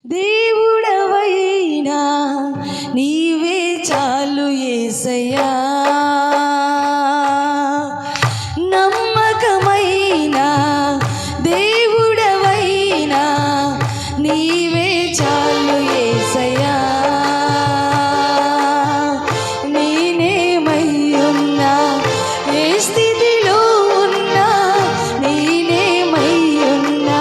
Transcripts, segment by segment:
దేవుడవైనా నీవే చాలు యేసయ్యా, నమ్మకమైన దేవుడవైనా నీవే చాలు యేసయ్యా. నేనేమై ఉన్నా, ఏ స్థితిలో ఉన్నా, నేనేమై ఉన్నా,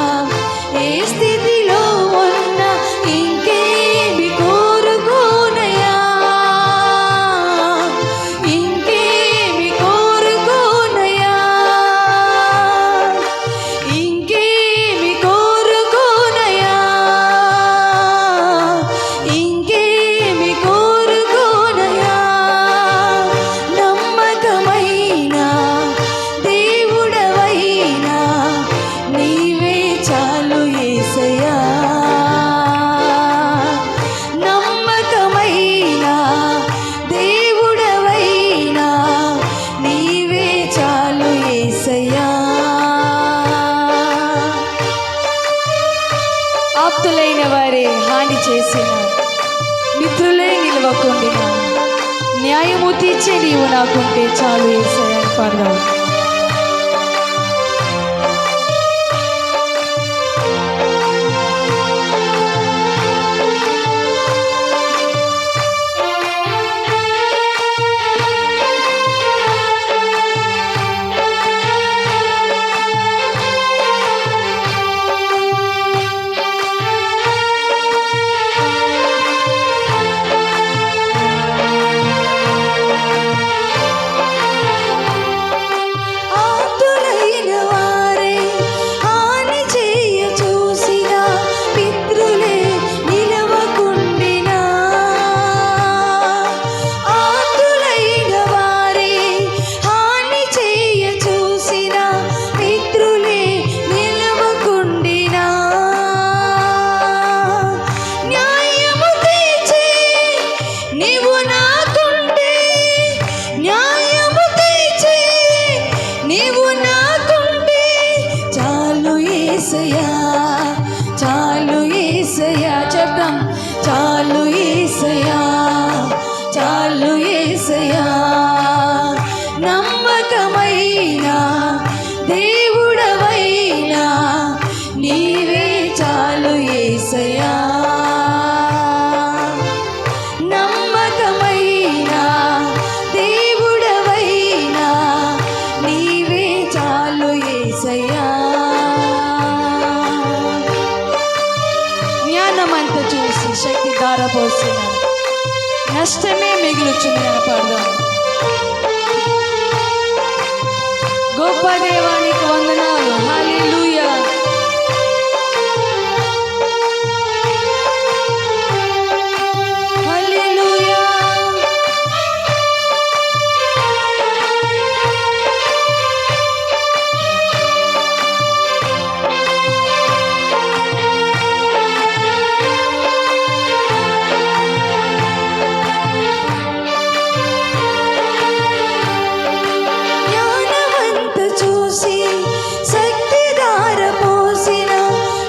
ఏ స్థితిలో ఉన్నా, ఇంకేమి కోరుకోనయ్యా, ఇంకేమి కోరుకోనయ్యా, ఇంకేమి కోరుకోనయ్యా, ఇంకేమి కోరుకోనయ్యా. నమ్మకమైన దేవుడవైనా నీవే చాలు యేసయ్యా, నమ్మకమైన దేవుడవైనా నీవే చాలు యేసయ్యా. ఆప్తులైన వారే హాని చేసిన, మిత్రులే నిలవకుండిన, న్యాయము తీర్చే నీవు నాకుంటే చాలు యేసయ్యా అని పాడదాం. ఆప్తులైన వారే హాని చేయ చూసిన, మిత్రులే నిలవకుండినా, ఆప్తులైన వారే హాని చేయ చూసిన, మిత్రులే నిలవకుండినా, న్యాయము తీర్చే నీవు నాకుంటే, న్యాయము తీర్చే నీవు నాకుంటే చాలు యేసయ్యా, చాలు యేసయ్యా. చెప్తాం, చాలు యేసయ్యా, చాలు యేసయ్యా. నమ్మకమైన దేవుడవైనా నీవే చాలు యేసయ్యా, నమ్మకమైన దేవుడవైనా నీవే చాలు యేసయ్యా. జ్ఞానమంత చూసి శక్తి ధారపోసిన, నష్టమే మిగులుచుందని పాడదాం. గొప్ప దేవానికి వందనాలు. హల్లెలూయా. హల్లెలూయా. జ్ఞానమంత చూసి శక్తి ధారపోసిన,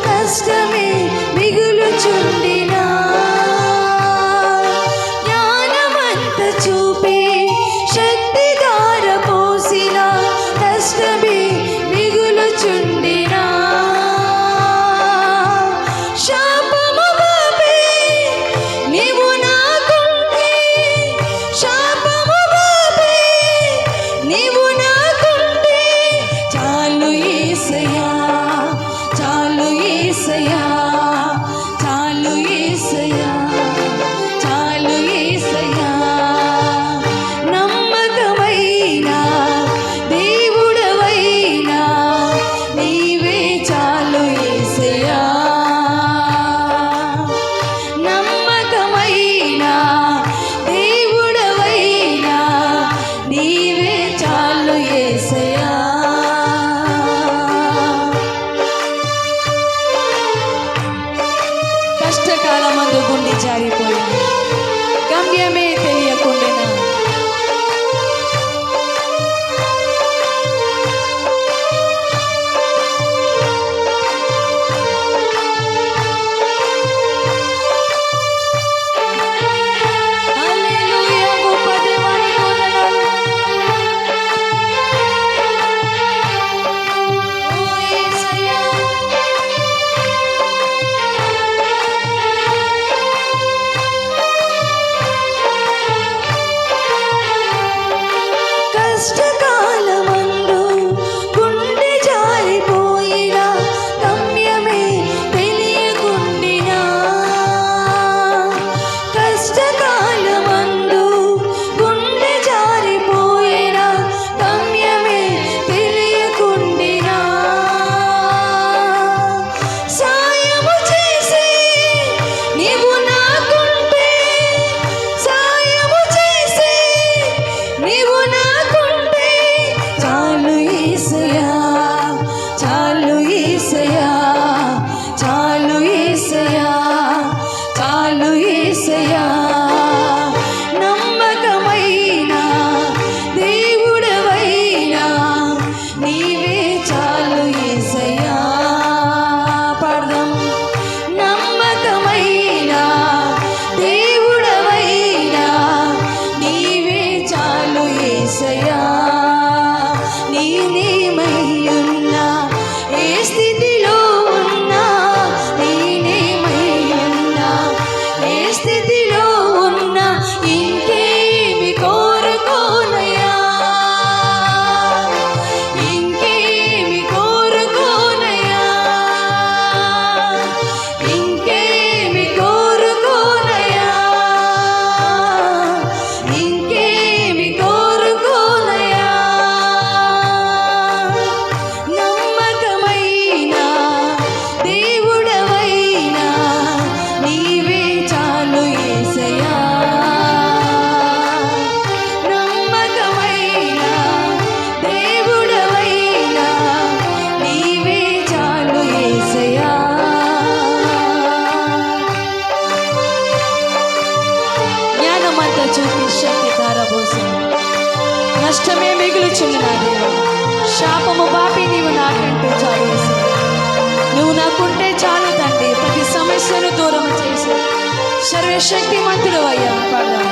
నష్టమే మిగులుచుండినా, జ్ఞానమంత చూపి శక్తి ధారపోసిన, నష్టమే మిగులుచుండినా, శాపము బాపే నీవు నాకుంటే, శాపము బాపే నీవు నాకుంటే చాలు యేసయ్యా, చాలు యేసయ్యా, చాలు యేసయ్యా, చాలు యేసయ్యా. నమ్మకమైన దేవుడవైనా నీవే చాలు యేసయ్యా, నమ్మకమైన దేవుడవైనా నీవే చాలు యేసయ్యా. కష్టకాలమందు గుండె జారిపోయింది, గమ్యమే తెలియకుండినా, నష్టమే మిగులుచున్నది. శాపము బాపి నీవు నాకంటూ చాలు యేసయ్యా. నువ్వు నాకుంటే చాలు తండ్రి. ప్రతి సమస్యను దూరం చేసి సర్వశక్తిమంతుడు అయ్యా. పాడదాం.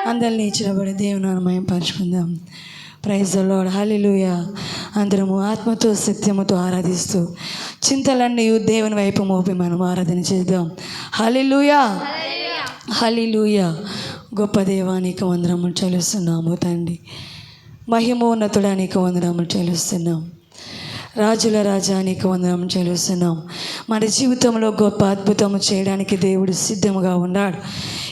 అందరినీ ఇచ్చినబడి దేవుని నామం పరుచుకుందాం. Praise the Lord. హల్లెలూయా. అందరము ఆత్మతో సత్యముతో ఆరాధిస్తూ చింతలన్నీ దేవుని వైపు మోపి మనం ఆరాధన చేద్దాం. హల్లెలూయా, హల్లెలూయా. గొప్ప దేవానికి వందనములు చెల్లిస్తున్నాము తండ్రి. మహిమోన్నతుడానికి వందనములు చెల్లిస్తున్నాం. రాజుల రాజానికి వందనం చెల్లిస్తున్నాం. మన జీవితంలో గొప్ప అద్భుతము చేయడానికి దేవుడు సిద్ధముగా ఉన్నాడు.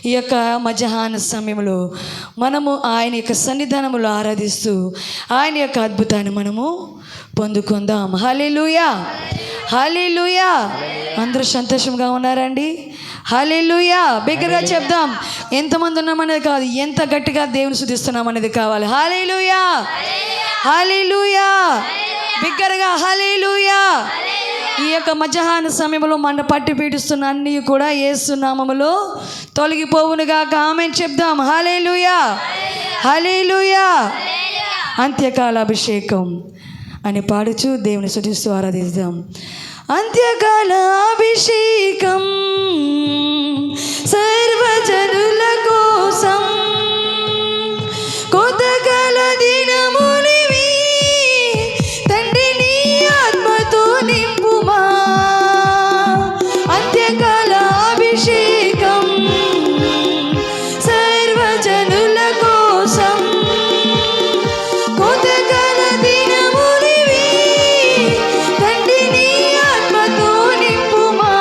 ఈ యొక్క మధ్యాహ్న సమయంలో మనము ఆయన యొక్క సన్నిధానములో ఆరాధిస్తూ ఆయన యొక్క అద్భుతాన్ని మనము పొందుకుందాం. హల్లెలూయా, హల్లెలూయా. అందరూ సంతోషంగా ఉన్నారండి? హల్లెలూయా. బిగ్గరగా చెప్దాం. ఎంతమంది ఉన్నామనేది కాదు, ఎంత గట్టిగా దేవుని స్తుతిస్తున్నాం అనేది కావాలి. హల్లెలూయా, హల్లెలూయా. బిగ్గరగా హల్లెలూయా. ఈ యొక్క మధ్యాహ్న సమయంలో మన పట్టి పీడిస్తున్న అన్నీ కూడా యేసు నామములో తొలగిపోవునుగా. ఆమేన్ చెప్దాం. హల్లెలూయా, హల్లెలూయా. అంత్యకాల అభిషేకం అని పాడుచు దేవుని స్తుతిస్తూ ఆరాధిద్దాం. అంత్యకాల అభిషేకం సర్వజనుల కోసం కొత్తకాల దినములివి తండ్రి నీ ఆత్మతో నింపుమా. అంత్యకాల అభిషేకం సర్వజనుల కోసం కొత్తకాల దినములివి తండ్రి నీ ఆత్మతో నింపుమా.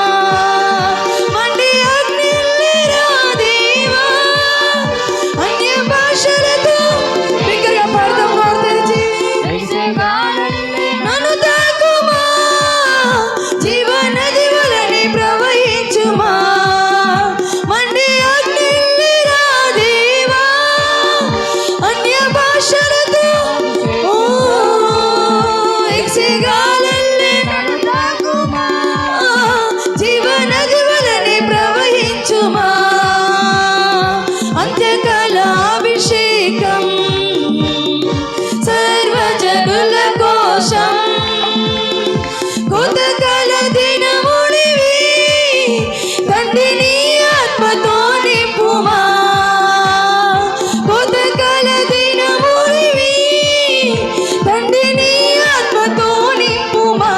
మండి అగ్నిల్లిరా దేవా అన్య భాషలతో బిగ్గరగా పాడదాం. వార్తరిచి నన్ను తాకుమా, జీవనది వలె ప్రవహించుమా. మండి అగ్నిల్లిరా దేవా అన్య భాషలతో ఎక్సిగాలల్లే నన్ను తాకుమా, జీవనది వలె ప్రవహించుమా. అంత్యకాల అభిషేకం సర్వజనుల కోసం కొత్తకాల దినములివి తండ్రి నీ ఆత్మతో నింపుమా. కొత్తకాల దినములివి తండ్రి నీ ఆత్మతో నింపుమా.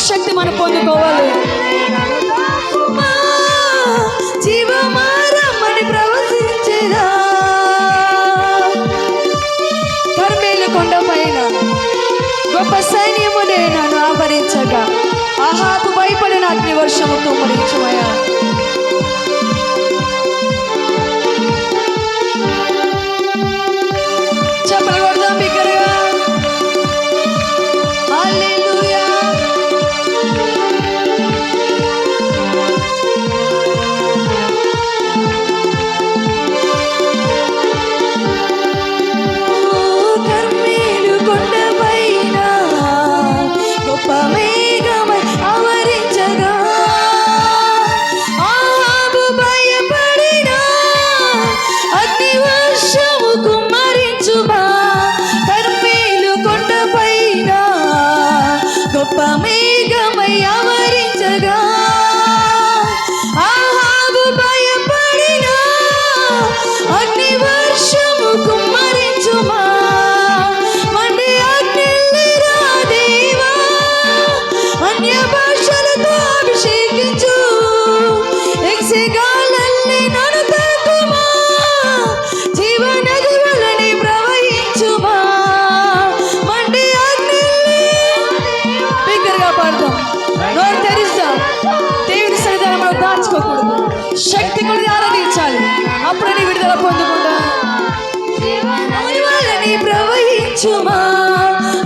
శక్తి మనం పొందుకోవాలి. జీవమారమ్మని ప్రవచించేదా కర్మేలు కొండ పైన గొప్ప సైన్యమునే నన్ను ఆవరించగా ఆహాబు భయపడిన అగ్ని వర్షము కుమ్మరించుమయ్యా. చెప్పలు కొడదాం బిగ్గరగా. హల్లెలూయా. కర్మేలు కొండ పైన గొప్ప మేఘమై ఆవరించగా ఆహాబు భయపడిన అగ్ని వర్షము కుమ్మరించుమా. కర్మేలు కొండ పైన గొప్ప మేఘమై ఆవరించగా ఆహాబు భయపడిన అగ్ని వర్షము కుమ్మరించుమా. మండే అగ్నిరా దేవా అన్య భాషలతో అభిషేకించు. ఎక్సెగాలల్ని నన్ను తాకుమా. జీవనది వలని ప్రవహించుమా. మండే అగ్నిని బిగ్గరగా పాడతాం. నోరు తెరిస్తాం. దేవుని సన్నిధానం మనం దాచుకోకూడదు. శక్తి కొద్ది ఆరాధించాలి. అప్పుడు నీ విడుదల పొందుకుంటా. జీవనది వలని ప్రవహించుమా.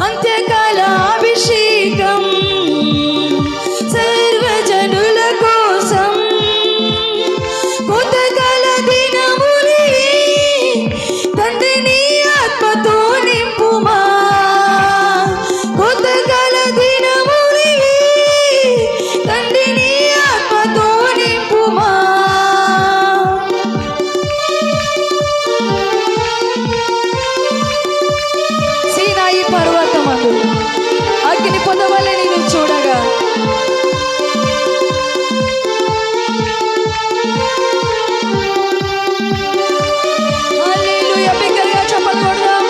అంత్యకాల అభిషేకం సర్వజనుల కోసం కొత్తకాల దినములి తండ్రి నీ ఆత్మతో నింపుమా. కొత్తకాల దినములి తండ్రి నీ ఆత్మతో నింపుమా. సీనాయి పర్వతమందు అగ్ని పొందవలె నేను చూడగా హల్లెలూయా. బిగ్గరగా చప్పట్లు కొడదాం.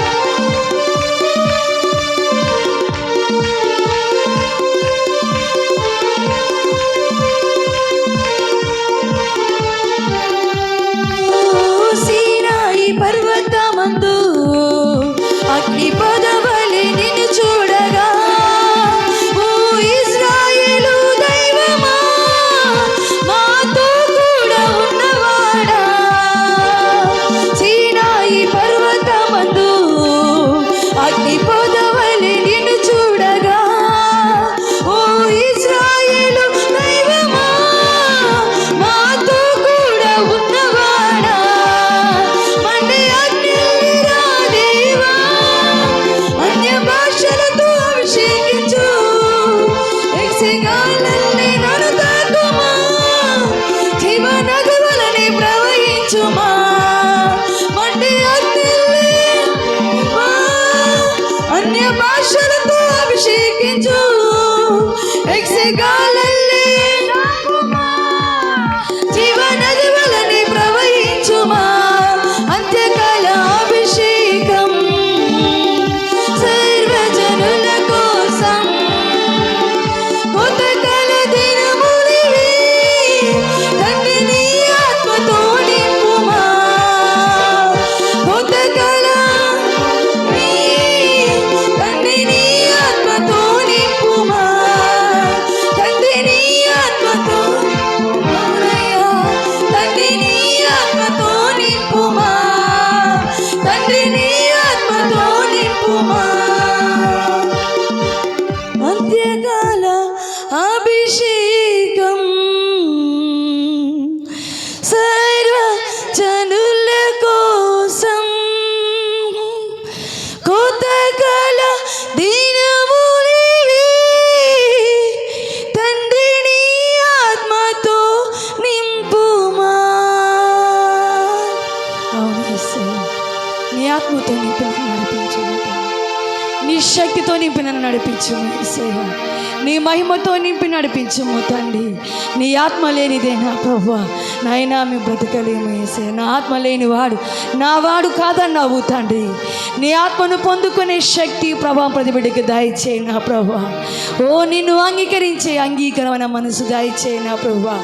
సీనాయి పర్వతమందు అగ్ని పొదవలె నిన్ను చూడగా ఓ ఇశ్రాయేలు దైవమా మాతో కూడా ఉన్నవాడా. సీనాయి పర్వతమందు అగ్ని పొదవలె నిన్ను చూడగా ఓ ఇశ్రాయేలు దైవమా మాతో కూడా ఉన్నవాడా. మండే అగ్నిరా దేవా అన్య భాషలతో అభిషేకించు. ఎక్సెగాలల్ని నన్ను తాకుమా. జీవనది వలని ప్రవహించుమా. మండే అగ్నిని అన్య భాషలతో అభిషేకించు. ఎక్సెగాలల్ని జీవనది వలని ప్రవహించుమా. అంత్యకాల అభిషేకం సర్వజనుల కోసం కొత్తకాల దినములి తండ్రి నీ ఆత్మతో నింపుమా. కొత్తకాల తండ్రి నీ ఆత్మతో నింపుమా. తండ్రి నీ ఆత్మతో నింపుమా. తండ్రి నీ ఆత్మతో నింపుమా. తండ్రి నీ ఆత్మతో నింపుమా. అంత్యకాల అభిషేకం సర్వ జనుల కోసం కొత్తకాల దినములివి తండ్రి నీ ఆత్మతో నింపుమా. అవును యేసయ్యా. నీ ఆత్మతో నింపి నన్ను నడిపించు. నీ శక్తితో నింపి నన్ను నడిపించు యేసయ్యా. నీ మహిమతో నింపి నడిపించము తండ్రి. నీ ఆత్మ లేనిదే నా ప్రభువా నాయనా మేము బ్రతకలేము యేసయ్యా. నా ఆత్మ లేనివాడు నా వాడు కాదన్నావు తండ్రి. నీ ఆత్మను పొందుకునే శక్తి ప్రభావం ప్రతి బిడ్డకి దయచేయి నా ప్రభువా. ఓ నిన్ను అంగీకరించే అంగీకరమైన మనసు దయచేయి నా ప్రభువా.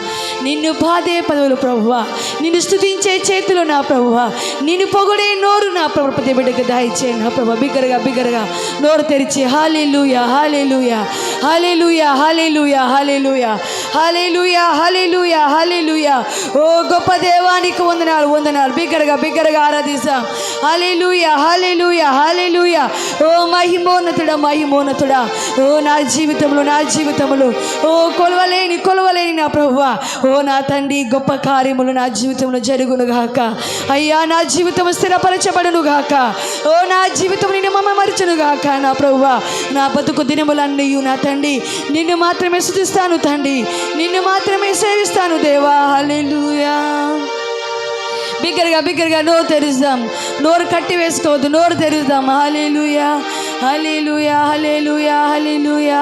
నిన్ను పాదే పదవులు ప్రభువా, నిన్ను స్తుతించే చేతులు నా ప్రభువా, నిన్ను పొగడే నోరు నా ప్రభు ప్రతి బిడ్డకి దయచేయి నా ప్రభువా. బిగ్గరగా నోరు తెరిచి హల్లెలూయా హల్లెలూయా హల్లెలూయా హల్లెలూయా హల్లెలూయా హల్లెలూయా హల్లెలూయా హల్లెలూయా. ఓ గొప్ప దేవానికి వందనాలు. బిగ్గరగా ఆరాధిస్తాం. హల్లెలూయా హల్లెలూయా హల్లెలూయా. ఓ మహిమోన్నతుడా ఓ నా జీవితములు ఓ కొలవలేని నా ప్రభువా. ఓ నా తండ్రి గొప్ప కార్యములు నా జీవితంలో జరుగును గాక అయ్యా. నా జీవితం స్థిరపరచబడును గాక. ఓ నా జీవితం నిన్ను మమమరచును గాక నా ప్రభువా. నా బతుకు దినములన్నీ నా తండ్రి నిన్ను మాత్రమే స్తుతిస్తాను తండ్రి, నిన్ను మాత్రమే సేవిస్తాను దేవా. హల్లెలూయా. బిగ్గరగా నోరు తెరుద్దాం. నోరు కట్టి వేసుకోవద్దు, నోరు తెరుద్దాం. హల్లెలూయా హల్లెలూయా హల్లెలూయా హల్లెలూయా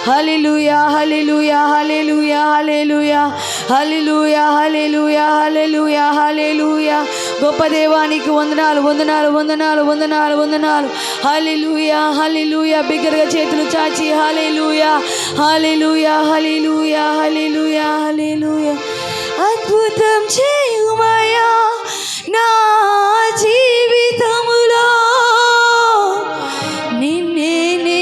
హల్లెలూయా హల్లెలూయా హల్లెలూయా హల్లెలూయా హల్లెలూయా హల్లెలూయా హల్లెలూయా హల్లెలూయా. గొప్ప దేవానికి వందనాలు. హల్లెలూయా హల్లెలూయా. బిగ్గరగా చేతులు చాచి హల్లెలూయా హల్లెలూయా హల్లెలూయా హల్లెలూయా హల్లెలూయా. అద్భుతం చేయుమయ్యా నా జీవితములో, నిన్నే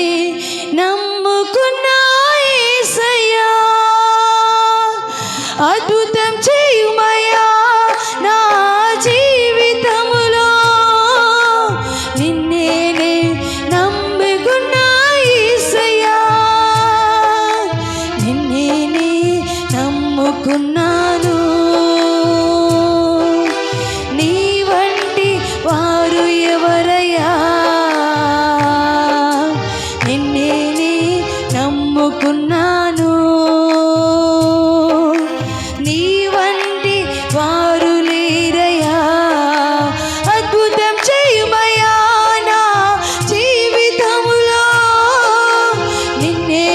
నమ్ముకున్నా యేసయ్యా. అద్భుతం చేయుమయ్యా నా జీవితములో, నిన్నే నమ్ముకున్నా యేసయ్యా. నిన్నే నమ్ముకున్నాను. నీ వంటి వారు ఎవరయ్యా, నిన్నే నమ్ముకున్నాను. నీ వంటి వారు లేరయ్యా. అద్భుతం చేయుమయ్యా నా జీవితములో, నిన్నే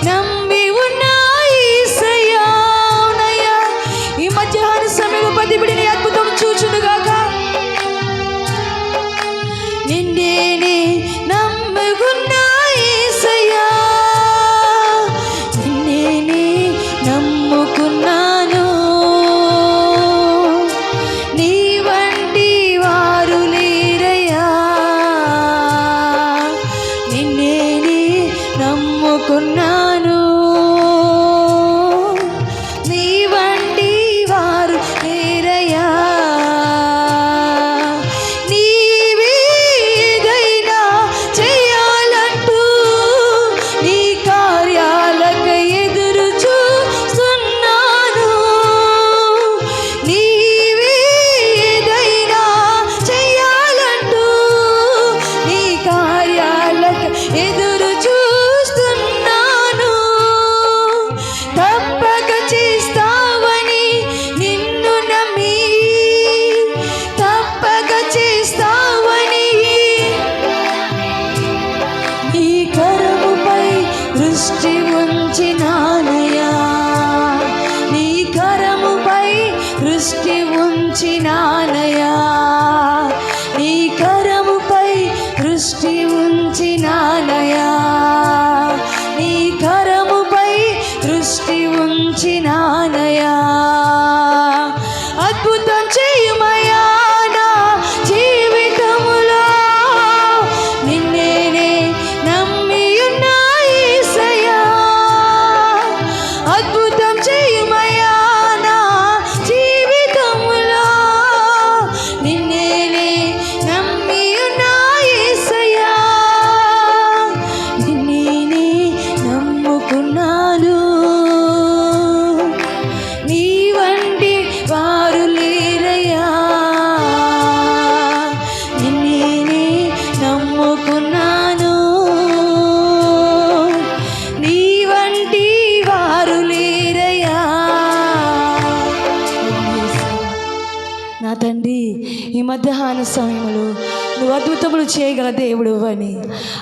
నమ్మి ఉన్నా యేసయ్యా. ఈ మధ్యాహ్న సమయంలో ప్రతి బిడ్డని అద్భుతం చూచునుగాక. నిన్నే నమ్ముకున్నా యేసయ్యా, నిన్నే నమ్ముకున్నాను. నీ వంటి వారు లేరయ్యా, నిన్నే నమ్ముకున్నాను. నీ వంటి వారు లేరయ్యా. నీవేదైనా చేయాలంటూ నీ కార్యాలకై ఎదురు చూస్తున్నాను. నీవేదైనా చేయాలంటూ నీ కార్యాలకై ఎదురు చూస్తున్నాను. తప్పక చేస్తావని నిన్ను నమ్మి, తప్పక చేస్తావని నీ కరముపై దృష్టి ఉంచినానయ్యా. నీ కరముపై దృష్టి ఉంచినానయ్యా. నీ కరముపై దృష్టి ఉంచినానయ్యా. నీ కరముపై దృష్టి ఉంచినానయ్యా. అద్భుతం చేయుమయ్యా నా జీవితములో, నిన్నే నమ్మి ఉన్నా యేసయ్యా. అద్భుతం చేయుమయ్యా నా జీవితములో, నిన్నే నమ్మి ఉన్నా యేసయ్యా. నిన్నే నమ్ముకున్నాను. నీ వంటి వారు లేరయ్యా, నిన్నే నమ్ముకున్నాను. నీ వంటి వారు లేరయ్యా. నా తండ్రి ఈ మధ్యాహ్న సమయంలో నువ్వు అద్భుతములు చేయగల దేవుడు అని,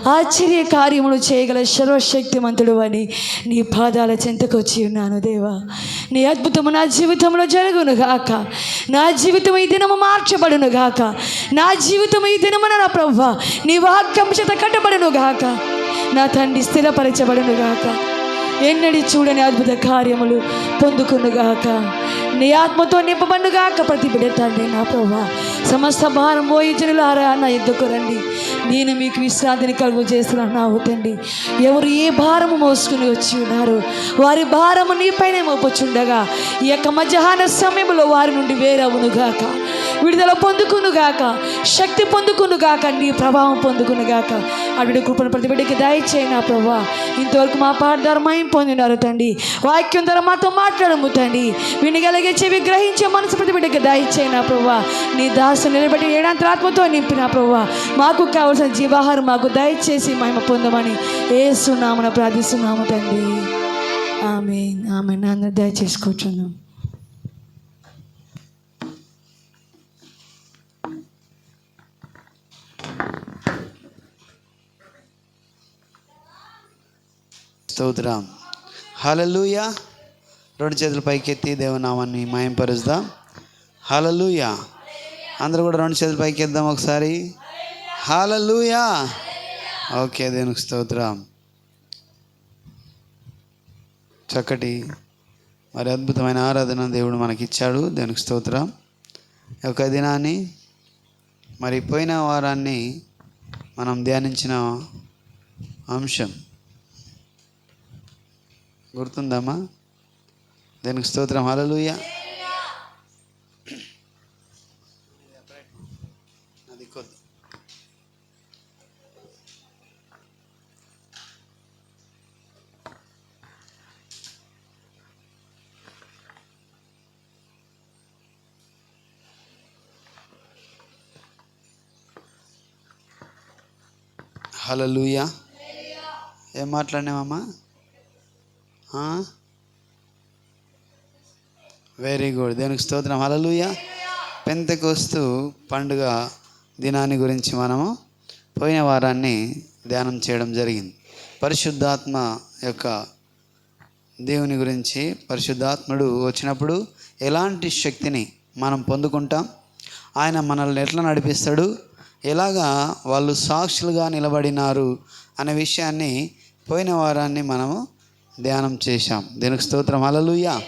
ఆశ్చర్య కార్యములు చేయగల సర్వశక్తిమంతుడు అని నీ పాదాల చెంతకు వచ్చి ఉన్నాను దేవా. నీ అద్భుతము నా జీవితంలో జరుగును గాక. నా జీవితం ఈ దినము మార్చబడును గాక. నా జీవితం ఈ దినమున నా ప్రభువా నీ వాక్యం చేత కట్టబడును గాక. నా తండ్రి స్థిరపరచబడును గాక. ఎన్నడి చూడని అద్భుత కార్యములు పొందుకునుగాక. నీ ఆత్మతో నింపబడుగాక. ప్రతి బిడ్డ తండ్రి నా ప్రభువా సమస్త భారం పోయి జనులారా నా ఎద్దుకు రండి, నేను మీకు విశ్రాంతిని కలుగు చేస్తున్నాను తండ్రి. ఎవరు ఏ భారము మోసుకుని వచ్చి ఉన్నారో వారి భారము నీపైనే మోపుచుండగా ఈ యొక్క మధ్యాహ్న సమయంలో వారి నుండి వేరవునుగాక. విడుదల పొందుకునుగాక. శక్తి పొందుకునుగాక. నీ ప్రభావం పొందుకునుగాక. అటు కృపను ప్రతి బిడ్డకి దయచేయి నా ప్రభువా. ఇంతవరకు మా పాట ద్వారా మయం పొందినారు తండ్రి. వాక్యం ద్వారా మాతో మాట్లాడము తండ్రి. వినగలిగే చెవి గ్రహించే మనసు ప్రతి బిడ్డకి దయచేయి నా ప్రభువా. నీ దాసు నిలబెట్టి ఏడాంతరాత్మతో నింపిన ప్రభువా మాకు కావలసిన జీవాహారం మాకు దయచేసి మహిమ పొందమని యేసు నామమున ప్రార్థిస్తున్నాము తండ్రి. ఆమేన్. ఆమేన్. అందరూ దయచేసి కూర్చుందాం. స్తోత్రం. హల్లెలూయా. రెండు చేతులు పైకెత్తి దేవునామాన్ని మహింపరుద్దాం. హల్లెలూయా. అందరూ కూడా రెండు చేతులు పైకెద్దాం ఒకసారి. హల్లెలూయా. ఓకే, దేవునికి స్తోత్రం. చక్కటి మరి అద్భుతమైన ఆరాధన దేవుడు మనకిచ్చాడు. దేవునికి స్తోత్రం. ఒక దినాన్ని మరి పోయిన వారాన్ని మనం ధ్యానించిన అంశం గుర్తుందమ్మా? దేనికి స్తోత్రం. హల్లెలూయా. హల్లెలూయా. ఏం మాట్లాడినామమ్మా? Very good. దేవునికి స్తోత్రం. హల్లెలూయా. పెంతెకొస్తు పండుగ దినాన్ని గురించి మనము పోయిన వారాన్ని ధ్యానం చేయడం జరిగింది. పరిశుద్ధాత్మ యొక్క దేవుని గురించి, పరిశుద్ధాత్ముడు వచ్చినప్పుడు ఎలాంటి శక్తిని మనం పొందుకుంటాం, ఆయన మనల్ని ఎట్లా నడిపిస్తాడు, ఎలాగా వాళ్ళు సాక్షులుగా నిలబడినారు అనే విషయాన్ని పోయిన వారాన్ని మనము ధ్యానం చేశాం. దేవునికి స్తోత్రం. హల్లెలూయా.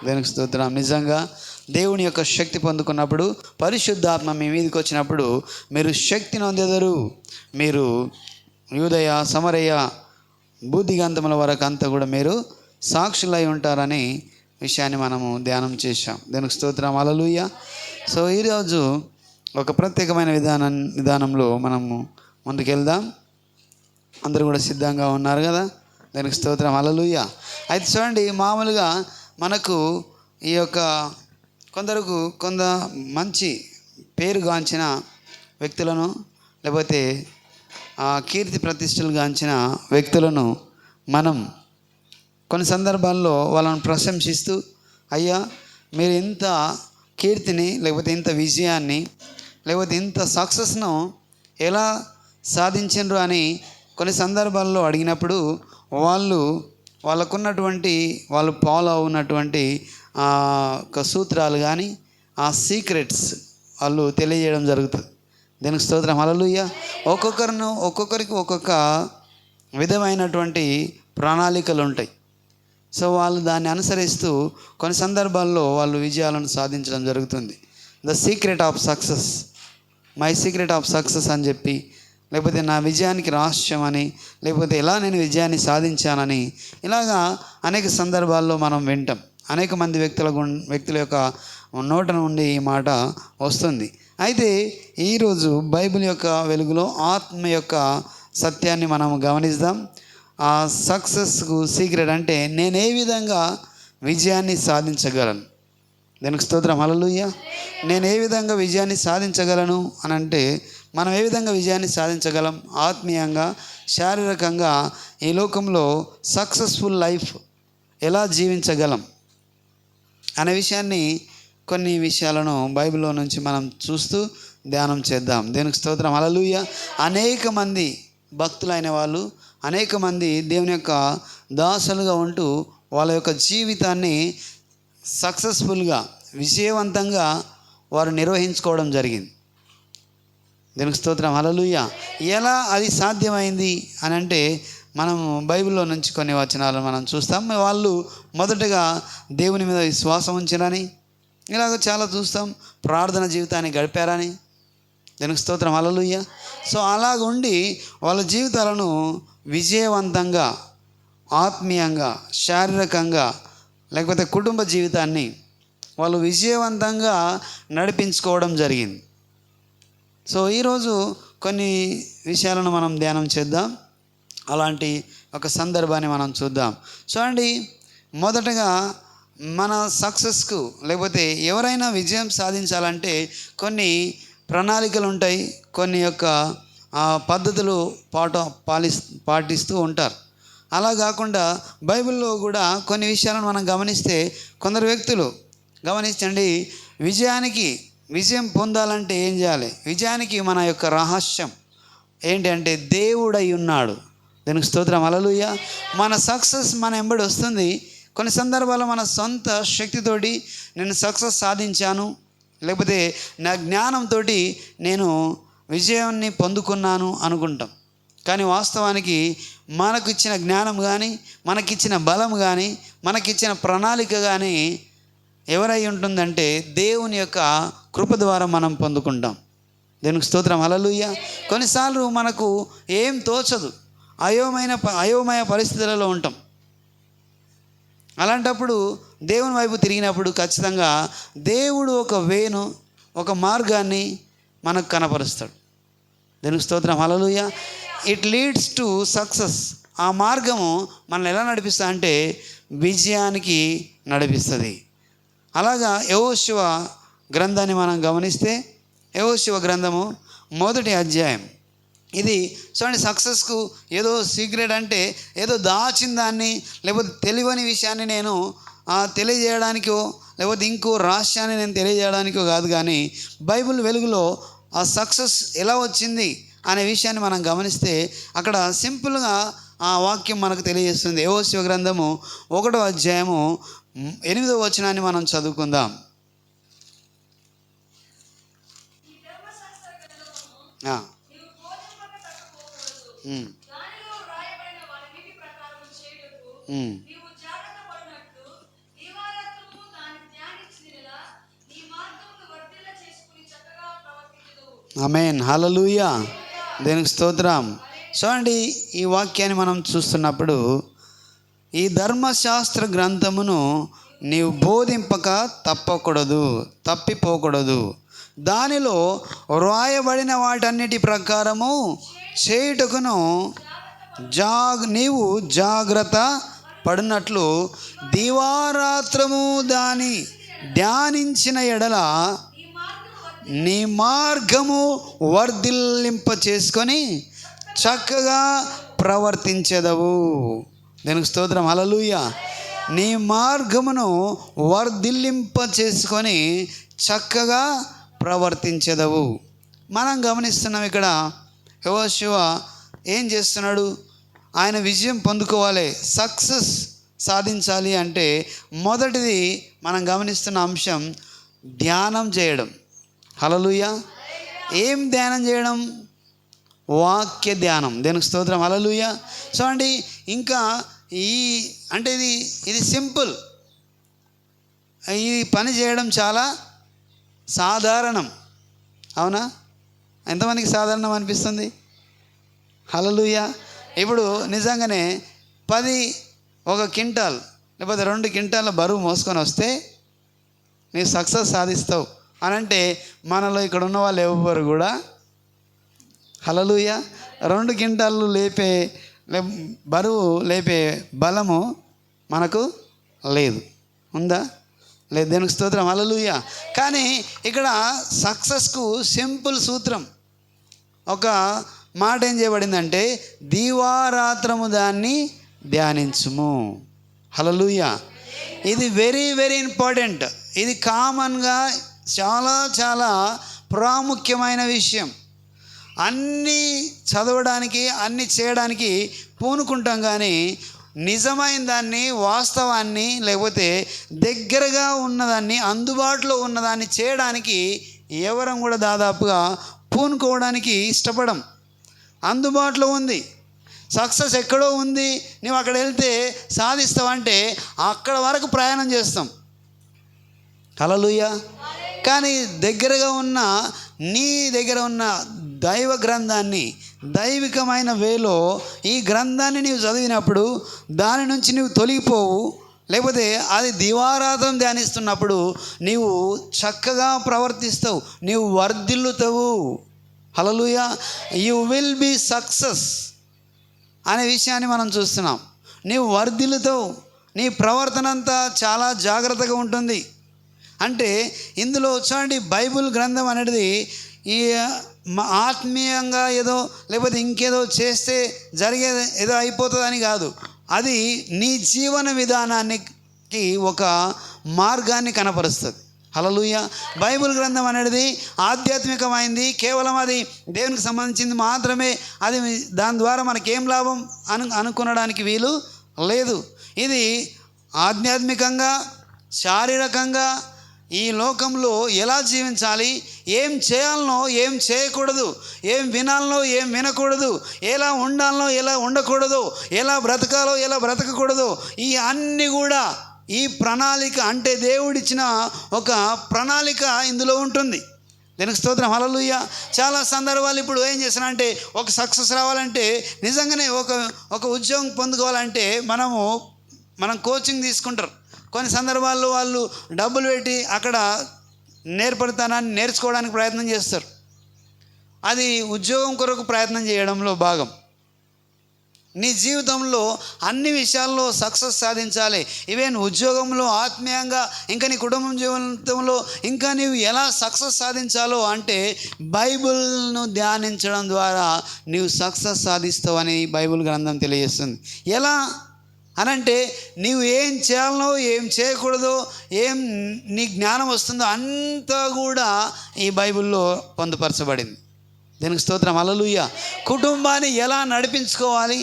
దేవునికి స్తోత్రం. నిజంగా దేవుని యొక్క శక్తి పొందుకున్నప్పుడు, పరిశుద్ధాత్మ మీ మీదకి వచ్చినప్పుడు మీరు శక్తిని పొందెదరు. మీరు యూదయ, సమరయ, బుద్ధిగంతముల వరకు అంతా కూడా మీరు సాక్షులై ఉంటారని విషయాన్ని మనము ధ్యానం చేశాం. దేవునికి స్తోత్రం. హల్లెలూయా. సో ఈరోజు ఒక ప్రత్యేకమైన విధానంలో మనము ముందుకెళ్దాం. అందరూ కూడా సిద్ధంగా ఉన్నారు కదా? దానికి స్తోత్రం. హల్లెలూయా. అయితే చూడండి, మామూలుగా మనకు ఈ యొక్క కొంత మంచి పేరుగాంచిన వ్యక్తులను, లేకపోతే కీర్తి ప్రతిష్టలు గాంచిన వ్యక్తులను మనం కొన్ని సందర్భాల్లో వాళ్ళని ప్రశంసిస్తూ, అయ్యా మీరు ఇంత కీర్తిని, లేకపోతే ఇంత విజయాన్ని, లేకపోతే ఇంత సక్సెస్ను ఎలా సాధించరు అని కొన్ని సందర్భాల్లో అడిగినప్పుడు వాళ్ళకున్నటువంటి వాళ్ళు ఫాలో అవున్నటువంటి ఒక సూత్రాలు కానీ ఆ సీక్రెట్స్ వాళ్ళు తెలియజేయడం జరుగుతుంది. దీనికి స్తోత్రం. హల్లెలూయా. ఒక్కొక్కరికి ఒక్కొక్క విధమైనటువంటి ప్రణాళికలు ఉంటాయి. సో వాళ్ళు దాన్ని అనుసరిస్తూ కొన్ని సందర్భాల్లో వాళ్ళు విజయాలను సాధించడం జరుగుతుంది. The secret of success, my secret of success అని చెప్పి, లేకపోతే నా విజయానికి రహస్యం అని, లేకపోతే ఎలా నేను విజయాన్ని సాధించానని, ఇలాగా అనేక సందర్భాల్లో మనం వింటాం. అనేక మంది వ్యక్తుల యొక్క నోట నుండి ఈ మాట వస్తుంది. అయితే ఈరోజు బైబిల్ యొక్క వెలుగులో ఆత్మ యొక్క సత్యాన్ని మనం గమనిద్దాం. ఆ సక్సెస్కు సీక్రెట్ అంటే నేను ఏ విధంగా విజయాన్ని సాధించగలను. దానికి స్తోత్రం. హల్లెలూయా. నేను ఏ విధంగా విజయాన్ని సాధించగలను అని అంటే, మనం ఏ విధంగా విజయాన్ని సాధించగలం ఆత్మీయంగా, శారీరకంగా, ఈ లోకంలో సక్సెస్ఫుల్ లైఫ్ ఎలా జీవించగలం అనే విషయాన్ని, కొన్ని విషయాలను బైబిల్లో నుంచి మనం చూస్తూ ధ్యానం చేద్దాం. దేవునికి స్తోత్రం. హల్లెలూయా. అనేక మంది భక్తులైన వాళ్ళు, అనేక మంది దేవుని యొక్క దాసులుగా ఉంటూ వాళ్ళ యొక్క జీవితాన్ని సక్సెస్ఫుల్గా, విజయవంతంగా వారు నిర్వహించుకోవడం జరిగింది. దేవునికి స్తోత్రం. హల్లెలూయా. ఎలా అది సాధ్యమైంది అని అంటే మనం బైబిల్లో నుంచి కొన్ని వచనాలు మనం చూస్తాం. వాళ్ళు మొదటగా దేవుని మీద విశ్వాసం ఉంచారని, ఇలాగ చాలా చూస్తాం. ప్రార్థన జీవితాన్ని గడిపారని. దేవునికి స్తోత్రం. హల్లెలూయా. సో అలాగుండి వాళ్ళ జీవితాలను విజయవంతంగా, ఆత్మీయంగా, శారీరకంగా, లేకపోతే కుటుంబ జీవితాన్ని వాళ్ళు విజయవంతంగా నడిపించుకోవడం జరిగింది. సో ఈరోజు కొన్ని విషయాలను మనం ధ్యానం చేద్దాం. అలాంటి ఒక సందర్భాన్ని మనం చూద్దాం. చూడండి, మొదటగా మన సక్సెస్కు, లేకపోతే ఎవరైనా విజయం సాధించాలంటే కొన్ని ప్రణాళికలు ఉంటాయి, కొన్ని యొక్క పద్ధతులు పాటిస్తూ ఉంటారు. అలా కాకుండా బైబిల్లో కూడా కొన్ని విషయాలను మనం గమనిస్తే, కొందరు వ్యక్తులు గమనించండి, విజయం పొందాలంటే ఏం చేయాలి? విజయానికి మన యొక్క రహస్యం ఏంటి అంటే దేవుడై ఉన్నాడు. దానికి స్తోత్రం. హల్లెలూయా. మన సక్సెస్ మన వెంబడి వస్తుంది. కొన్ని సందర్భాల్లో మన సొంత శక్తితోటి నేను సక్సెస్ సాధించాను, లేకపోతే నా జ్ఞానంతో నేను విజయాన్ని పొందుకున్నాను అనుకుంటాం. కానీ వాస్తవానికి మనకు ఇచ్చిన జ్ఞానం కానీ, మనకిచ్చిన బలం కానీ, మనకిచ్చిన ప్రణాళిక కానీ ఎవరై ఉంటుందంటే దేవుని యొక్క కృప ద్వారా మనం పొందుకుంటాం. దేవునికి స్తోత్రం. హల్లెలూయా. కొన్నిసార్లు మనకు ఏం తోచదు, అయోమయ పరిస్థితులలో ఉంటాం. అలాంటప్పుడు దేవుని వైపు తిరిగినప్పుడు ఖచ్చితంగా దేవుడు ఒక మార్గాన్ని మనకు కనపరుస్తాడు. దేవునికి స్తోత్రం. హల్లెలూయా. It leads to success. ఆ మార్గము మనల్ని ఎలా నడిపిస్తుంది అంటే విజయానికి నడిపిస్తుంది. అలాగా యెహోషువ గ్రంథాన్ని మనం గమనిస్తే, యెహోషువ గ్రంథము 1వ అధ్యాయం. ఇది చూడండి, సక్సెస్కు ఏదో సీక్రెట్ అంటే ఏదో దాచిన దాన్ని, లేకపోతే తెలియని విషయాన్ని నేను తెలియజేయడానికో, లేకపోతే ఇంకో రహస్యాన్ని నేను తెలియజేయడానికో కాదు. కానీ బైబిల్ వెలుగులో ఆ సక్సెస్ ఎలా వచ్చింది అనే విషయాన్ని మనం గమనిస్తే అక్కడ సింపుల్గా ఆ వాక్యం మనకు తెలియజేస్తుంది. యెహోషువ గ్రంథము 1వ అధ్యాయము 8వ వచనాన్ని మనం చదువుకుందాం. ఆమేన్. హల్లెలూయా. దేనికి స్తోత్రం. చూడండి, ఈ వాక్యాన్ని మనం చూస్తున్నప్పుడు, ఈ ధర్మశాస్త్ర గ్రంథమును నీవు బోధింపక తప్పిపోకూడదు, దానిలో వ్రాయబడిన వాటన్నిటి ప్రకారము చేయుటకును నీవు జాగ్రత్త పడినట్లు దివారాత్రము దాని ధ్యానించిన ఎడల నీ మార్గము వర్ధిల్లింప చేసుకొని చక్కగా ప్రవర్తించెదవు. దీనికి స్తోత్రం. హల్లెలూయా. నీ మార్గమును వర్ధిల్లింప చేసుకొని చక్కగా ప్రవర్తించెదవు. మనం గమనిస్తున్నాం ఇక్కడ యెహోషువ ఏం చేస్తున్నాడు? ఆయన విజయం పొందుకోవాలి, సక్సెస్ సాధించాలి అంటే మొదటిది మనం గమనిస్తున్న అంశం ధ్యానం చేయడం. హల్లెలూయా. ఏం ధ్యానం చేయడం? వాక్య ధ్యానం. దేనికి స్తోత్రం. హల్లెలూయా. చూడండి, ఇంకా ఇది సింపుల్. ఈ పని చేయడం చాలా సాధారణం. అవునా? ఎంతమందికి సాధారణం అనిపిస్తుంది? హల్లెలూయా. ఇప్పుడు నిజంగానే 1 క్వింటాల్ లేకపోతే 2 క్వింటాల బరువు మోసుకొని వస్తే నీవు సక్సెస్ సాధిస్తావు అని అంటే మనలో ఇక్కడ ఉన్న వాళ్ళు ఎవరు కూడా హల్లెలూయా 2 క్వింటాలు బరువు లేపే బలము మనకు లేదు. ఉందా? లేదు. దేనికి స్తోత్రం. హల్లెలూయా. కానీ ఇక్కడ సక్సెస్కు సింపుల్ సూత్రం, ఒక మాట ఏం చేయబడిందంటే దివారాత్రము దాన్ని ధ్యానించుము. హల్లెలూయా. ఇది వెరీ వెరీ ఇంపార్టెంట్. ఇది కామన్గా చాలా ప్రాముఖ్యమైన విషయం. అన్నీ చదవడానికి అన్నీ చేయడానికి పూనుకుంటాం, కానీ నిజమైన దాన్ని, వాస్తవాన్ని, లేకపోతే దగ్గరగా ఉన్నదాన్ని, అందుబాటులో ఉన్నదాన్ని చేయడానికి ఎవరం కూడా దాదాపుగా పూనుకోవడానికి ఇష్టపడం. అందుబాటులో ఉంది, సక్సెస్ ఎక్కడో ఉంది, నువ్వు అక్కడ వెళ్తే సాధిస్తావంటే అక్కడ వరకు ప్రయాణం చేస్తాం. హల్లెలూయా. కానీ దగ్గరగా ఉన్న, నీ దగ్గర ఉన్న దైవ గ్రంథాన్ని, దైవికమైన వేలో ఈ గ్రంథాన్ని నీవు చదివినప్పుడు దాని నుంచి నువ్వు తొలగిపోవు, లేకపోతే అది దివారాత్రం ధ్యానిస్తున్నప్పుడు నీవు చక్కగా ప్రవర్తిస్తావు, నీవు వర్ధిల్లుతావు. హల్లెలూయా. యు విల్ బీ సక్సెస్ అనే విషయాన్ని మనం చూస్తున్నాం. నీవు వర్ధిల్లుతావు, నీ ప్రవర్తన అంతా చాలా జాగ్రత్తగా ఉంటుంది. అంటే ఇందులో చూడండి, బైబిల్ గ్రంథం అనేది ఈ ఆత్మీయంగా ఏదో లేకపోతే ఇంకేదో చేస్తే జరిగేది ఏదో అయిపోతుందని కాదు. అది నీ జీవన విధానానికి ఒక మార్గాన్ని కనపరుస్తుంది. హల్లెలూయా. బైబిల్ గ్రంథం అనేది ఆధ్యాత్మికమైంది, కేవలం అది దేవునికి సంబంధించింది మాత్రమే. అది దాని ద్వారా మనకేం లాభం అనుకునడానికి వీలు లేదు. ఇది ఆధ్యాత్మికంగా, శారీరకంగా ఈ లోకంలో ఎలా జీవించాలి, ఏం చేయాలనో ఏం చేయకూడదు, ఏం వినాలనో ఏం వినకూడదు, ఎలా ఉండాలనో ఎలా ఉండకూడదు, ఎలా బ్రతకాలో ఎలా బ్రతకకూడదు, ఈ అన్నీ కూడా ఈ ప్రణాళిక, అంటే దేవుడిచ్చిన ఒక ప్రణాళిక ఇందులో ఉంటుంది. దీనికి స్తోత్రం. హల్లెలూయా. చాలా సందర్భాలు ఇప్పుడు ఏం చేస్తున్నారంటే, ఒక సక్సెస్ రావాలంటే, నిజంగానే ఒక ఉద్యోగం పొందుకోవాలంటే మనం కోచింగ్ తీసుకుంటారు. కొన్ని సందర్భాల్లో వాళ్ళు డబ్బులు పెట్టి అక్కడ నేర్పడతానాన్ని నేర్చుకోవడానికి ప్రయత్నం చేస్తారు. అది ఉద్యోగం కొరకు ప్రయత్నం చేయడంలో భాగం. నీ జీవితంలో అన్ని విషయాల్లో సక్సెస్ సాధించాలి. ఈవెన్ ఉద్యోగంలో, ఆత్మీయంగా, ఇంకా నీ కుటుంబం జీవితంలో ఇంకా నీవు ఎలా సక్సెస్ సాధించాలో అంటే బైబిల్ను ధ్యానించడం ద్వారా నీవు సక్సెస్ సాధిస్తావని బైబిల్ గ్రంథం తెలియజేస్తుంది. ఎలా అనంటే, నీవు ఏం చేయాలనో ఏం చేయకూడదో, ఏం నీ జ్ఞానం వస్తుందో అంతా కూడా ఈ బైబిల్లో పొందుపరచబడింది. దీనికి స్తోత్రం. హల్లెలూయా. కుటుంబాన్ని ఎలా నడిపించుకోవాలి,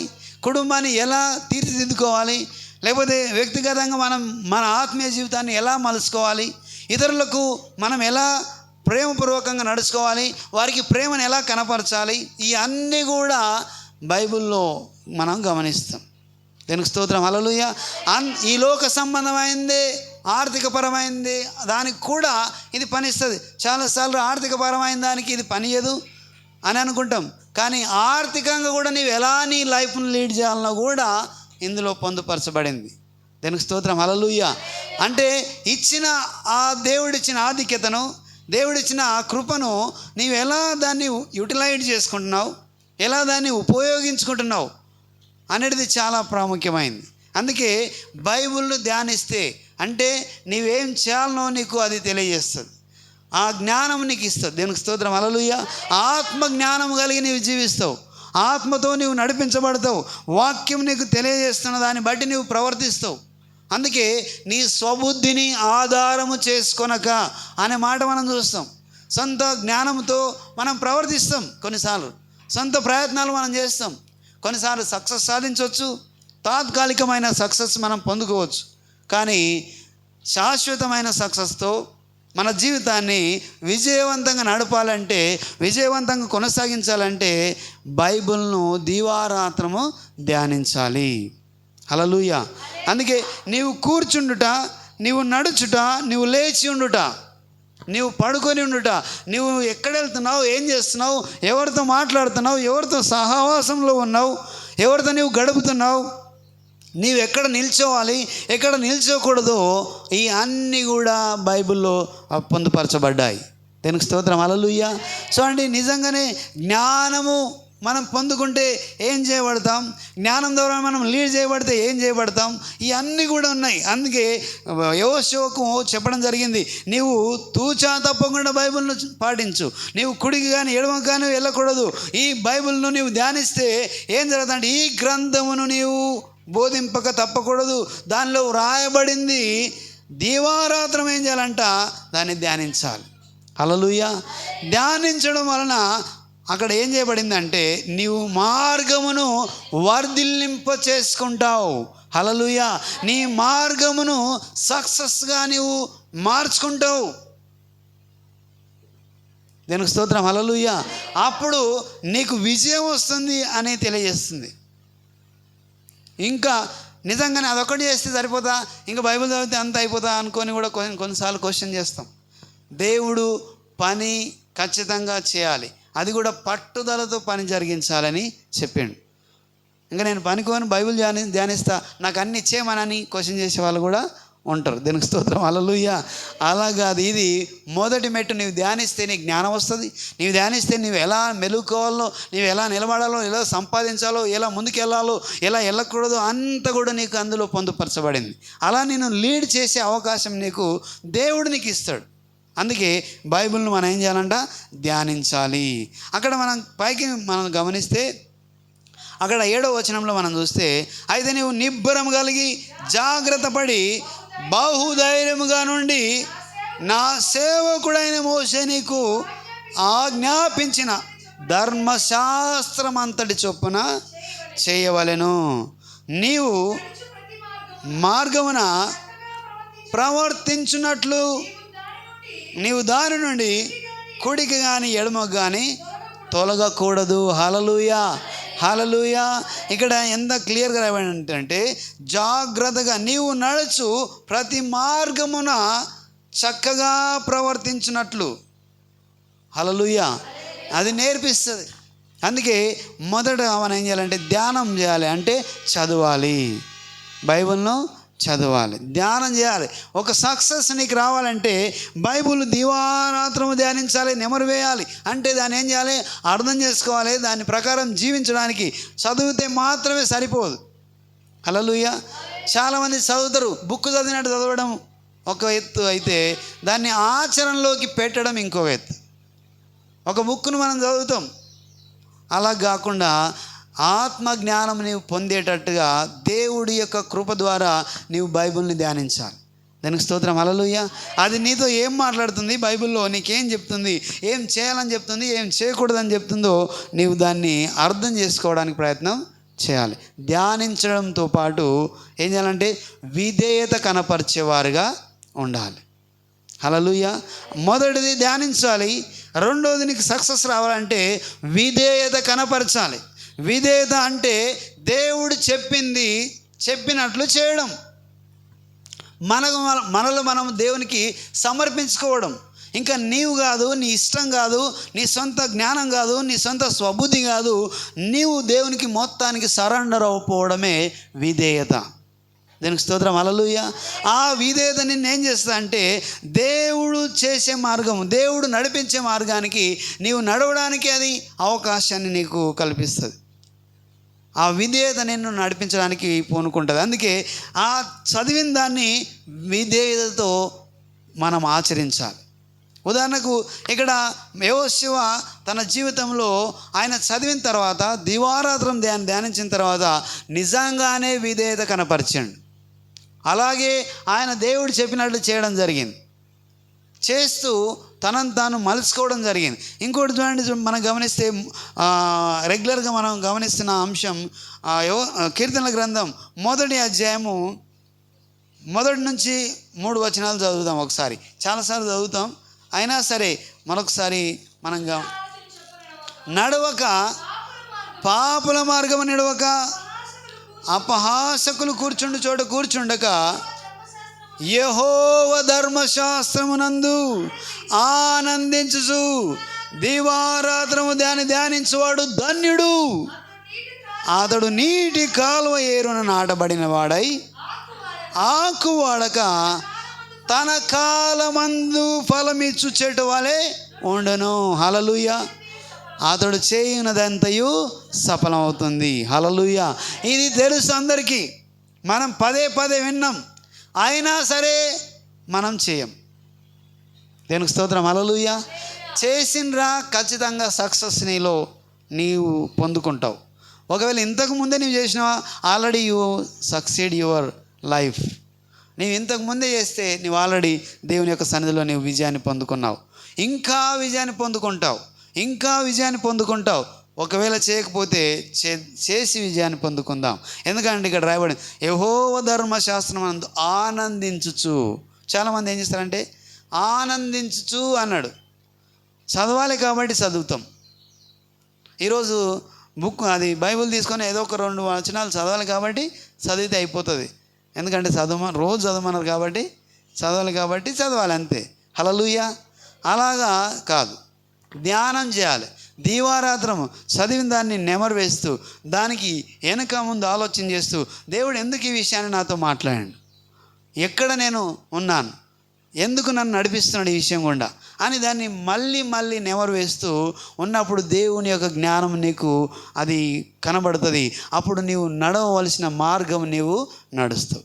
కుటుంబాన్ని ఎలా తీర్చిదిద్దుకోవాలి, లేకపోతే వ్యక్తిగతంగా మన ఆత్మీయ జీవితాన్ని ఎలా మలుచుకోవాలి, ఇతరులకు మనం ఎలా ప్రేమపూర్వకంగా నడుచుకోవాలి, వారికి ప్రేమను ఎలా కనపరచాలి, ఈ అన్నీ కూడా బైబిల్లో మనం గమనిస్తాం. దీనికి స్తోత్రం. హల్లెలూయా. ఈ లోక సంబంధమైంది, ఆర్థికపరమైంది దానికి కూడా ఇది పనిస్తుంది. చాలాసార్లు ఆర్థికపరమైన దానికి ఇది పనియదు అని అనుకుంటాం, కానీ ఆర్థికంగా కూడా నీవు ఎలా నీ లైఫ్ను లీడ్ చేయాలన్నా కూడా ఇందులో పొందుపరచబడింది. దీనికి స్తోత్రం. హల్లెలూయా. అంటే ఆ దేవుడిచ్చిన ఆధిక్యతను, దేవుడిచ్చిన ఆ కృపను నీవు ఎలా దాన్ని యూటిలైజ్ చేసుకుంటున్నావు, ఎలా దాన్ని ఉపయోగించుకుంటున్నావు అనేది చాలా ప్రాముఖ్యమైంది. అందుకే బైబిల్ను ధ్యానిస్తే, అంటే నీవేం చేయాలనో నీకు అది తెలియజేస్తుంది, ఆ జ్ఞానం నీకు ఇస్తుంది. దీనికి స్తోత్రం. హల్లెలూయా. ఆత్మ జ్ఞానం కలిగి నీవు జీవిస్తావు, ఆత్మతో నీవు నడిపించబడతావు, వాక్యం నీకు తెలియజేస్తున్న దాన్ని బట్టి నీవు ప్రవర్తిస్తావు. అందుకే నీ స్వబుద్ధిని ఆధారము చేసుకొనక అనే మాట మనం చూస్తాం. సొంత జ్ఞానంతో మనం ప్రవర్తిస్తాం, కొన్నిసార్లు సొంత ప్రయత్నాలు మనం చేస్తాం, కొన్నిసార్లు సక్సెస్ సాధించవచ్చు, తాత్కాలికమైన సక్సెస్ మనం పొందుకోవచ్చు. కానీ శాశ్వతమైన సక్సెస్తో మన జీవితాన్ని విజయవంతంగా నడపాలంటే, విజయవంతంగా కొనసాగించాలంటే బైబిల్ను దివారాత్రము ధ్యానించాలి. హల్లెలూయా. అందుకే నీవు కూర్చుండుట, నీవు నడుచుట, నీవు లేచి ఉండుట, నీవు పడుకొని ఉండుట, నీవు ఎక్కడ వెళ్తున్నావు, ఏం చేస్తున్నావు, ఎవరితో మాట్లాడుతున్నావు, ఎవరితో సహవాసంలో ఉన్నావు, ఎవరితో నీవు గడుపుతున్నావు, నీవు ఎక్కడ నిల్చోవాలి, ఎక్కడ నిల్చోకూడదో, ఈ అన్నీ కూడా బైబిల్లో పొందుపరచబడ్డాయి. దీనికి స్తోత్రం. హల్లెలూయా. చూడండి, నిజంగానే జ్ఞానము మనం పొందుకుంటే ఏం చేయబడతాం, జ్ఞానం ద్వారా మనం లీడ్ చేయబడితే ఏం చేయబడతాం, ఇవన్నీ కూడా ఉన్నాయి. అందుకే యెహోషువకు చెప్పడం జరిగింది, నీవు తూచా తప్పకుండా బైబిల్ను పాటించు, నీవు కుడికి కానీ ఎడమకి కానీ వెళ్ళకూడదు, ఈ బైబిల్ను నీవు ధ్యానిస్తే ఏం జరుగుతుందంటే, ఈ గ్రంథమును నీవు బోధింపక తప్పకూడదు, దానిలో వ్రాయబడింది దివారాత్రం ఏం చేయాలంట, దాన్ని ధ్యానించాలి. హల్లెలూయా. ధ్యానించడం వలన అక్కడ ఏం చేయబడిందంటే నీవు మార్గమును వర్ధిల్లింప చేసుకుంటావు. హల్లెలూయా. నీ మార్గమును సక్సెస్గా నీవు మార్చుకుంటావు. దీనికి స్తోత్రం. హల్లెలూయా. అప్పుడు నీకు విజయం వస్తుంది అని తెలియజేస్తుంది. ఇంకా నిజంగానే అదొకటి చేస్తే సరిపోతా, ఇంకా బైబిల్ చదివితే అంత అయిపోతా అనుకొని కూడా కొన్నిసార్లు క్వశ్చన్ చేస్తాం. దేవుడు పని ఖచ్చితంగా చేయాలి, అది కూడా పట్టుదలతో పని జరిగించాలని చెప్పిండు. ఇంకా నేను పనికోని బైబిల్ ధ్యానిస్తా, నాకు అన్ని ఇచ్చేయమనని క్వశ్చన్ చేసే వాళ్ళు కూడా ఉంటారు. దీనికి స్తోత్రం. హల్లెలూయా. అలా కాదు, ఇది మొదటి మెట్టు. నీవు ధ్యానిస్తే నీకు జ్ఞానం వస్తుంది. నీవు ధ్యానిస్తే నీవు ఎలా మెలుకోవాలో, నీవు ఎలా నిలబడాలో, ఎలా సంపాదించాలో, ఎలా ముందుకెళ్ళాలో, ఎలా వెళ్ళకూడదో అంత కూడా నీకు అందులో పొందుపరచబడింది. అలా నేను లీడ్ చేసే అవకాశం నీకు దేవుడు నీకు ఇస్తాడు. అందుకే బైబిల్ను మనం ఏం చేయాలంట, ధ్యానించాలి. అక్కడ మనం పైకి మనం గమనిస్తే అక్కడ 7వ వచనంలో మనం చూస్తే, అయితే నీవు నిబ్బరం కలిగి జాగ్రత్త పడి బహుధైర్యముగా నుండి నా సేవకుడైన మోషే నీకు ఆజ్ఞాపించిన ధర్మశాస్త్రం అంతటి చొప్పున చేయవలెను. నీవు మార్గమున ప్రవర్తించున్నట్లు నీవు దారి నుండి కుడికి కానీ ఎడమకు కానీ తొలగకూడదు. హల్లెలూయా. హల్లెలూయా. ఇక్కడ ఎంత క్లియర్గా రాయబడి అంటే, జాగ్రత్తగా నీవు నడుచు ప్రతి మార్గమున చక్కగా ప్రవర్తించినట్లు. హల్లెలూయా. అది నేర్పిస్తుంది. అందుకే మొదట మనం ఏం చేయాలంటే ధ్యానం చేయాలి, అంటే చదవాలి, బైబిల్ను చదవాలి, ధ్యానం చేయాలి. ఒక సక్సెస్ నీకు రావాలంటే బైబిల్ దివారాత్రము ధ్యానించాలి, నెమరు వేయాలి. అంటే దాన్ని ఏం చేయాలి, అర్థం చేసుకోవాలి, దాని ప్రకారం జీవించడానికి. చదివితే మాత్రమే సరిపోదు. హల్లెలూయా. చాలామంది చదువుతారు, బుక్ చదివినట్టు చదవడం ఒక ఎత్తు అయితే, దాన్ని ఆచరణలోకి పెట్టడం ఇంకొక ఎత్తు. ఒక బుక్ను మనం చదువుతాం, అలా కాకుండా ఆత్మ జ్ఞానం నీవు పొందేటట్టుగా దేవుడి యొక్క కృప ద్వారా నీవు బైబిల్ని ధ్యానించాలి. దానికి స్తోత్రం. హల్లెలూయా. అది నీతో ఏం మాట్లాడుతుంది, బైబిల్లో నీకేం చెప్తుంది, ఏం చేయాలని చెప్తుంది, ఏం చేయకూడదని చెప్తుందో నీవు దాన్ని అర్థం చేసుకోవడానికి ప్రయత్నం చేయాలి. ధ్యానించడంతో పాటు ఏం చేయాలంటే విధేయత కనపరిచేవారుగా ఉండాలి. హల్లెలూయా. మొదటిది ధ్యానించాలి, రెండోది నీకు సక్సెస్ రావాలంటే విధేయత కనపరచాలి. విధేయత అంటే దేవుడు చెప్పినట్లు చేయడం, మనలో మనం దేవునికి సమర్పించుకోవడం. ఇంకా నీవు కాదు, నీ ఇష్టం కాదు, నీ సొంత జ్ఞానం కాదు, నీ సొంత స్వబుద్ధి కాదు, నీవు దేవునికి మొత్తానికి సరెండర్ అవ్వకపోవడమే విధేయత. దీనికి స్తోత్రం. హల్లెలూయా. ఆ విధేయత నిన్ను ఏం చేస్తుంది అంటే దేవుడు చేసే మార్గం, దేవుడు నడిపించే మార్గానికి నీవు నడవడానికి అది అవకాశాన్ని నీకు కల్పిస్తుంది. ఆ విధేయత నిన్ను నడిపించడానికి పూనుకుంటుంది. అందుకే ఆ చదివిన దాన్ని విధేయతతో మనం ఆచరించాలి. ఉదాహరణకు ఇక్కడ యెహోషువ తన జీవితంలో ఆయన చదివిన తర్వాత దివారాత్రం ధ్యానించిన తర్వాత నిజంగానే విధేయత కనపరిచాడు. అలాగే ఆయన దేవుడు చెప్పినట్లు చేయడం జరిగింది, చేస్తూ తనను తాను మలుచుకోవడం జరిగింది. ఇంకోటి చూడండి, మనం గమనిస్తే రెగ్యులర్గా మనం గమనిస్తున్న అంశం కీర్తనల గ్రంథం 1వ అధ్యాయము 1 నుంచి 3 వచనాలు చదువుదాం. ఒకసారి చాలాసార్లు చదువుతాం, అయినా సరే మరొకసారి మనం నడవక పాపుల మార్గము నడవక అపహాసకులు కూర్చుండు చోట కూర్చుండక యెహోవా ధర్మశాస్త్రమునందు ఆనందించుచు దివారాత్రము ధ్యానించువాడు ధన్యుడు. అతడు నీటి కాలువ ఏరున నాటబడిన వాడై ఆకు వాడక తన కాలమందు ఫలమిచ్చు చెట్టు వలె ఉండును. హల్లెలూయా. అతడు చేయునదంతయు సఫలమవుతుంది. హల్లెలూయా. ఇది తెలుసు అందరికీ, మనం పదే పదే విన్నాం, అయినా సరే మనం చేయం. దేనికి స్తోత్రం. హల్లెలూయా. చేసినరా ఖచ్చితంగా సక్సెస్ నీవు పొందుకుంటావు. ఒకవేళ ఇంతకు ముందే నీవు చేసినావా, already you succeed your life. నీవు ఇంతకు ముందే చేస్తే నీవు ఆల్రెడీ దేవుని యొక్క సన్నిధిలో నీవు విజయాన్ని పొందుకున్నావు. ఇంకా విజయాన్ని పొందుకుంటావు, ఇంకా విజయాన్ని పొందుకుంటావు. ఒకవేళ చేయకపోతే చేసి విజయాన్ని పొందుకుందాం. ఎందుకంటే ఇక్కడ రాయబడింది, యెహోవా ధర్మశాస్త్రం అందు ఆనందించుచు. చాలామంది ఏం చేస్తారంటే ఆనందించుచు అన్నాడు. చదవాలి కాబట్టి చదువుతాం. ఈరోజు అది బైబిల్ తీసుకొని ఏదో ఒక 2 వచనాలు చదవాలి కాబట్టి చదివితే అయిపోతుంది. ఎందుకంటే రోజు చదవమన్నారు కాబట్టి చదవాలి అంతే. హల్లెలూయా. అలాగా కాదు, ధ్యానం చేయాలి. దీవారాత్రము చదివిన దాన్ని నెమరు వేస్తూ దానికి వెనక ముందు ఆలోచన చేస్తూ, దేవుడు ఎందుకు ఈ విషయాన్ని నాతో మాట్లాడాడు, ఎక్కడ నేను ఉన్నాను, ఎందుకు నన్ను నడిపిస్తున్నాడు ఈ విషయం గుండా అని దాన్ని మళ్ళీ నెమరు వేస్తూ ఉన్నప్పుడు దేవుని యొక్క జ్ఞానం నీకు అది కనబడుతుంది. అప్పుడు నీవు నడవవలసిన మార్గం నీవు నడుస్తావు.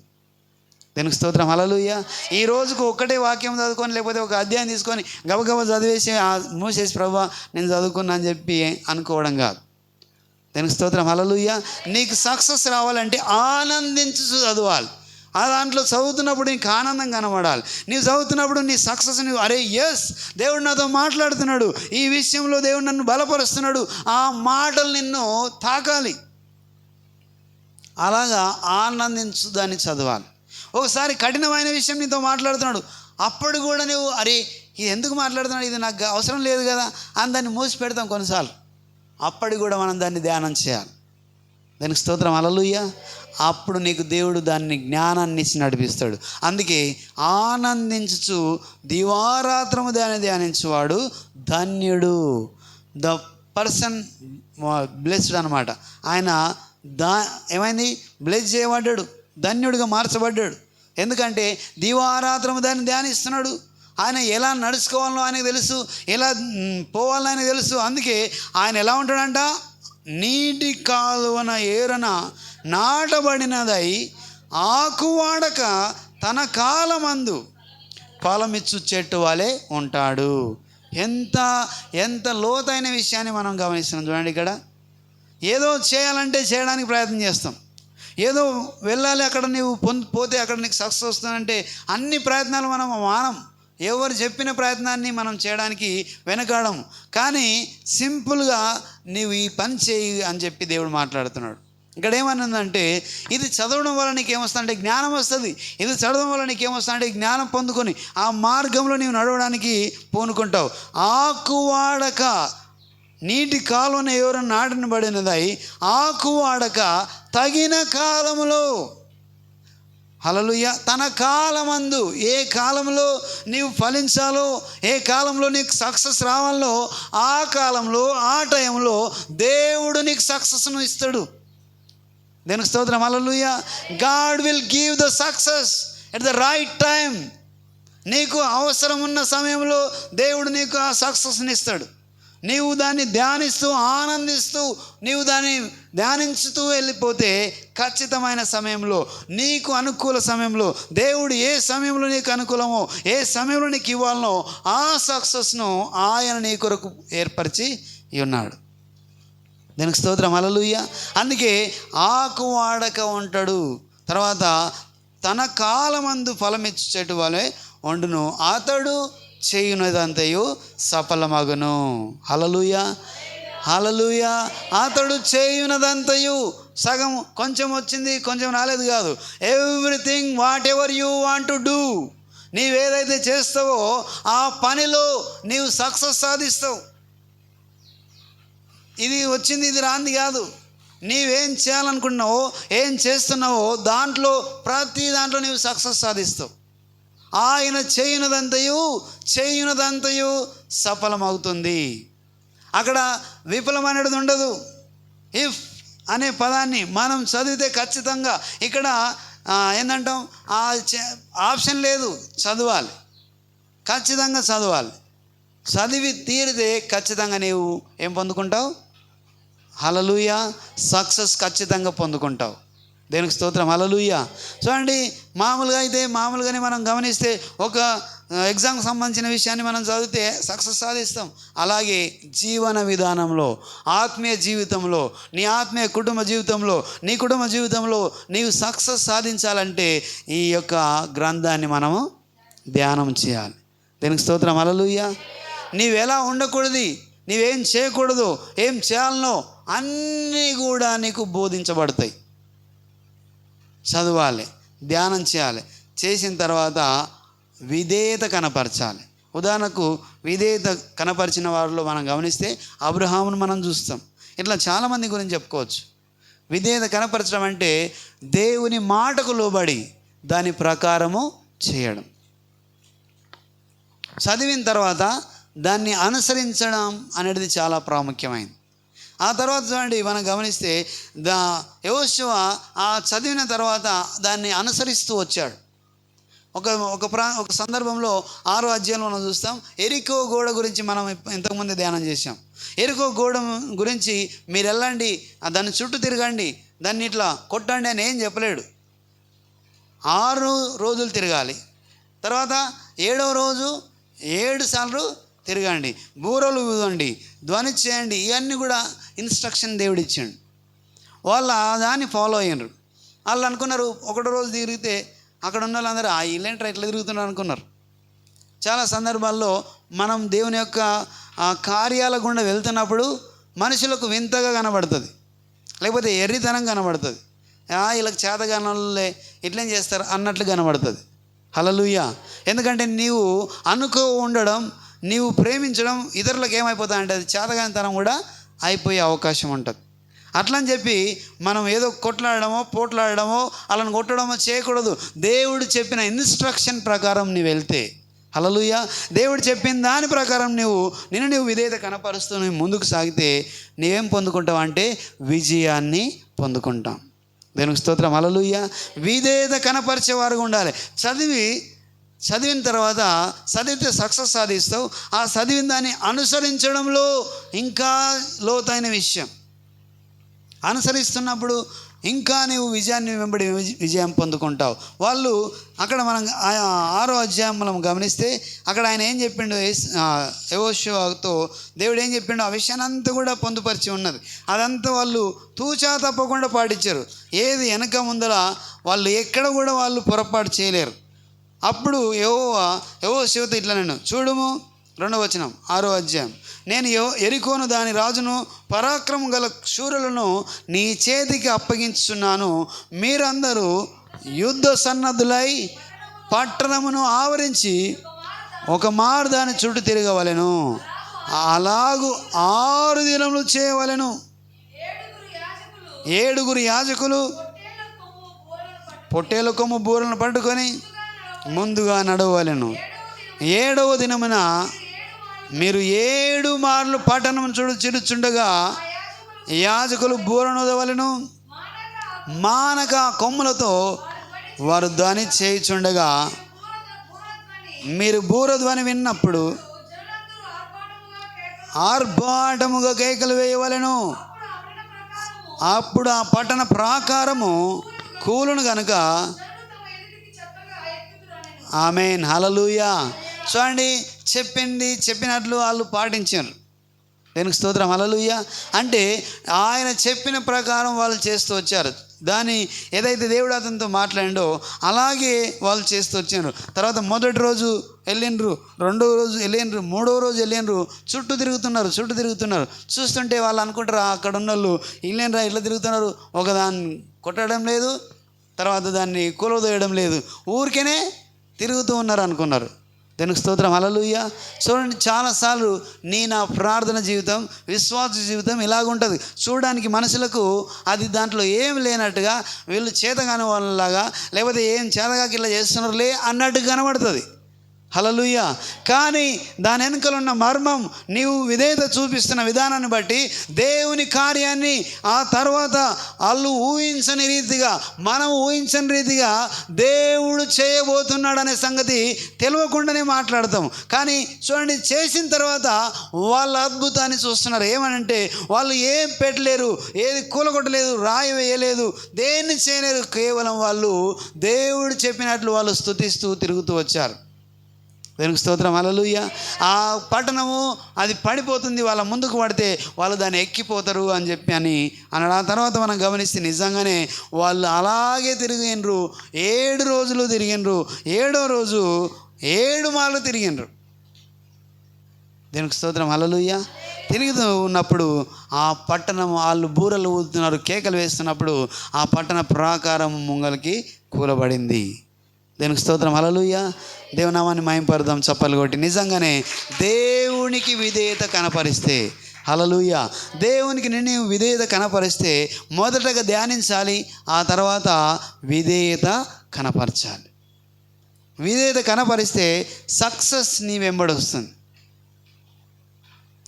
దీనికి స్తోత్రం. హల్లెలూయా. ఈ రోజుకు ఒక్కటే వాక్యం చదువుకొని లేకపోతే ఒక అధ్యాయం తీసుకొని గబగబా చదివేసి మూసేసి ప్రభువా నేను చదువుకున్నా అని చెప్పి అనుకోవడం కాదు. దీనికి స్తోత్రం. హల్లెలూయా. నీకు సక్సెస్ రావాలంటే ఆనందించు చదవాలి. ఆ దాంట్లో చదువుతున్నప్పుడు నీకు ఆనందం కనబడాలి. నీవు చదువుతున్నప్పుడు నీ సక్సెస్ నువ్వు అరే ఎస్ దేవుడు నాతో మాట్లాడుతున్నాడు, ఈ విషయంలో దేవుడు నన్ను బలపరుస్తున్నాడు, ఆ మాటలు నిన్ను తాకాలి. అలాగా ఆనందించు దాన్ని చదవాలి. ఒకసారి కఠినమైన విషయం నీతో మాట్లాడుతున్నాడు, అప్పుడు కూడా నువ్వు అరే ఇది ఎందుకు మాట్లాడుతున్నాడు, ఇది నాకు అవసరం లేదు కదా అని దాన్ని మూసి పెడతాం కొన్నిసార్లు. అప్పటికి కూడా మనం దాన్ని ధ్యానం చేయాలి. దానికి స్తోత్రం. హల్లెలూయా. అప్పుడు నీకు దేవుడు దాన్ని జ్ఞానాన్ని ఇచ్చి నడిపిస్తాడు. అందుకే ఆనందించుచు దివారాత్రము దాన్ని ధ్యానించువాడు ధన్యుడు. ద పర్సన్ బ్లెస్డ్ అనమాట. ఆయన ఏమైంది, బ్లెస్ చేయబడ్డాడు, ధన్యుడిగా మార్చబడ్డాడు. ఎందుకంటే దివారాత్రము దాన్ని ధ్యానిస్తున్నాడు. ఆయన ఎలా నడుచుకోవాలో ఆయనకు తెలుసు, ఎలా పోవాలో ఆయనకు తెలుసు. అందుకే ఆయన ఎలా ఉంటాడంట, నీటి కాలువన ఏరన నాటబడినదై ఆకువాడక తన కాలమందు ఫలమిచ్చు చెట్టు వలె ఉంటాడు. ఎంత లోతైన విషయాన్ని మనం గమనిస్తున్నాం చూడండి. ఇక్కడ ఏదో చేయాలంటే చేయడానికి ప్రయత్నం చేస్తాం, ఏదో వెళ్ళాలి అక్కడ నీవు పోతే అక్కడ నీకు సక్సెస్ వస్తుందంటే అన్ని ప్రయత్నాలు మనం మానం. ఎవరు చెప్పిన ప్రయత్నాన్ని మనం చేయడానికి వెనకాడము. కానీ సింపుల్గా నీవు ఈ పని చేయి అని చెప్పి దేవుడు మాట్లాడుతున్నాడు. ఇక్కడ ఏమన్నదంటే ఇది చదవడం వల్ల నీకేమొస్తుందంటే జ్ఞానం వస్తుంది. ఇది చదవడం వల్ల నీకేమొస్తుందంటే జ్ఞానం పొందుకొని ఆ మార్గంలో నీవు నడవడానికి పూనుకుంటావు. ఆకువాడక నీటి కాలువన ఎవరైనా నాటబడినదై ఆకువాడక తగిన కాలములో. హల్లెలూయా. తన కాలమందు, ఏ కాలంలో నీవు ఫలించాలో, ఏ కాలంలో నీకు సక్సెస్ రావాలో ఆ కాలంలో ఆ టైంలో దేవుడు నీకు సక్సెస్ను ఇస్తాడు. దేనికి స్తోత్రం. హల్లెలూయా. God will give the success at the right time. నీకు అవసరం ఉన్న సమయంలో దేవుడు నీకు ఆ సక్సెస్ని ఇస్తాడు. నీవు దాన్ని ధ్యానిస్తూ ఆనందిస్తూ నీవు దాన్ని ధ్యానించుతూ వెళ్ళిపోతే ఖచ్చితమైన సమయంలో, నీకు అనుకూల సమయంలో, దేవుడు ఏ సమయంలో నీకు అనుకూలమో, ఏ సమయంలో నీకు ఇవ్వాలనో ఆ సక్సెస్ను ఆయన నీ కొరకు ఏర్పరిచి ఉన్నాడు. దీనికి స్తోత్రం. హల్లెలూయా. అందుకే ఆకువాడక ఉంటాడు. తర్వాత తన కాలమందు ఫలమిచ్చు చెట్టు వలె వండును, అతడు చేయునదంతయు సఫలమగును. హల్లెలూయా. హల్లెలూయా. అతడు చేయునదంతయు, సగం కొంచెం వచ్చింది కొంచెం రాలేదు కాదు, everything whatever you want to do, నీవేదైతే చేస్తావో ఆ పనిలో నీవు సక్సెస్ సాధిస్తావు. ఇది వచ్చింది ఇది రాంది కాదు. నీవేం చేయాలనుకుంటున్నావో, ఏం చేస్తున్నావో దాంట్లో ప్రతి దాంట్లో నీవు సక్సెస్ సాధిస్తావు. ఆయన చేయునదంతయు సఫలమవుతుంది. అక్కడ విఫలమైనది ఉండదు. ఇఫ్ అనే పదాన్ని మనం చదివితే ఖచ్చితంగా ఇక్కడ ఏంటంటాం, ఆప్షన్ లేదు, చదవాలి, ఖచ్చితంగా చదవాలి. చదివి తీరితే ఖచ్చితంగా నీవు ఏం పొందుకుంటావు, హల్లెలూయా, సక్సెస్ ఖచ్చితంగా పొందుకుంటావు. దేనికి స్తోత్రం. హల్లెలూయా. చూడండి, మామూలుగానే మనం గమనిస్తే ఒక ఎగ్జామ్కి సంబంధించిన విషయాన్ని మనం చదివితే సక్సెస్ సాధిస్తాం. అలాగే జీవన విధానంలో, ఆత్మీయ జీవితంలో, నీ ఆత్మీయ కుటుంబ జీవితంలో, నీ కుటుంబ జీవితంలో నీవు సక్సెస్ సాధించాలంటే ఈ యొక్క గ్రంథాన్ని మనము ధ్యానం చేయాలి. దీనికి స్తోత్రం. హల్లెలూయా. నీవెలా ఉండకూడదు, నీవేం చేయకూడదు, ఏం చేయాలనో అన్నీ కూడా నీకు బోధించబడతాయి. చదవాలి, ధ్యానం చేయాలి. చేసిన తర్వాత విధేయత కనపరచాలి. ఉదాహరణకు విధేయత కనపరిచిన వారిలో మనం గమనిస్తే అబ్రహామును మనం చూస్తాం. ఇట్లా చాలామంది గురించి చెప్పుకోవచ్చు. విధేయత కనపరచడం అంటే దేవుని మాటకు లోబడి దాని ప్రకారము చేయడం. చదివిన తర్వాత దాన్ని అనుసరించడం అనేది చాలా ప్రాముఖ్యమైనది. ఆ తర్వాత చూడండి, మనం గమనిస్తే యెహోషువ ఆ చదివిన తర్వాత దాన్ని అనుసరిస్తూ వచ్చాడు. ఒక సందర్భంలో 6వ అధ్యాయంలో మనం చూస్తాం. ఎరికో గోడ గురించి మనం ఇంతకుముందు ధ్యానం చేశాం. ఎరికో గోడ గురించి మీరు వెళ్ళండి, దాన్ని చుట్టూ తిరగండి, దాన్ని ఇట్లా కొట్టండి అని ఏం చెప్పలేడు. 6 రోజులు తిరగాలి. తర్వాత 7వ రోజు 7 సార్లు తిరగండి, బూరలు ఊదండి, ధ్వని చేయండి. ఇవన్నీ కూడా ఇన్స్ట్రక్షన్ దేవుడు ఇచ్చాడు. వాళ్ళు దాన్ని ఫాలో అయ్యారు. వాళ్ళు అనుకున్నారు, 1వ రోజు తిరిగితే అక్కడ ఉన్న వాళ్ళందరూ వీళ్ళేంట్రా ఇట్లా తిరుగుతున్నారు అనుకున్నారు. చాలా సందర్భాల్లో మనం దేవుని యొక్క కార్యాల గుండా వెళ్తున్నప్పుడు మనుషులకు వింతగా కనబడుతుంది, లేకపోతే ఎర్రితనం కనబడుతుంది. వీళ్ళకి చేతగానోళ్ళే ఇట్లేం చేస్తారు అన్నట్లు కనబడుతుంది. హల్లెలూయా. ఎందుకంటే నీవు అనుకో ఉండడం, నీవు ప్రేమించడం ఇతరులకు ఏమైపోతాయంటే అది చేతగానితనం కూడా అయిపోయే అవకాశం ఉంటుంది. అట్లని చెప్పి మనం ఏదో కొట్లాడడమో పోట్లాడడమో అలాని కొట్టడమో చేయకూడదు. దేవుడు చెప్పిన ఇన్స్ట్రక్షన్ ప్రకారం నీవు వెళ్తే, హల్లెలూయా, దేవుడు చెప్పిన దాని ప్రకారం నువ్వు విధేయత కనపరుస్తూ నువ్వు ముందుకు సాగితే నీవేం పొందుకుంటావు అంటే విజయాన్ని పొందుకుంటాం. దేవునికి స్తోత్రం, హల్లెలూయా. విధేయత కనపరిచేవారుగా ఉండాలి. చదివిన తర్వాత చదివితే సక్సెస్ సాధిస్తావు. ఆ చదివిన దాన్ని అనుసరించడంలో ఇంకా లోతైన విషయం. అనుసరిస్తున్నప్పుడు ఇంకా నీవు విజయాన్ని వెంబడి విజయం పొందుకుంటావు. వాళ్ళు అక్కడ మనం 6వ అధ్యాయం మనం గమనిస్తే అక్కడ ఆయన ఏం చెప్పిండు, యెహోషువతో దేవుడు ఏం చెప్పిండు, ఆ విషయాన్ని అంతా కూడా పొందుపరిచి ఉన్నది. అదంతా వాళ్ళు తూచా తప్పకుండా పాటించారు. ఏది వెనక ముందర వాళ్ళు ఎక్కడ కూడా వాళ్ళు పొరపాటు చేయలేరు. అప్పుడు యెహోషువతో ఇట్లా నేను చూడుము, 2వ వచనం 6వ అధ్యాయం, నేను ఎరికోను దాని రాజును పరాక్రమం గల శూరులను నీ చేతికి అప్పగించుచున్నాను. మీరందరూ యుద్ధ సన్నద్ధులై పట్టణమును ఆవరించి ఒక మారు దాని చుట్టూ తిరగవలెను. అలాగూ 6 దినములు చేయవలెను. 7 యాజకులు పొట్టేల కొమ్ము బూరలను పట్టుకొని ముందుగా నడవవలెను. 7వ దినమున మీరు 7 మార్లు పట్టణం చిరుచుండగా యాజకులు బూరను ఊదవలెను. మానక కొమ్ములతో వారు ధ్వని చేయుచుండగా మీరు బూరధ్వని విన్నప్పుడు ఆర్భాటముగా కేకలు వేయవలెను. అప్పుడు ఆ పట్టణ ప్రాకారము కూలును గనుక. ఆమేన్, హల్లెలూయా. చూడండి, చెప్పినట్లు వాళ్ళు పాటించారు. దేనికి స్తోత్రం, హల్లెలూయా. అంటే ఆయన చెప్పిన ప్రకారం వాళ్ళు చేస్తూ వచ్చారు. దాన్ని ఏదైతే దేవుడు అతనితో మాట్లాడిండో అలాగే వాళ్ళు చేస్తూ వచ్చారు. తర్వాత మొదటి రోజు వెళ్ళిండ్రు, 2వ రోజు వెళ్ళిండ్రు, 3వ రోజు వెళ్ళిండ్రు. చుట్టూ తిరుగుతున్నారు. చూస్తుంటే వాళ్ళు అనుకుంటారు అక్కడ ఉన్న వాళ్ళు ఇల్లేనరా ఇట్లా తిరుగుతున్నారు, ఒకదాన్ని కొట్టడం లేదు, తర్వాత దాన్ని కూలదోయడం లేదు, ఊరికేనే తిరుగుతూ ఉన్నారు అనుకున్నారు. దేనికి స్తోత్రం, హల్లెలూయా. చూడండి, చాలాసార్లు నా ప్రార్థన జీవితం, విశ్వాస జీవితం ఇలాగుంటుంది. చూడడానికి మనుషులకు అది దాంట్లో ఏం లేనట్టుగా, వీళ్ళు చేతగాని వాళ్ళలాగా, లేకపోతే ఏం చేతగాకి ఇలా చేస్తున్నారులే అన్నట్టు కనబడుతుంది. హల్లెలూయా. కానీ దాని వెనుకలు ఉన్న మర్మం, నీవు విధేయత చూపిస్తున్న విధానాన్ని బట్టి దేవుని కార్యాన్ని ఆ తర్వాత వాళ్ళు ఊహించని రీతిగా, మనం ఊహించని రీతిగా దేవుడు చేయబోతున్నాడు అనే సంగతి తెలియకుండానే మాట్లాడతాం. కానీ చూడండి, చేసిన తర్వాత వాళ్ళ అద్భుతాన్ని చూస్తున్నారు. ఏమనంటే వాళ్ళు ఏం పెట్టలేరు, ఏది కూలగొట్టలేదు, రాయి వేయలేదు, దేన్ని చేయలేరు. కేవలం వాళ్ళు దేవుడు చెప్పినట్లు వాళ్ళు స్తుతిస్తూ తిరుగుతూ వచ్చారు. దేవునికి స్తోత్రం, హల్లెలూయా. ఆ పట్టణము అది పడిపోతుంది, వాళ్ళ ముందుకు పడితే వాళ్ళు దాన్ని ఎక్కిపోతారు అని చెప్పి అన్నాడు. ఆ తర్వాత మనం గమనిస్తే నిజంగానే వాళ్ళు అలాగే తిరిగిండ్రు. 7 రోజులు తిరిగిండ్రు. 7వ రోజు 7 మార్లు తిరిగిండ్రు. దేవునికి స్తోత్రం. హల్లెలూయా. తిరుగుతూ ఉన్నప్పుడు ఆ పట్టణం వాళ్ళు బూరలు ఊదుతున్నారు, కేకలు వేస్తున్నప్పుడు ఆ పట్టణ ప్రాకారం ముంగలికి కూలబడింది. దేవునికి స్తోత్రం. హల్లెలూయా. దేవునామాన్ని మహింపరుద్దాం చప్పలు కొట్టి. నిజంగానే దేవునికి విధేయత కనపరిస్తే, హల్లెలూయా, దేవునికి నేను విధేయత కనపరిస్తే మొదటగా ధ్యానించాలి, ఆ తర్వాత విధేయత కనపరచాలి. విధేయత కనపరిస్తే సక్సెస్ నీ వెంబడి వస్తుంది.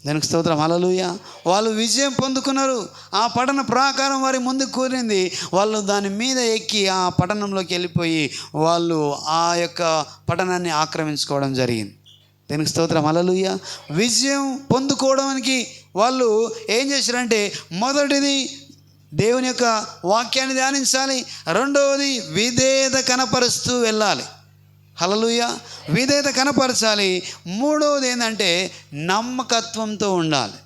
దానికి స్తోత్రం. హల్లెలూయా. వాళ్ళు విజయం పొందుకున్నారు. ఆ పట్టణ ప్రాకారం వారి ముందుకు కూలింది. వాళ్ళు దాని మీద ఎక్కి ఆ పట్టణంలోకి వెళ్ళిపోయి వాళ్ళు ఆ యొక్క పట్టణాన్ని ఆక్రమించుకోవడం జరిగింది. దానికి స్తోత్రం. హల్లెలూయా. విజయం పొందుకోవడానికి వాళ్ళు ఏం చేశారంటే, మొదటిది దేవుని యొక్క వాక్యాన్ని ధ్యానించాలి, రెండవది విధేయత కనపరుస్తూ వెళ్ళాలి. హల్లెలూయా. విధేయత కనపరచాలి. మూడవది ఏంటంటే నమ్మకత్వంతో ఉండాలి.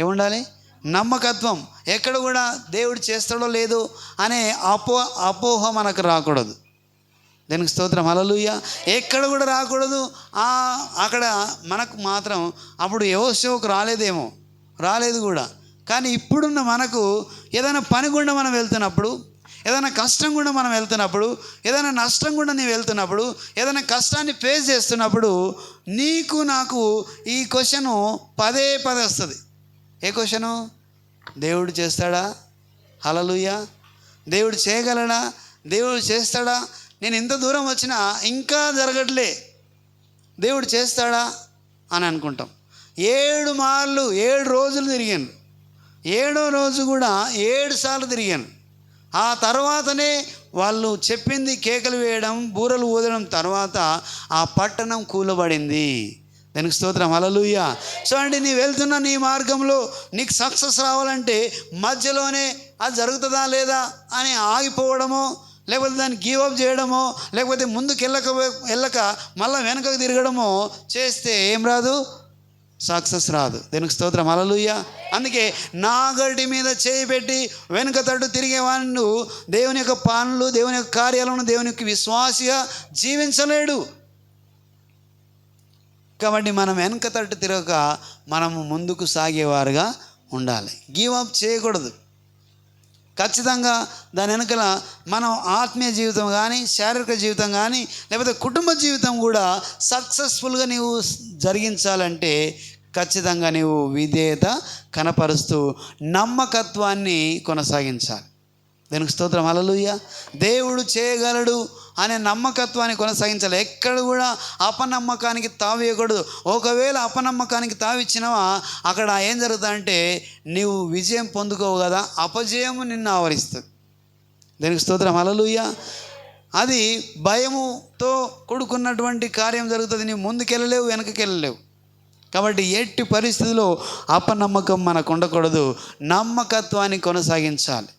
ఏముండాలి? నమ్మకత్వం. ఎక్కడ కూడా దేవుడు చేస్తాడో లేదో అనే అపోహ మనకు రాకూడదు. దానికి స్తోత్రం. హల్లెలూయా. ఎక్కడ కూడా రాకూడదు. అక్కడ మనకు మాత్రం అప్పుడు యెహోషువకు రాలేదు కూడా. కానీ ఇప్పుడున్న మనకు ఏదైనా పని గుండా మనం వెళ్తున్నప్పుడు, ఏదైనా కష్టం కూడా మనం వెళ్తున్నప్పుడు, ఏదైనా నష్టం కూడా నీవు వెళ్తున్నప్పుడు, ఏదైనా కష్టాన్ని ఫేస్ చేస్తున్నప్పుడు నీకు నాకు ఈ క్వశ్చను పదే వస్తుంది. ఏ క్వశ్చను? దేవుడు చేస్తాడా? హల్లెలూయా. దేవుడు చేయగలడా? దేవుడు చేస్తాడా? నేను ఇంత దూరం వచ్చినా ఇంకా జరగట్లే, దేవుడు చేస్తాడా అని అనుకుంటాం. 7 రోజులు తిరిగాను. 7వ రోజు కూడా 7 సార్లు తిరిగాను. ఆ తర్వాతనే వాళ్ళు చెప్పింది కేకలు వేయడం, బూరలు ఊదడం తర్వాత ఆ పట్టణం కూలబడింది. దానికి స్తోత్రం. హల్లెలూయా. చూడండి, నీ వెళ్తున్న నీ మార్గంలో నీకు సక్సెస్ రావాలంటే మధ్యలోనే అది జరుగుతుందా లేదా అని ఆగిపోవడమో, లేకపోతే దాన్ని గివ్ అప్ చేయడమో, లేకపోతే ముందుకు వెళ్ళక మళ్ళీ వెనకకు తిరగడమో చేస్తే ఏం రాదు? సక్సెస్ రాదు. దీనికి స్తోత్రం. హల్లెలూయా. అందుకే నాగటి మీద చేయి పెట్టి వెనుక తట్టు తిరిగేవాడు దేవుని యొక్క పనులు, దేవుని యొక్క కార్యాలను, దేవుని యొక్క విశ్వాసిగా జీవించలేడు. కాబట్టి మనం వెనుక తట్టు తిరగక మనము ముందుకు సాగేవారుగా ఉండాలి. గివ్ అప్ చేయకూడదు. ఖచ్చితంగా దాని వెనకల మనం ఆత్మీయ జీవితం కానీ, శారీరక జీవితం కానీ, లేకపోతే కుటుంబ జీవితం కూడా సక్సెస్ఫుల్గా నీవు జరిగించాలంటే ఖచ్చితంగా నీవు విధేయత కనపరుస్తూ నమ్మకత్వాన్ని కొనసాగించాలి. దానికి స్తోత్రం. హల్లెలూయా. దేవుడు చేయగలడు అనే నమ్మకత్వాన్ని కొనసాగించాలి. ఎక్కడ కూడా అపనమ్మకానికి తావేయకూడదు. ఒకవేళ అపనమ్మకానికి తావిచ్చినవా అక్కడ ఏం జరుగుతుందంటే నీవు విజయం పొందుకోవు కదా, అపజయము నిన్ను ఆవరిస్తుంది. దానికి స్తోత్రం. హల్లెలూయా. అది భయముతో కూడుకున్నటువంటి కార్యం జరుగుతుంది. నీవు ముందుకెళ్ళలేవు, వెనకకి వెళ్ళలేవు. కాబట్టి ఎట్టి పరిస్థితుల్లో అపనమ్మకం మనకు ఉండకూడదు, నమ్మకత్వాన్ని కొనసాగించాలి.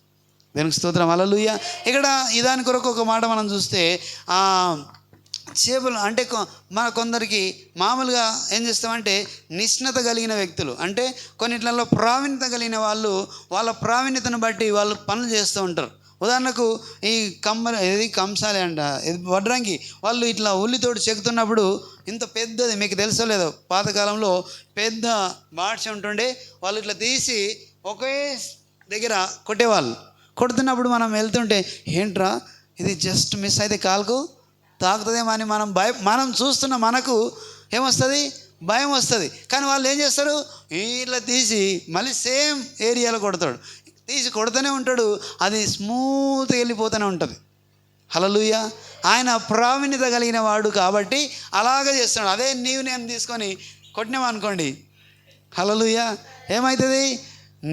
దానికి స్తోత్రం. హల్లెలూయా. ఇక్కడ ఇదాని కొరకు ఒక మాట మనం చూస్తే చేపలు అంటే మన కొందరికి మామూలుగా ఏం చేస్తామంటే నిష్ణత కలిగిన వ్యక్తులు, అంటే కొన్నిట్లలో ప్రావీణ్యత కలిగిన వాళ్ళు వాళ్ళ ప్రావీణ్యతను బట్టి వాళ్ళు పనులు చేస్తూ ఉంటారు. ఉదాహరణకు ఈ కంసాలి అంట, వడ్రంగి వాళ్ళు ఇట్లా ఉల్లితోటి చెక్కుతున్నప్పుడు ఇంత పెద్దది, మీకు తెలుసో లేదో, పాతకాలంలో పెద్ద బాడ్ష ఉంటుండే, వాళ్ళు ఇట్లా తీసి ఒకే దగ్గర కొట్టేవాళ్ళు. కొడుతున్నప్పుడు మనం వెళ్తుంటే ఏంట్రా ఇది జస్ట్ మిస్ అయితే కాలుకు తాకుతుందేమో అని మనం చూస్తున్న మనకు ఏమొస్తుంది? భయం వస్తుంది. కానీ వాళ్ళు ఏం చేస్తారు? ఇట్లా తీసి మళ్ళీ సేమ్ ఏరియాలో కొడతాడు, తీసి కొడుతూనే ఉంటాడు, అది స్మూత్గా వెళ్ళిపోతూనే ఉంటుంది. హల్లెలూయా. ఆయన ప్రావీణ్యత కలిగిన వాడు కాబట్టి అలాగే చేస్తున్నాడు. అదే నేను తీసుకొని కొట్టినామనుకోండి, హల్లెలూయా, ఏమవుతుంది?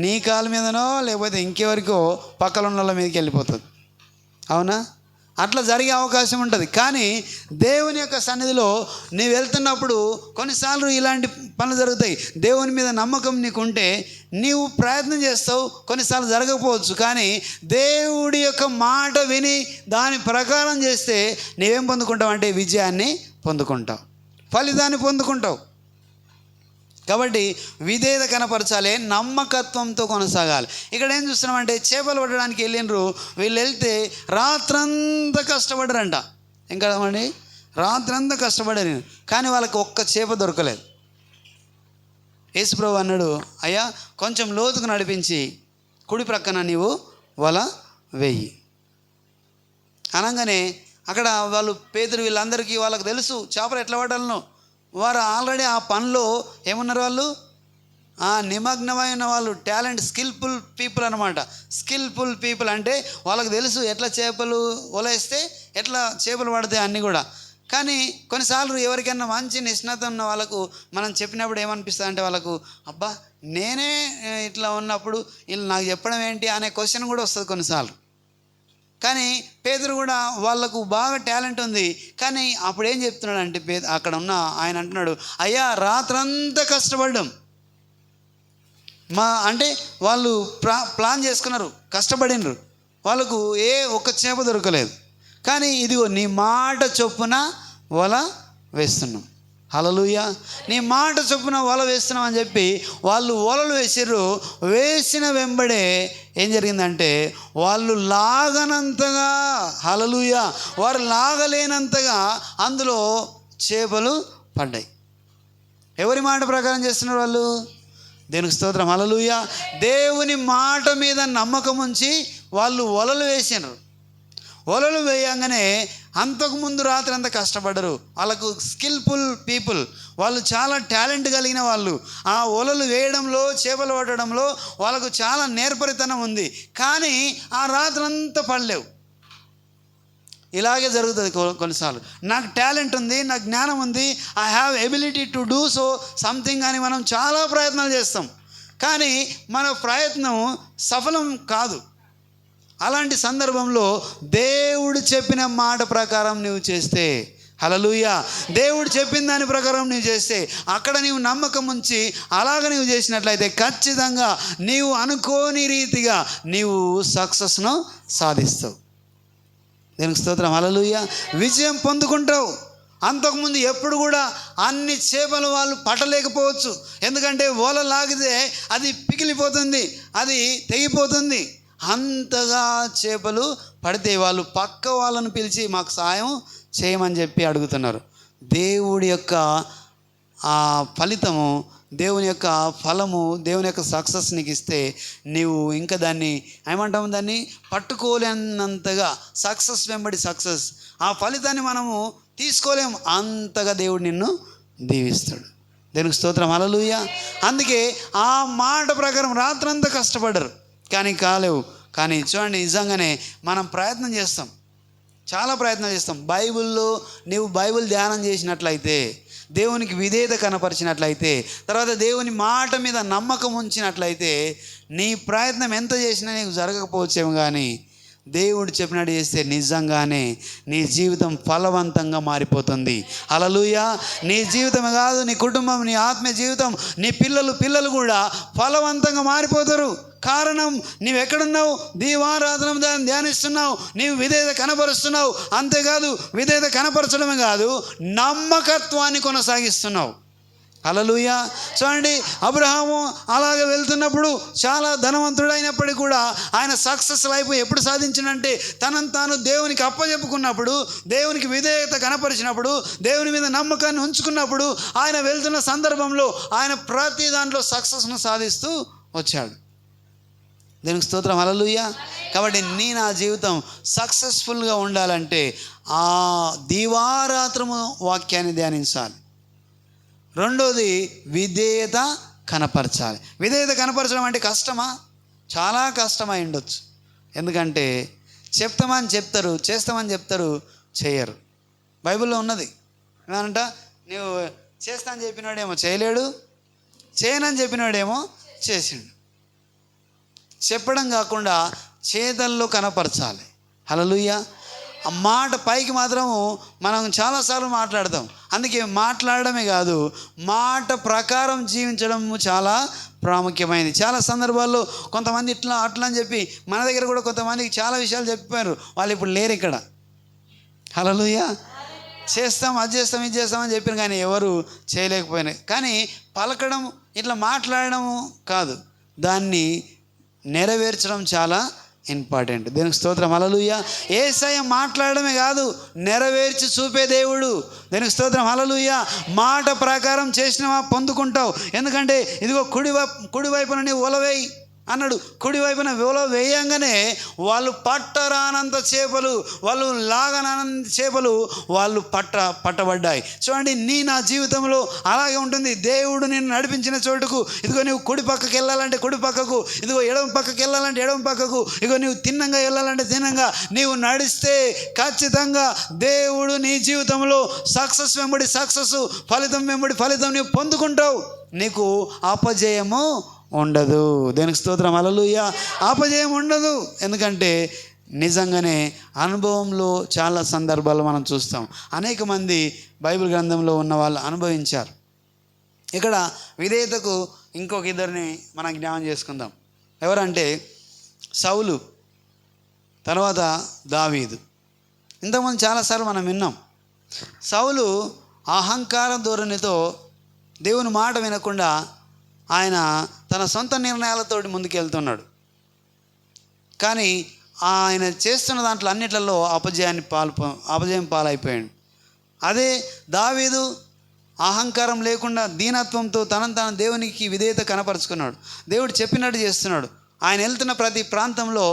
నీ కాలు మీదనో లేకపోతే ఇంకెవరికో పక్కన ఉన్న వాళ్ళ మీదకి వెళ్ళిపోతుంది. అవునా? అట్లా జరిగే అవకాశం ఉంటుంది. కానీ దేవుని యొక్క సన్నిధిలో నీవు వెళ్తున్నప్పుడు కొన్నిసార్లు ఇలాంటి పనులు జరుగుతాయి. దేవుని మీద నమ్మకం నీకుంటే నీవు ప్రయత్నం చేస్తావు, కొన్నిసార్లు జరగకపోవచ్చు. కానీ దేవుడి యొక్క మాట విని దాని ప్రకారం చేస్తే నీవేం పొందుకుంటావు అంటే విజయాన్ని పొందుకుంటావు, ఫలితాన్ని పొందుకుంటావు. కాబట్టి విధేయత కనపరచాలి, నమ్మకత్వంతో కొనసాగాలి. ఇక్కడ ఏం చూస్తున్నామంటే చేపలు పట్టడానికి వెళ్ళినరు. వీళ్ళు వెళ్తే రాత్రంతా కష్టపడరంట. ఏం కదమండి, రాత్రంతా కష్టపడారు, కానీ వాళ్ళకి ఒక్క చేప దొరకలేదు. యేసుప్రభు అన్నాడు, అయ్యా కొంచెం లోతుకు నడిపించి కుడి ప్రక్కన నీవు వల వేయి అనగానే అక్కడ వాళ్ళు పేతురు వీళ్ళందరికీ వాళ్ళకి తెలుసు చేపలు ఎట్లా పడాలనో. వారు ఆల్రెడీ ఆ పనిలో ఏమున్నారు, వాళ్ళు నిమగ్నమైన వాళ్ళు, టాలెంట్, స్కిల్ఫుల్ పీపుల్ అనమాట. స్కిల్ఫుల్ పీపుల్ అంటే వాళ్ళకి తెలుసు ఎట్లా చేపలు వలేస్తే ఎట్లా చేపలు పడతాయి అన్నీ కూడా. కానీ కొన్నిసార్లు ఎవరికైనా మంచి నిష్ణాత ఉన్న వాళ్ళకు మనం చెప్పినప్పుడు ఏమనిపిస్తుంది అంటే వాళ్ళకు, అబ్బా నేనే ఇట్లా ఉన్నప్పుడు వీళ్ళు నాకు చెప్పడం ఏంటి అనే క్వశ్చన్ కూడా వస్తుంది కొన్నిసార్లు. కానీ పేతురు కూడా వాళ్ళకు బాగా టాలెంట్ ఉంది. కానీ అప్పుడు ఏం చెప్తున్నాడు అంటే అక్కడ ఉన్న ఆయన అంటున్నాడు, అయ్యా రాత్రంతా కష్టపడ్డాం. అంటే వాళ్ళు ప్లాన్ చేసుకున్నారు, కష్టపడినరు, వాళ్ళకు ఏ ఒక్క చేప దొరకలేదు. కానీ ఇదిగో నీ మాట చొప్పున వల వేస్తున్నాం. హల్లెలూయా. నీ మాట చొప్పున వల వేస్తున్నాం అని చెప్పి వాళ్ళు వలలు వేసిర్రు. వేసిన వెంబడే ఏం జరిగిందంటే వాళ్ళు లాగనంతగా, హల్లెలూయా, వారు లాగలేనంతగా అందులో చేపలు పడ్డాయి. ఎవరి మాట ప్రకారం చేస్తున్నారు వాళ్ళు? దేవునికి స్తోత్రం, హల్లెలూయా. దేవుని మాట మీద నమ్మకం ఉంచి వాళ్ళు వలలు వేసినారు. వలలు వేయంగానే అంతకుముందు రాత్రి అంతా కష్టపడ్డరు. వాళ్ళకు స్కిల్ఫుల్ పీపుల్, వాళ్ళు చాలా టాలెంట్ కలిగిన వాళ్ళు. ఆ వలలు వేయడంలో, చేపలు పట్టడంలో వాళ్ళకు చాలా నేర్పరితనం ఉంది. కానీ ఆ రాత్రి అంతా పడలేవు. ఇలాగే జరుగుతుంది కొన్నిసార్లు. నాకు టాలెంట్ ఉంది, నాకు జ్ఞానం ఉంది, I have ability to do so something అని మనం చాలా ప్రయత్నాలు చేస్తాం. కానీ మన ప్రయత్నం సఫలం కాదు. అలాంటి సందర్భంలో దేవుడు చెప్పిన మాట ప్రకారం నువ్వు చేస్తే, హల్లెలూయా, దేవుడు చెప్పిన దాని ప్రకారం నువ్వు చేస్తే, అక్కడ నీవు నమ్మకం ఉంచి అలాగ నీవు చేసినట్లయితే ఖచ్చితంగా నీవు అనుకోని రీతిగా నీవు సక్సెస్ను సాధిస్తావు. దేవునికి స్తోత్రం, హల్లెలూయా. విజయం పొందుకుంటావు. అంతకుముందు ఎప్పుడు కూడా అన్ని చేపలు వాళ్ళు పట్టలేకపోవచ్చు. ఎందుకంటే వల లాగితే అది పిగిలిపోతుంది, అది తెగిపోతుంది. అంతగా చేపలు పడితే వాళ్ళు పక్క వాళ్ళను పిలిచి మాకు సాయం చేయమని చెప్పి అడుగుతున్నారు. దేవుడి యొక్క ఫలితము, దేవుని యొక్క ఫలము, దేవుని యొక్క సక్సెస్ నీకు ఇస్తే నీవు ఇంకా దాన్ని ఏమంటాము, దాన్ని పట్టుకోలేనంతగా సక్సెస్ వెంబడి సక్సెస్, ఆ ఫలితాన్ని మనము తీసుకోలేము. అంతగా దేవుడు నిన్ను దీవిస్తాడు. దేవునికి స్తోత్రం, హల్లెలూయా. అందుకే ఆ మాట ప్రకారం రాత్రంతా కష్టపడ్డారు కానీ కాలేవు. కానీ చూడండి, నిజంగానే మనం ప్రయత్నం చేస్తాం, చాలా ప్రయత్నం చేస్తాం. బైబిల్లో నీవు బైబిల్ ధ్యానం చేసినట్లయితే, దేవునికి విధేయత కనపరిచినట్లయితే, తర్వాత దేవుని మాట మీద నమ్మకం ఉంచినట్లయితే నీ ప్రయత్నం ఎంత చేసినా నీకు జరగకపోవచ్చేమో, కానీ దేవుడు చెప్పినట్టు చేస్తే నిజంగానే నీ జీవితం ఫలవంతంగా మారిపోతుంది. హల్లెలూయా. నీ జీవితమే కాదు, నీ కుటుంబం, నీ ఆత్మీయ జీవితం, నీ పిల్లలు కూడా ఫలవంతంగా మారిపోతారు. కారణం నీవు ఎక్కడున్నావు? దీవారాధన ధ్యానిస్తున్నావు, నీవు విధేయత కనపరుస్తున్నావు. అంతేకాదు, విధేయత కనపరచడమే కాదు, నమ్మకత్వాన్ని కొనసాగిస్తున్నావు. హల్లెలూయా. చూడండి, అబ్రహాము అలాగే వెళ్తున్నప్పుడు చాలా ధనవంతుడైనప్పటికీ కూడా ఆయన సక్సెస్ లైఫ్ ఎప్పుడు సాధించినంటే తనను తాను దేవునికి అప్పచెప్పుకున్నప్పుడు, దేవునికి విధేయత కనపరిచినప్పుడు, దేవుని మీద నమ్మకాన్ని ఉంచుకున్నప్పుడు, ఆయన వెళ్తున్న సందర్భంలో ఆయన ప్రతి దాంట్లో సక్సెస్ను సాధిస్తూ వచ్చాడు. దేవునికి స్తోత్రం, హల్లెలూయా. కాబట్టి నా జీవితం సక్సెస్ఫుల్గా ఉండాలంటే ఆ దీవారాత్రము వాక్యాన్ని ధ్యానించాలి. రెండోది విధేయత కనపరచాలి. విధేయత కనపరచడం అంటే కష్టమా? చాలా కష్టమై ఉండొచ్చు. ఎందుకంటే చెప్తామని చెప్తారు, చేస్తామని చెప్తారు, చేయరు. బైబిల్లో ఉన్నది ఏమంట, నువ్వు చేస్తా అని చెప్పినాడేమో చేయలేడు, చేయనని చెప్పినాడేమో చేసిండు. చెప్పడం కాకుండా చేతల్లో కనపరచాలి. హల్లెలూయా. ఆ మాట పైకి మాత్రము మనం చాలాసార్లు మాట్లాడతాం. అందుకే మాట్లాడడమే కాదు, మాట ప్రకారం జీవించడం చాలా ప్రాముఖ్యమైనది. చాలా సందర్భాల్లో కొంతమంది ఇట్లా అట్లా అని చెప్పి మన దగ్గర కూడా కొంతమందికి చాలా విషయాలు చెప్పారు, వాళ్ళు ఇప్పుడు లేరు ఇక్కడ. హల్లెలూయా. చేస్తాం, అది చేస్తాం, ఇది చేస్తామని చెప్పారు, కానీ ఎవరు చేయలేకపోయినాయి. కానీ పలకడం, ఇట్లా మాట్లాడడం కాదు, దాన్ని నెరవేర్చడం చాలా ఇంపార్టెంట్. దేనికి స్తోత్రం, హల్లెలూయా. యేసయ్య మాట్లాడమే కాదు, నెరవేర్చి చూపే దేవుడు. దేనికి స్తోత్రం, హల్లెలూయా. మాట ప్రకారం చేసినవా పొందుకుంటావు. ఎందుకంటే ఇదిగో కుడివైపున నీ ఉలవేయి అన్నాడు. కుడివైపున ఉల వేయంగానే వాళ్ళు పట్టరానంత చేపలు, వాళ్ళు లాగనానంత చేపలు వాళ్ళు పట్టబడ్డాయి. చూడండి, నా జీవితంలో అలాగే ఉంటుంది. దేవుడు నేను నడిపించిన చోటుకు, ఇదిగో నువ్వు కుడి పక్కకి వెళ్ళాలంటే కుడి పక్కకు, ఇదిగో ఎడమ పక్కకి వెళ్ళాలంటే ఎడమ పక్కకు, ఇదిగో నువ్వు తిన్నంగా వెళ్ళాలంటే తిన్నంగా నీవు నడిస్తే ఖచ్చితంగా దేవుడు నీ జీవితంలో సక్సెస్ వెంబడి సక్సెస్, ఫలితం వెంబడి ఫలితం నీవు పొందుకుంటావు. నీకు అపజయము ఉండదు. దేనికి స్తోత్రం, హల్లెలూయా. అపజయం ఉండదు. ఎందుకంటే నిజంగానే అనుభవంలో చాలా సందర్భాలు మనం చూస్తాం. అనేక మంది బైబిల్ గ్రంథంలో ఉన్న వాళ్ళు అనుభవించారు. ఇక్కడ విధేయతకు ఇంకొక ఇద్దరిని మనం జ్ఞాపకం చేసుకుందాం. ఎవరంటే సౌలు, తర్వాత దావీదు. ఇంతకుముందు చాలాసార్లు మనం విన్నాం. సౌలు అహంకార ధోరణితో దేవుని మాట వినకుండా ఆయన తన సొంత నిర్ణయాలతోటి ముందుకెళ్తున్నాడు. కానీ ఆయన చేస్తున్న దాంట్లో అన్నిట్లలో అపజయం పాలైపోయాడు. అదే దావీదు అహంకారం లేకుండా దీనత్వంతో తను దేవునికి విధేయత కనపరుచుకున్నాడు. దేవుడు చెప్పినట్టు చేస్తున్నాడు. ఆయన వెళ్తున్న ప్రతి ప్రాంతంలో,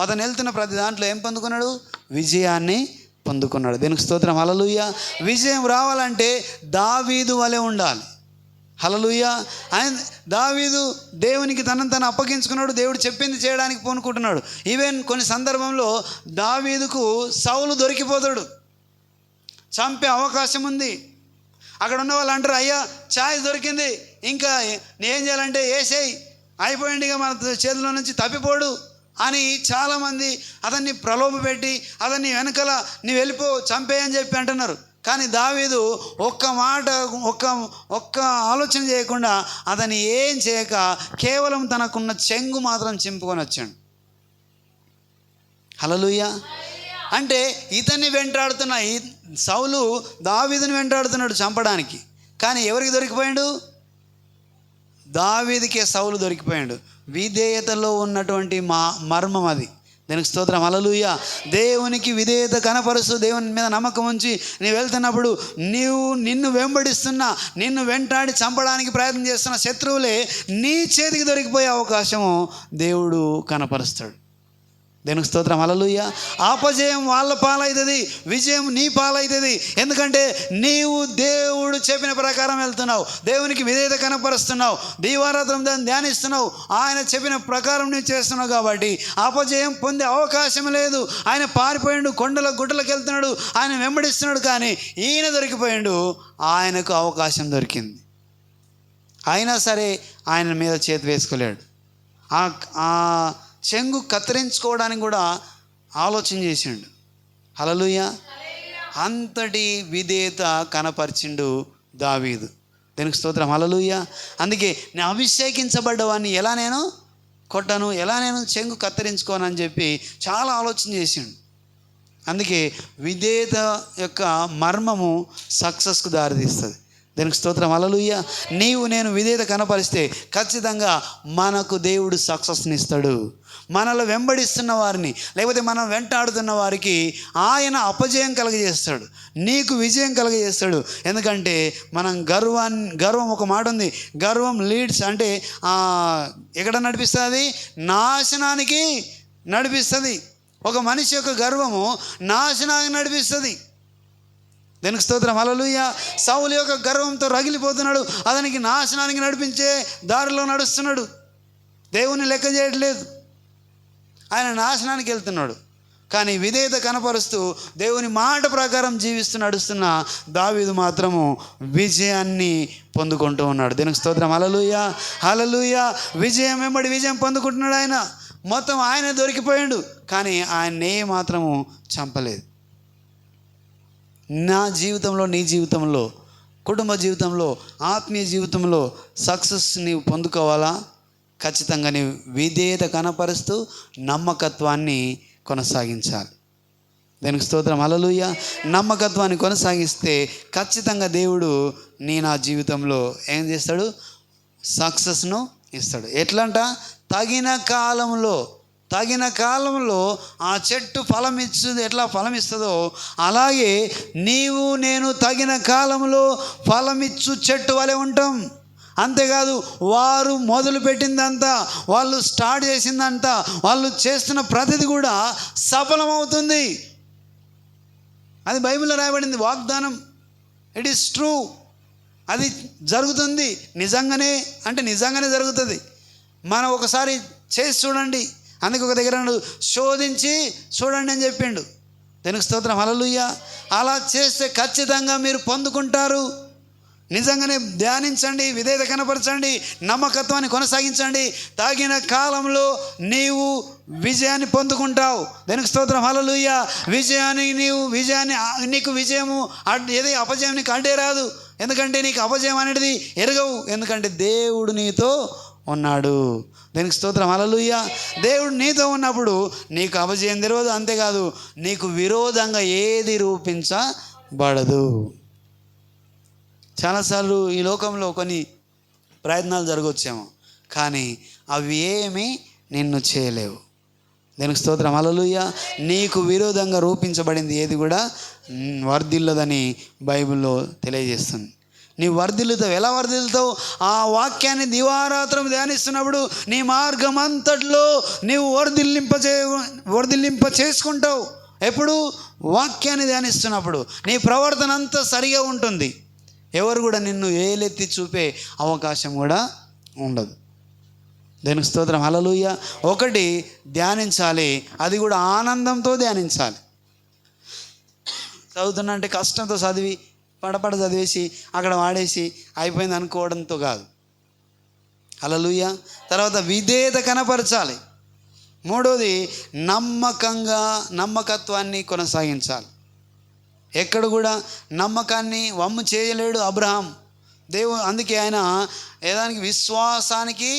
అతను వెళ్తున్న ప్రతి దాంట్లో ఏం పొందుకున్నాడు? విజయాన్ని పొందుకున్నాడు. దేనికి స్తోత్రం, హల్లెలూయా. విజయం రావాలంటే దావీదు వలె ఉండాలి. హల్లెలూయా. ఆయన దావీదు దేవునికి తను అప్పగించుకున్నాడు. దేవుడు చెప్పింది చేయడానికి పూనుకుంటున్నాడు. ఈవెన్ కొన్ని సందర్భంలో దావీదుకు సౌలు దొరికిపోతాడు, చంపే అవకాశం ఉంది. అక్కడ ఉన్న వాళ్ళు అంటారు, అయ్యా ఛాయ్ దొరికింది, ఇంకా ఏం చేయాలంటే ఏసేయ్, అయిపోయింది, ఇక మన చేతిలో నుంచి తప్పిపోడు అని చాలామంది అతన్ని ప్రలోభపెట్టి అతన్ని వెనకాల నీవు వెళ్ళిపో చంపేయని చెప్పి అంటున్నారు. కానీ దావీదు ఒక్క ఆలోచన చేయకుండా అతన్ని ఏం చేయక కేవలం తనకున్న చెంగు మాత్రం చింపుకొని వచ్చాడు. హల్లెలూయా. అంటే ఇతన్ని వెంటాడుతున్న సౌలు దావీదుని వెంటాడుతున్నాడు చంపడానికి. కానీ ఎవరికి దొరికిపోయాడు? దావీదుకే సౌలు దొరికిపోయాడు. విధేయతలో ఉన్నటువంటి మర్మం అది. దానికి స్తోత్రం, హల్లెలూయా. దేవునికి విధేయత కనపరుస్తూ దేవుని మీద నమ్మకం ఉంచి నీవు వెళ్తున్నప్పుడు నిన్ను వెంబడిస్తున్న, నిన్ను వెంటాడి చంపడానికి ప్రయత్నం చేస్తున్న శత్రువులే నీ చేతికి దొరికిపోయే అవకాశము దేవుడు కనపరుస్తాడు. దేవునికి స్తోత్రం, హల్లెలూయా. అపజయం వాళ్ళ పాలవుతుంది, విజయం నీ పాలవుతుంది. ఎందుకంటే నీవు దేవుడు చెప్పిన ప్రకారం వెళ్తున్నావు, దేవునికి విధేయత కనపరుస్తున్నావు, దీవారాత్రం దాన్ని ధ్యానిస్తున్నావు, ఆయన చెప్పిన ప్రకారం నువ్వు చేస్తున్నావు. కాబట్టి అపజయం పొందే అవకాశం లేదు. ఆయన పారిపోయాడు, కొండల గుట్టలకు వెళ్తున్నాడు, ఆయన వెంబడిస్తున్నాడు. కానీ ఈయన దొరికిపోయాడు, ఆయనకు అవకాశం దొరికింది. అయినా సరే ఆయన మీద చేతి వేసుకోలేడు. ఆ చెంగు కత్తిరించుకోవడానికి కూడా ఆలోచన చేసిండు. హల్లెలూయా. అంతటి విధేయత కనపరిచిండు దావీదు. దీనికి స్తోత్రం, హల్లెలూయా. అందుకే నేను అభిషేకించబడ్డవాడిని ఎలా నేను కొట్టను, ఎలా నేను చెంగు కత్తిరించుకోనని చెప్పి చాలా ఆలోచన చేసిండు. అందుకే విధేయత యొక్క మర్మము సక్సెస్కు దారితీస్తుంది. దీనికి స్తోత్రం, హల్లెలూయా. నేను విధేయత కనపరిస్తే ఖచ్చితంగా మనకు దేవుడు సక్సెస్ని ఇస్తాడు. మనలో వెంబడిస్తున్న వారిని, లేకపోతే మనం వెంటాడుతున్న వారికి ఆయన అపజయం కలగజేస్తాడు, నీకు విజయం కలగజేస్తాడు. ఎందుకంటే మనం గర్వం ఒక మాట ఉంది, గర్వం లీడ్స్ అంటే ఎక్కడ నడిపిస్తుంది? నాశనానికి నడిపిస్తుంది. ఒక మనిషి యొక్క గర్వము నాశనానికి నడిపిస్తుంది. దీనికి స్తోత్రం, హల్లెలూయా. సౌలు యొక్క గర్వంతో రగిలిపోతున్నాడు, అతనికి నాశనానికి నడిపించే దారిలో నడుస్తున్నాడు. దేవుని లెక్క చేయట్లేదు, ఆయన నాశనానికి వెళ్తున్నాడు. కానీ విధేయత కనపరుస్తూ దేవుని మాట ప్రకారం జీవిస్తూ నడుస్తున్న దావీదు మాత్రము విజయాన్ని పొందుకుంటూ ఉన్నాడు. దీనికి స్తోత్రం, హల్లెలూయా, హల్లెలూయా. విజయం వెంబడి విజయం పొందుకుంటున్నాడు. ఆయన మొత్తం ఆయన దొరికిపోయాడు, కానీ ఆయన్నే మాత్రము చంపలేదు. నా జీవితంలో, నీ జీవితంలో, కుటుంబ జీవితంలో, ఆత్మీయ జీవితంలో సక్సెస్ నీవు పొందుకోవాలా? ఖచ్చితంగా నీవు విధేయత కనపరుస్తూ నమ్మకత్వాన్ని కొనసాగించాలి. దానికి స్తోత్రం, హల్లెలూయా. నమ్మకత్వాన్ని కొనసాగిస్తే ఖచ్చితంగా దేవుడు నా జీవితంలో ఏం చేస్తాడు? సక్సెస్ను ఇస్తాడు. ఎట్లంట? తగిన కాలంలో తగిన కాలంలో ఆ చెట్టు ఎట్లా ఫలమిస్తుందో అలాగే నీవు నేను తగిన కాలంలో ఫలమిచ్చు చెట్టు వలె ఉంటాం. అంతేకాదు వారు మొదలుపెట్టిందంతా, వాళ్ళు స్టార్ట్ చేసిందంతా, వాళ్ళు చేస్తున్న ప్రతిది కూడా సఫలమవుతుంది. అది బైబిల్లో రాయబడింది, వాగ్దానం. It is true. అది జరుగుతుంది నిజంగానే జరుగుతుంది. మనం ఒకసారి చేసి చూడండి. అందుకే ఒక దగ్గర శోధించి చూడండి అని చెప్పిండు. దానికి స్తోత్రం, హల్లెలూయా. అలా చేస్తే ఖచ్చితంగా మీరు పొందుకుంటారు. నిజంగానే ధ్యానించండి, విధేయత కనపరచండి, నమ్మకత్వాన్ని కొనసాగించండి. తగిన కాలంలో నీవు విజయాన్ని పొందుకుంటావు. దానికి స్తోత్రం, హల్లెలూయా. నీకు విజయము ఏది అపజయం నీకు అడ్డే రాదు. ఎందుకంటే నీకు అపజయం అనేది ఎరగవు. ఎందుకంటే దేవుడు నీతో ఉన్నాడు. దానికి స్తోత్రం, హల్లెలూయా. దేవుడు నీతో ఉన్నప్పుడు నీకు అపజయం తెలియదు. అంతేకాదు నీకు విరోధంగా ఏది రూపించబడదు. చాలాసార్లు ఈ లోకంలో కొన్ని ప్రయత్నాలు జరగవచ్చేమో, కానీ అవి ఏమీ నిన్ను చేయలేవు. దానికి స్తోత్రం, హల్లెలూయా. నీకు విరోధంగా రూపించబడింది ఏది కూడా వర్ధిల్లదని బైబిల్లో తెలియజేస్తుంది. నీ వర్ధిల్లుతావు. ఎలా వర్ధిల్లుతావు? ఆ వాక్యాన్ని దివారాత్రం ధ్యానిస్తున్నప్పుడు నీ మార్గం అంతట్లో నీవు వర్ధిల్లింప చేసుకుంటావు. ఎప్పుడు? వాక్యాన్ని ధ్యానిస్తున్నప్పుడు నీ ప్రవర్తన అంతా సరిగా ఉంటుంది. ఎవరు కూడా నిన్ను ఏలెత్తి చూపే అవకాశం కూడా ఉండదు. దానికి స్తోత్రం, హల్లెలూయా. ఒకటి ధ్యానించాలి, అది కూడా ఆనందంతో ధ్యానించాలి. చదువుతున్నా అంటే కష్టంతో చదివి పడపడ చదివేసి అక్కడ వాడేసి అయిపోయింది అనుకోవడంతో కాదు. హల్లెలూయా. తర్వాత విధేయత కనపరచాలి. మూడోది నమ్మకత్వాన్ని కొనసాగించాలి. ఎక్కడ కూడా నమ్మకాన్ని వమ్ము చేయలేడు అబ్రహాం. అందుకే ఆయన ఏదానికి విశ్వాసానికి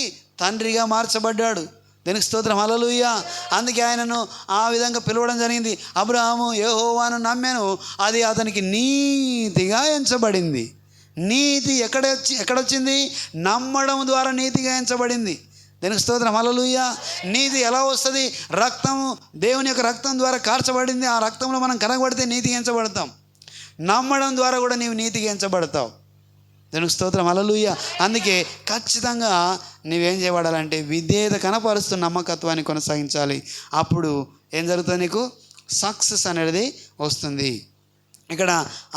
తండ్రిగా మార్చబడ్డాడు. దానికి స్తోత్రం, హల్లెలూయా. అందుకే ఆయనను ఆ విధంగా పిలవడం జరిగింది. అబ్రహాము యెహోవాను నమ్మెను, అది అతనికి నీతిగా ఎంచబడింది. నీతి ఎక్కడొచ్చింది? నమ్మడం ద్వారా నీతిగా ఎంచబడింది. దానికి స్తోత్రం, హల్లెలూయా. నీతి ఎలా వస్తుంది? రక్తము, దేవుని యొక్క రక్తం ద్వారా కార్చబడింది. ఆ రక్తంలో మనం కనబడితే నీతిగా ఎంచబడతాం. నమ్మడం ద్వారా కూడా నీవు నీతిగా ఎంచబడతావు. దానికి స్తోత్రం, హల్లెలూయా. అందుకే ఖచ్చితంగా నువ్వేం చేయబడాలంటే విధేయత కనపరుస్తూ నమ్మకత్వాన్ని కొనసాగించాలి. అప్పుడు ఏం జరుగుతుంది? నీకు సక్సెస్ అనేది వస్తుంది. ఇక్కడ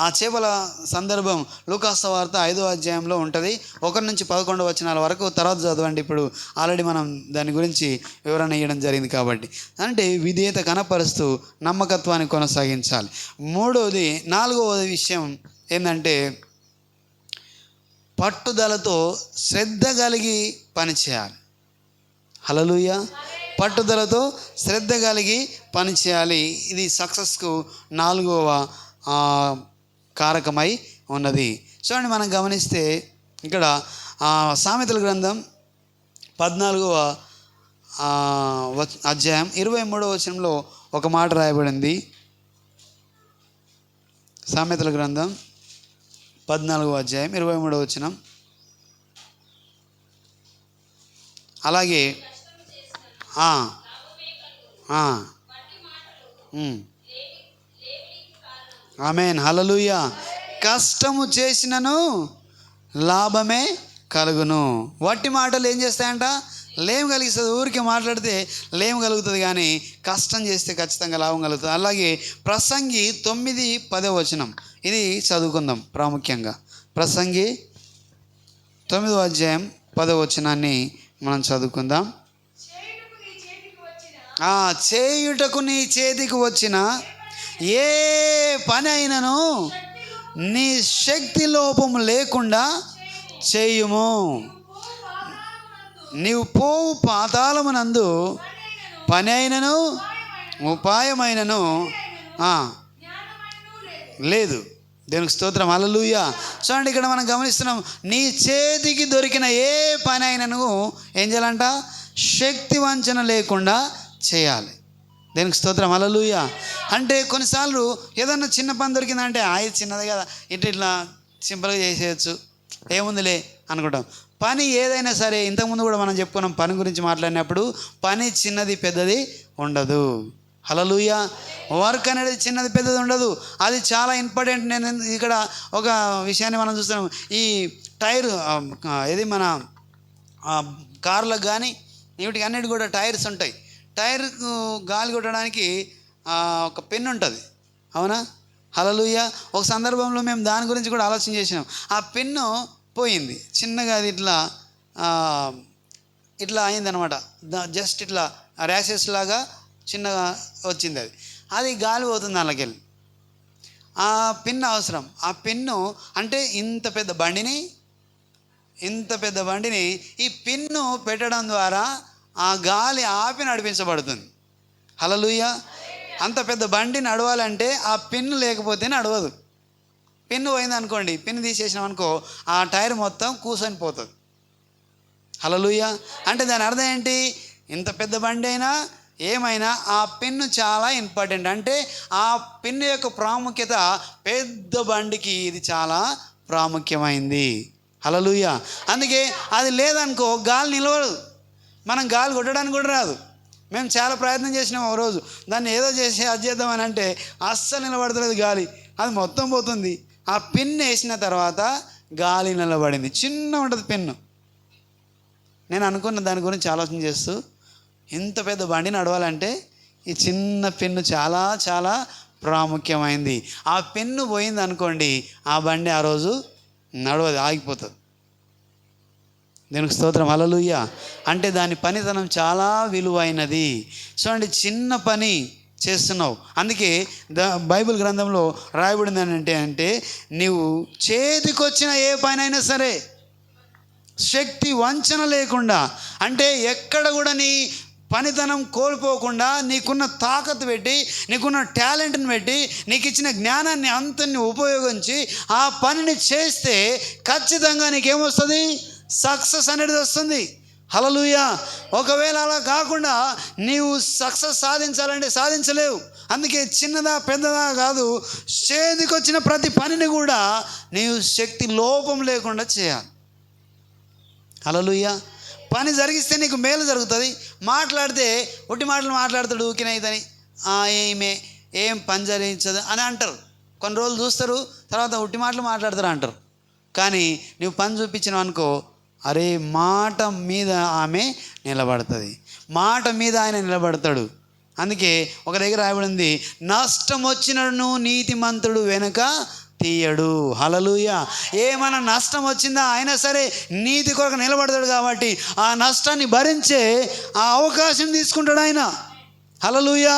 ఆ చేపల సందర్భం లూకాసు వార్త 5వ అధ్యాయంలో ఉంటుంది. 1 నుంచి 11 వచనాల వరకు తర్వాత చదవండి. ఇప్పుడు ఆల్రెడీ మనం దాని గురించి వివరణ ఇవ్వడం జరిగింది కాబట్టి. అంటే విధేయత కనపరుస్తూ నమ్మకత్వాన్ని కొనసాగించాలి. 4వ విషయం ఏంటంటే పట్టుదలతో శ్రద్ధ కలిగి పనిచేయాలి. హల్లెలూయా. పట్టుదలతో శ్రద్ధ కలిగి పనిచేయాలి. ఇది సక్సెస్కు 4వ కారకమై ఉన్నది. చూడండి, మనం గమనిస్తే ఇక్కడ సామెతల గ్రంథం 14వ అధ్యాయం 23వ వచనంలో ఒక మాట రాయబడింది. సామెతల గ్రంథం 14వ అధ్యాయం 23వ వచనం. అలాగే ఆమేన్, హల్లెలూయా. కష్టము చేసినను లాభమే కలుగును. వట్టి మాటలు ఏం చేస్తాయంట? లేం కలిగిస్తుంది. ఊరికి మాట్లాడితే లేం కలుగుతుంది, కానీ కష్టం చేస్తే ఖచ్చితంగా లాభం కలుగుతుంది. అలాగే ప్రసంగి 9:10 వచనం, ఇది చదువుకుందాం ప్రాముఖ్యంగా. ప్రసంగి 9వ అధ్యాయం 10వ వచనాన్ని మనం చదువుకుందాం. చేయుటకు నీ చేతికి వచ్చిన ఏ పని అయినను నీ శక్తి లోపము లేకుండా చేయుము. నీవు పోవు పాతాళమునందు పని అయినను ఉపాయమైనను లేదు. దేవునికి స్తోత్రం, హల్లెలూయా. చూడండి, ఇక్కడ మనం గమనిస్తున్నాం, నీ చేతికి దొరికిన ఏ పని అయినను ఏం చేయాలంట? శక్తి వంచన లేకుండా చేయాలి. దేనికి స్తోత్రం, హల్లెలూయా. అంటే కొన్నిసార్లు ఏదన్నా చిన్న పని దొరికిందంటే ఇది చిన్నది కదా, ఇట్లా సింపుల్గా చేసేయచ్చు, ఏముందిలే అనుకుంటాం. పని ఏదైనా సరే, ఇంతకుముందు కూడా మనం చెప్పుకున్నాం పని గురించి మాట్లాడినప్పుడు, పని చిన్నది పెద్దది ఉండదు. హల్లెలూయా. వర్క్ అనేది చిన్నది పెద్దది ఉండదు, అది చాలా ఇంపార్టెంట్. నేను ఇక్కడ ఒక విషయాన్ని మనం చూస్తున్నాం. ఈ టైర్ ఇది మన కార్లకు కానీ వీటికి అన్నిటి కూడా టైర్స్ ఉంటాయి. టైర్కు గాలి కొట్టడానికి ఒక పెన్ ఉంటుంది, అవునా? హల్లెలూయా. ఒక సందర్భంలో మేము దాని గురించి కూడా ఆలోచన చేసినాం. ఆ పెన్ను పోయింది, చిన్నగా అది ఇట్లా అయిందనమాట. జస్ట్ ఇట్లా ర్యాషెస్ లాగా చిన్నగా వచ్చింది. అది గాలి పోతుంది దానిలోకెళ్ళి. ఆ పిన్ అవసరం. ఆ పిన్ను అంటే ఇంత పెద్ద బండిని ఈ పిన్ను పెట్టడం ద్వారా ఆ గాలి ఆపి నడిపించబడుతుంది. హల్లెలూయా. అంత పెద్ద బండి నడవాలంటే ఆ పిన్ను లేకపోతే నడవదు. పిన్ను పోయింది అనుకోండి, పిన్ను తీసేసినాం అనుకో, ఆ టైర్ మొత్తం కూర్చొని పోతుంది. హల్లెలూయా. అంటే దాని అర్థం ఏంటి? ఇంత పెద్ద బండి అయినా ఏమైనా ఆ పిన్ను చాలా ఇంపార్టెంట్. అంటే ఆ పిన్ను యొక్క ప్రాముఖ్యత పెద్ద బండికి ఇది చాలా ప్రాముఖ్యమైంది. హల్లెలూయా. అందుకే అది లేదనుకో గాలి నిలవదు, మనం గాలి కొట్టడానికి కూడా రాదు. మేము చాలా ప్రయత్నం చేసినాం. ఒక రోజు దాన్ని ఏదో చేసి అది చేద్దామని అంటే అస్సలు నిలబడతలేదు గాలి, అది మొత్తం పోతుంది. ఆ పిన్ వేసిన తర్వాత గాలి నిలబడింది. చిన్న ఉంటుంది పిన్ను. నేను అనుకున్న దాని గురించి ఆలోచన చేస్తూ, ఇంత పెద్ద బండి నడవాలంటే ఈ చిన్న పిన్ను చాలా చాలా ప్రాముఖ్యమైంది. ఆ పిన్ను పోయింది అనుకోండి, ఆ బండి ఆ రోజు నడవదు, ఆగిపోతుంది. దేవునికి స్తోత్రం. హల్లెలూయా. అంటే దాని పనితనం చాలా విలువైనది. సో అంటే చిన్న పని చేస్తున్నావు. అందుకే బైబిల్ గ్రంథంలో రాయబడింది అంటే నీవు చేతికొచ్చిన ఏ పనైనా సరే శక్తి వంచన లేకుండా, అంటే ఎక్కడ కూడా నీ పనితనం కోల్పోకుండా, నీకున్న తాకత్తు పెట్టి, నీకున్న టాలెంట్ని పెట్టి, నీకు ఇచ్చిన జ్ఞానాన్ని అంతని ఉపయోగించి ఆ పనిని చేస్తే ఖచ్చితంగా నీకేమొస్తుంది? సక్సెస్ అనేది వస్తుంది. హల్లెలూయా. ఒకవేళ అలా కాకుండా నీవు సక్సెస్ సాధించాలంటే సాధించలేవు. అందుకే చిన్నదా పెద్దదా కాదు, చేతికొచ్చిన ప్రతి పనిని కూడా నీవు శక్తి లోపం లేకుండా చేయాలి. హల్లెలూయా. పని జరిగిస్తే నీకు మేలు జరుగుతుంది. మాట్లాడితే ఒట్టి మాటలు మాట్లాడతాడు ఊకినైతని, ఏం పని జరిగించదు అని అంటారు. కొన్ని రోజులు చూస్తారు, తర్వాత ఒట్టి మాటలు మాట్లాడతారు అంటారు. కానీ నువ్వు పని చూపించినావు అనుకో, అరే మాట మీద ఆమె నిలబడుతుంది, మాట మీద ఆయన నిలబడతాడు. అందుకే ఒక దగ్గర రాయబడింది, నష్టం వచ్చినను నీతిమంతుడు వెనక తీయడు. హల్లెలూయా. ఏమైనా నష్టం వచ్చిందా అయినా సరే నీతి కొరకు నిలబడతాడు. కాబట్టి ఆ నష్టాన్ని భరించే ఆ అవకాశం తీసుకుంటాడు ఆయన. హల్లెలూయా.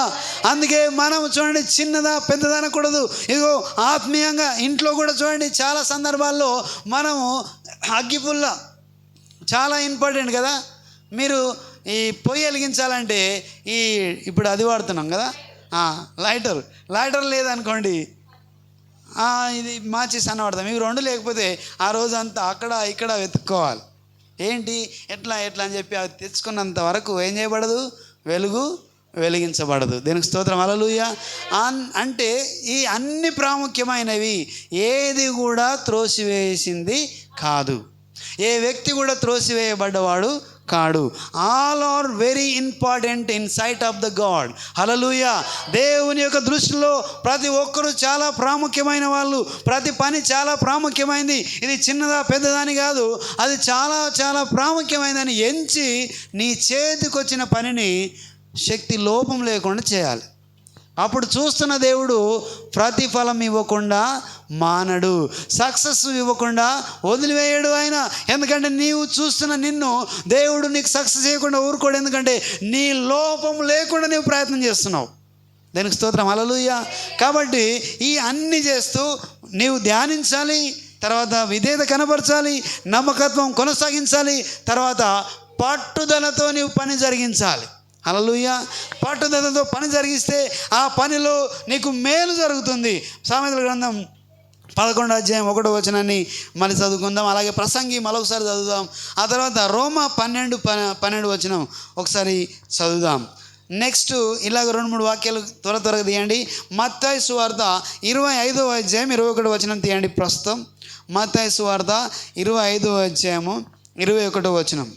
అందుకే మనం చూడండి, చిన్నదా పెద్దదా అనకూడదు. ఇదిగో ఆత్మీయంగా ఇంట్లో కూడా చూడండి, చాలా సందర్భాల్లో మనము అగ్గిపుల్ల చాలా ఇంపార్టెంట్ కదా. మీరు ఈ పొయ్యి వెలిగించాలంటే ఇప్పుడు అది వాడుతున్నాం కదా, లైటర్ లేదనుకోండి, ఇది మాచిస్ అని వాడతాం. ఇవి రెండు లేకపోతే ఆ రోజంతా అక్కడ ఇక్కడ వెతుక్కోవాలి. ఏంటి ఎట్లా అని చెప్పి అది తెచ్చుకున్నంత వరకు ఏం చేయబడదు? వెలిగించబడదు. దీనికి స్తోత్రం. హల్లెలూయా. అంటే ఈ అన్ని ప్రాముఖ్యమైనవి ఏది కూడా త్రోసివేసింది కాదు, ఏ వ్యక్తి కూడా త్రోసివేయబడ్డవాడు కాడు. All are very important in sight of the God. హల్లెలూయా. దేవుని యొక్క దృష్టిలో ప్రతి ఒక్కరూ చాలా ప్రాముఖ్యమైన వాళ్ళు. ప్రతి పని చాలా ప్రాముఖ్యమైనది. ఇది చిన్నదా పెద్దదాని కాదు, అది చాలా చాలా ప్రాముఖ్యమైనదని ఎంచి నీ చేతికొచ్చిన పనిని శక్తి లోపం లేకుండా చేయాలి. అప్పుడు చూస్తున్న దేవుడు ప్రతిఫలం ఇవ్వకుండా మానడు, సక్సెస్ ఇవ్వకుండా వదిలివేయడు ఆయన. ఎందుకంటే నీవు చూస్తున్న నిన్ను దేవుడు నీకు సక్సెస్ చేయకుండా ఊరుకోడు. ఎందుకంటే నీ లోపం లేకుండా నీవు ప్రయత్నం చేస్తున్నావు. దానికి స్తోత్రం. హల్లెలూయా. కాబట్టి ఈ అన్ని చేస్తూ నీవు ధ్యానించాలి, తర్వాత విధేయత కనపరచాలి, నమ్మకత్వం కొనసాగించాలి, తర్వాత పట్టుదలతో నీవు పని జరిగించాలి. హల్లెలూయా. పట్టుదలతో పని జరిగిస్తే ఆ పనిలో నీకు మేలు జరుగుతుంది. సామెతల గ్రంథం 11వ అధ్యాయం 1వ వచనాన్ని మళ్ళీ చదువుకుందాం. అలాగే ప్రసంగి మరొకసారి చదువుదాం. ఆ తర్వాత రోమా 12 వచనం ఒకసారి చదువుదాం. నెక్స్ట్ ఇలాగ 2-3 వాక్యాలు త్వరగా తీయండి. మత్తయి సువార్త 25వ అధ్యాయం 21వ వచనం తీయండి. ప్రస్తుతం మత్తయి సువార్త 25వ అధ్యాయము 21వ వచనం.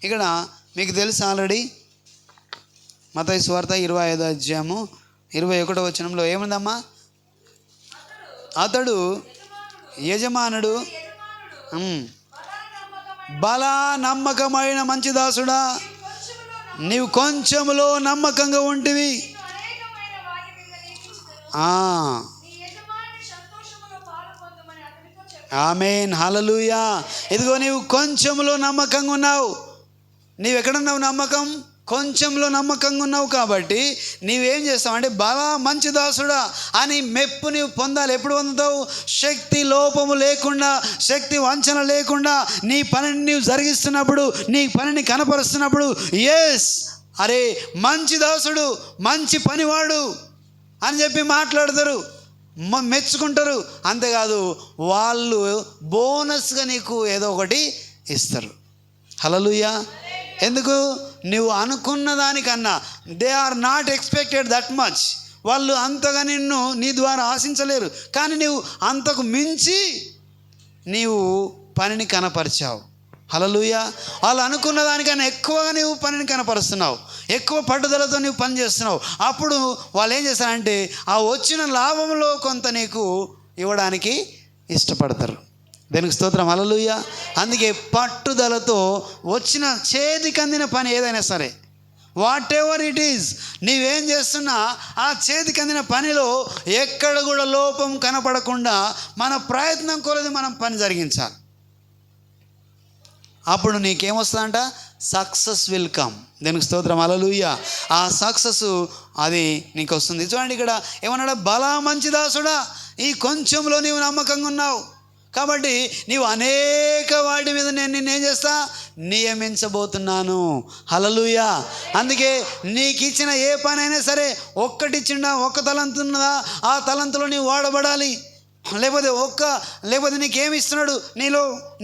ఇక్కడ మీకు తెలుసు ఆల్రెడీ మత్తయి సువార్త 25వ అధ్యాయము 21వ వచనంలో ఏముందమ్మా? అతడు యజమానుడు బలా నమ్మకమైన మంచి దాసుడా, నీవు కొంచెములో నమ్మకంగా ఉంటివి, ఆమేన్, హల్లెలూయా. ఇదిగో నీవు కొంచెంలో నమ్మకంగా ఉన్నావు. నీవు ఎక్కడున్నావు? నమ్మకం కొంచెంలో నమ్మకంగా ఉన్నావు కాబట్టి నీవేం చేస్తావు అంటే బలా మంచి దాసుడా అని మెప్పు నీవు పొందాలి. ఎప్పుడు పొందుతావు? శక్తి లోపము లేకుండా, శక్తి వంచన లేకుండా నీ పనిని నీవు జరిగిస్తున్నప్పుడు, నీ పనిని కనపరుస్తున్నప్పుడు, ఎస్ అరే మంచి దాసుడు, మంచి పనివాడు అని చెప్పి మాట్లాడతారు, మెచ్చుకుంటారు. అంతేకాదు వాళ్ళు బోనస్గా నీకు ఏదో ఒకటి ఇస్తారు. హల్లెలూయా. ఎందుకు? నువ్వు అనుకున్న దానికన్నా they are not expected that much. వాళ్ళు అంతగా నిన్ను నీ ద్వారా ఆశించలేరు, కానీ నీవు అంతకు మించి నీవు పనిని కనపరిచావు. హల్లెలూయా. వాళ్ళు అనుకున్న దానికన్నా ఎక్కువగా నీవు పనిని కనపరుస్తున్నావు, ఎక్కువ పట్టుదలతో నీవు పని చేస్తున్నావు. అప్పుడు వాళ్ళు ఏం చేస్తారంటే ఆ వచ్చిన లాభంలో కొంత నీకు ఇవ్వడానికి ఇష్టపడతారు. దేనికి స్తోత్రం, హల్లెలూయా. అందుకే పట్టుదలతో వచ్చిన చేతికి అందిన పని ఏదైనా సరే, వాట్ ఎవర్ ఇట్ ఈజ్, నీవేం చేస్తున్నా ఆ చేతికి అందిన పనిలో ఎక్కడ కూడా లోపం కనపడకుండా మన ప్రయత్నం కొలది మనం పని జరిగించాలి. అప్పుడు నీకేమొస్తుందంట? Success will come. దేనికి స్తోత్రం, హల్లెలూయా. ఆ సక్సెస్ అది నీకు వస్తుంది. చూడండి ఇక్కడ ఏమన్నాడు? బలా మంచి దాసుడా, ఈ కొంచెంలో నీవు నమ్మకంగా ఉన్నావు కాబట్టి నీవు అనేక వాటి మీద నేను నిన్నేం చేస్తా? నియమించబోతున్నాను. హల్లెలూయా. అందుకే నీకు ఇచ్చిన ఏ పని అయినా సరే, ఒక్కటిచ్చిండా, ఒక్క తలంతు ఉన్నదా, ఆ తలంతులో నీవు వాడబడాలి. లేకపోతే నీకేమి ఇస్తున్నాడు?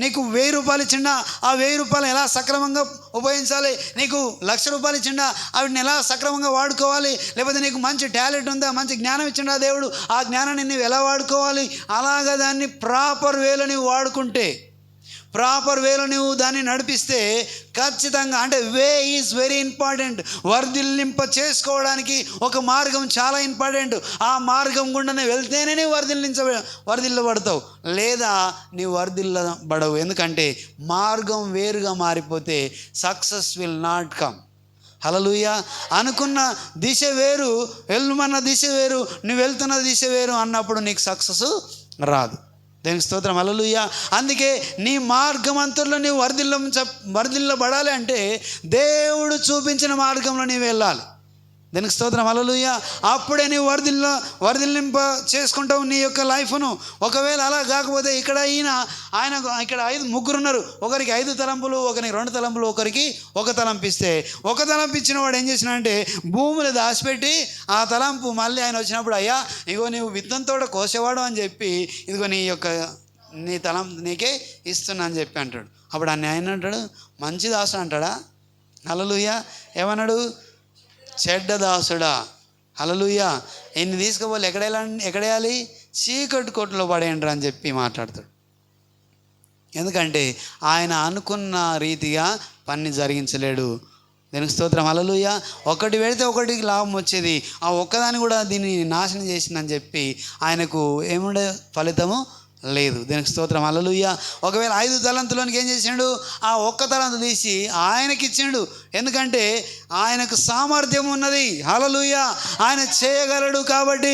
నీకు 1000 రూపాయలు ఇచ్చిండా, ఆ 1000 రూపాయలు ఎలా సక్రమంగా ఉపయోగించాలి? నీకు 1,00,000 రూపాయలు ఇచ్చిండా, వాటిని ఎలా సక్రమంగా వాడుకోవాలి? లేకపోతే నీకు మంచి టాలెంట్ ఉందా, మంచి జ్ఞానం ఇచ్చిండా దేవుడు, ఆ జ్ఞానాన్ని నువ్వు ఎలా వాడుకోవాలి? అలాగా దాన్ని ప్రాపర్ వేలో నువ్వు వాడుకుంటే, ప్రాపర్ వేలో నువ్వు దాన్ని నడిపిస్తే ఖచ్చితంగా, అంటే వే ఈజ్ వెరీ ఇంపార్టెంట్. వర్ధిల్లింప చేసుకోవడానికి ఒక మార్గం చాలా ఇంపార్టెంట్. ఆ మార్గం గుండానే వెళ్తేనే నీవు వర్ధిల్లబడతావు, లేదా నీవు వర్ధిల్లబడవు. ఎందుకంటే మార్గం వేరుగా మారిపోతే సక్సెస్ విల్ నాట్ కమ్. హల్లెలూయా. అనుకున్న దిశ వేరు, వెళ్ళమన్న దిశ వేరు, నువ్వు వెళ్తున్న దిశ వేరు అన్నప్పుడు నీకు సక్సెస్ రాదు. దేనికి స్తోత్రం, హల్లెలూయా. అందుకే నీ మార్గమంతట్లో నీవు వర్ధిల్లబడాలి అంటే దేవుడు చూపించిన మార్గంలో నీవు వెళ్ళాలి. దేనికి స్తోత్రం, హల్లెలూయా. అప్పుడే నీవు వర్ధిల్లింప చేసుకుంటావు నీ యొక్క లైఫ్ను. ఒకవేళ అలా కాకపోతే ఆయన ఇక్కడ 3 ఉన్నారు, ఒకరికి 5 తలంపులు, ఒకరికి 2 తలంపులు, ఒకరికి 1 తలంపు ఇస్తే, 1 తలంపు ఇచ్చిన వాడు ఏం చేసినాడంటే భూమిలో దాచిపెట్టి ఆ తలంపు మళ్ళీ ఆయన వచ్చినప్పుడు, అయ్యా ఇగో నీవు విత్తంతో కోసేవాడు అని చెప్పి, ఇదిగో నీ తలంపు నీకే ఇస్తున్నా అని చెప్పి అంటాడు. అప్పుడు ఆయన అంటాడు, మంచి దాసుడు అంటాడా? హల్లెలూయా. ఏమన్నాడు? చెడ్డ దాసుడా. హల్లెలూయా. ఎన్ని తీసుకుపోవాలి, ఎక్కడేయాలి? చీకటి కొట్టులో పడేయండి అని చెప్పి మాట్లాడతాడు. ఎందుకంటే ఆయన అనుకున్న రీతిగా పని జరిగించలేడు. దేనికి స్తోత్రం, హల్లెలూయా. ఒకటి పెడితే ఒకటికి లాభం వచ్చేది, ఆ ఒక్కదాన్ని కూడా దీన్ని నాశనం చేసిందని చెప్పి ఆయనకు ఏముండే ఫలితము లేదు. దీనికి స్తోత్రం, హల్లెలూయా. ఒకవేళ 5 తలంతులోనికి ఏం చేసిండు? ఆ 1 తలంతు తీసి ఆయనకి ఇచ్చిండు. ఎందుకంటే ఆయనకు సామర్థ్యం ఉన్నది. హల్లెలూయా. ఆయన చేయగలడు కాబట్టి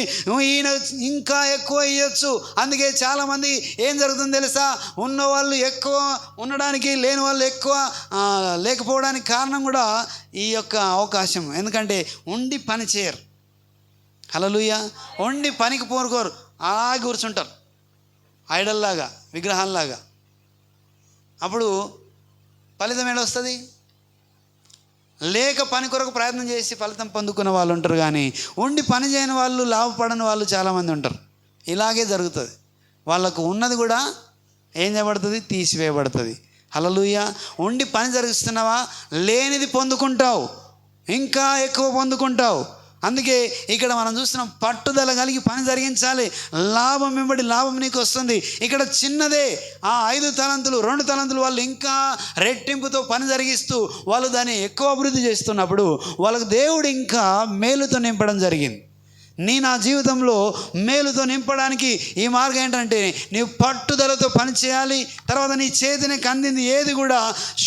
ఈయన ఇంకా ఎక్కువ ఇవ్వచ్చు. అందుకే చాలామంది ఏం జరుగుతుందో తెలుసా? ఉన్నవాళ్ళు ఎక్కువ ఉండడానికి, లేని వాళ్ళు ఎక్కువ లేకపోవడానికి కారణం కూడా ఈ యొక్క అవకాశం. ఎందుకంటే ఉండి పని చేయరు. హల్లెలూయా. ఉండి పనికి పోరుకోరు, అలాగే కూర్చుంటారు ఐడల్లాగా, విగ్రహాల్లాగా. అప్పుడు ఫలితం ఏడొస్తుంది? లేక పని కొరకు ప్రయత్నం చేసి ఫలితం పొందుకున్న వాళ్ళు ఉంటారు, కానీ ఉండి పని చేయని వాళ్ళు, లాభపడని వాళ్ళు చాలామంది ఉంటారు. ఇలాగే జరుగుతుంది. వాళ్ళకు ఉన్నది కూడా ఏం చేయబడుతుంది? తీసివేయబడుతుంది. హల్లెలూయా. ఉండి పని జరిగిస్తున్నావా, లేనిది పొందుకుంటావు, ఇంకా ఎక్కువ పొందుకుంటావు. అందుకే ఇక్కడ మనం చూస్తున్నాం, పట్టుదల కలిగి పని జరిగించాలి, లాభం వెంబడి లాభం నీకు వస్తుంది. ఇక్కడ చిన్నదే, ఆ 5 తలంతులు 2 తలంతులు వాళ్ళు ఇంకా రెట్టింపుతో పని జరిగిస్తూ వాళ్ళు దాన్ని ఎక్కువ అభివృద్ధి చేస్తున్నప్పుడు వాళ్ళకు దేవుడు ఇంకా మేలుతో నింపడం జరిగింది. నా జీవితంలో మేలుతో నింపడానికి ఈ మార్గం ఏంటంటే, నీవు పట్టుదలతో పని చేయాలి. తర్వాత నీ చేతికి అందింది ఏది కూడా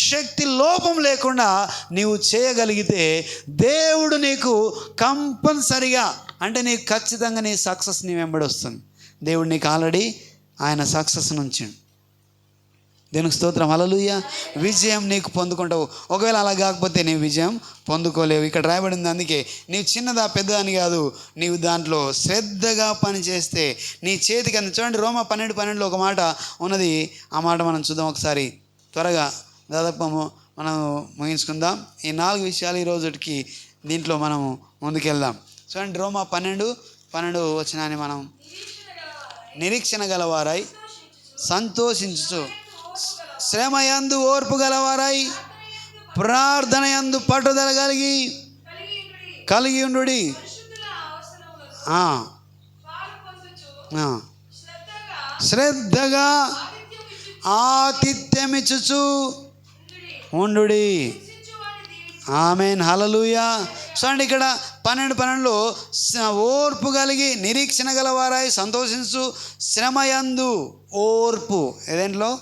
శక్తి లోపం లేకుండా నీవు చేయగలిగితే దేవుడు నీకు కంపల్సరిగా, అంటే నీకు ఖచ్చితంగా నీ సక్సెస్ నీ వెంబడి వస్తుంది. దేవుడు నీకు ఆల్రెడీ ఆయన సక్సెస్ ఉంచాడు. దేవునికి స్తోత్రం. హల్లెలూయా. విజయం నీకు పొందుకుంటావు. ఒకవేళ అలా కాకపోతే నీవు విజయం పొందుకోలేవు. ఇక్కడ రాయబడింది, అందుకే నీవు చిన్నదా పెద్దదాని కాదు, నీవు దాంట్లో శ్రద్ధగా పని చేస్తే నీ చేతికి అంది. చూడండి, రోమా 12:12 ఒక మాట ఉన్నది. ఆ మాట మనం చూద్దాం ఒకసారి త్వరగా. దాదాపు మనం ముగించుకుందాం. ఈ 4 విషయాలు ఈ రోజుకి దీంట్లో మనము ముందుకెళ్దాం. చూడండి, రోమా 12:12 వచనాన్ని మనం, నిరీక్షణ గలవారై సంతోషించుచు, శ్రమయందు ఓర్పు గలవారై, ప్రార్థన యందు పట్టుదల కలిగి ఉండుడి. శ్రద్ధగా ఆతిథ్యమిచ్చుచు ఉండుడి. ఆమేన్. హల్లెలూయా. చూడండి, ఇక్కడ 12:12 ఓర్పు కలిగి, నిరీక్షణ గలవారై సంతోషించు, శ్రమయందు ఓర్పు, ఏదేంట్లో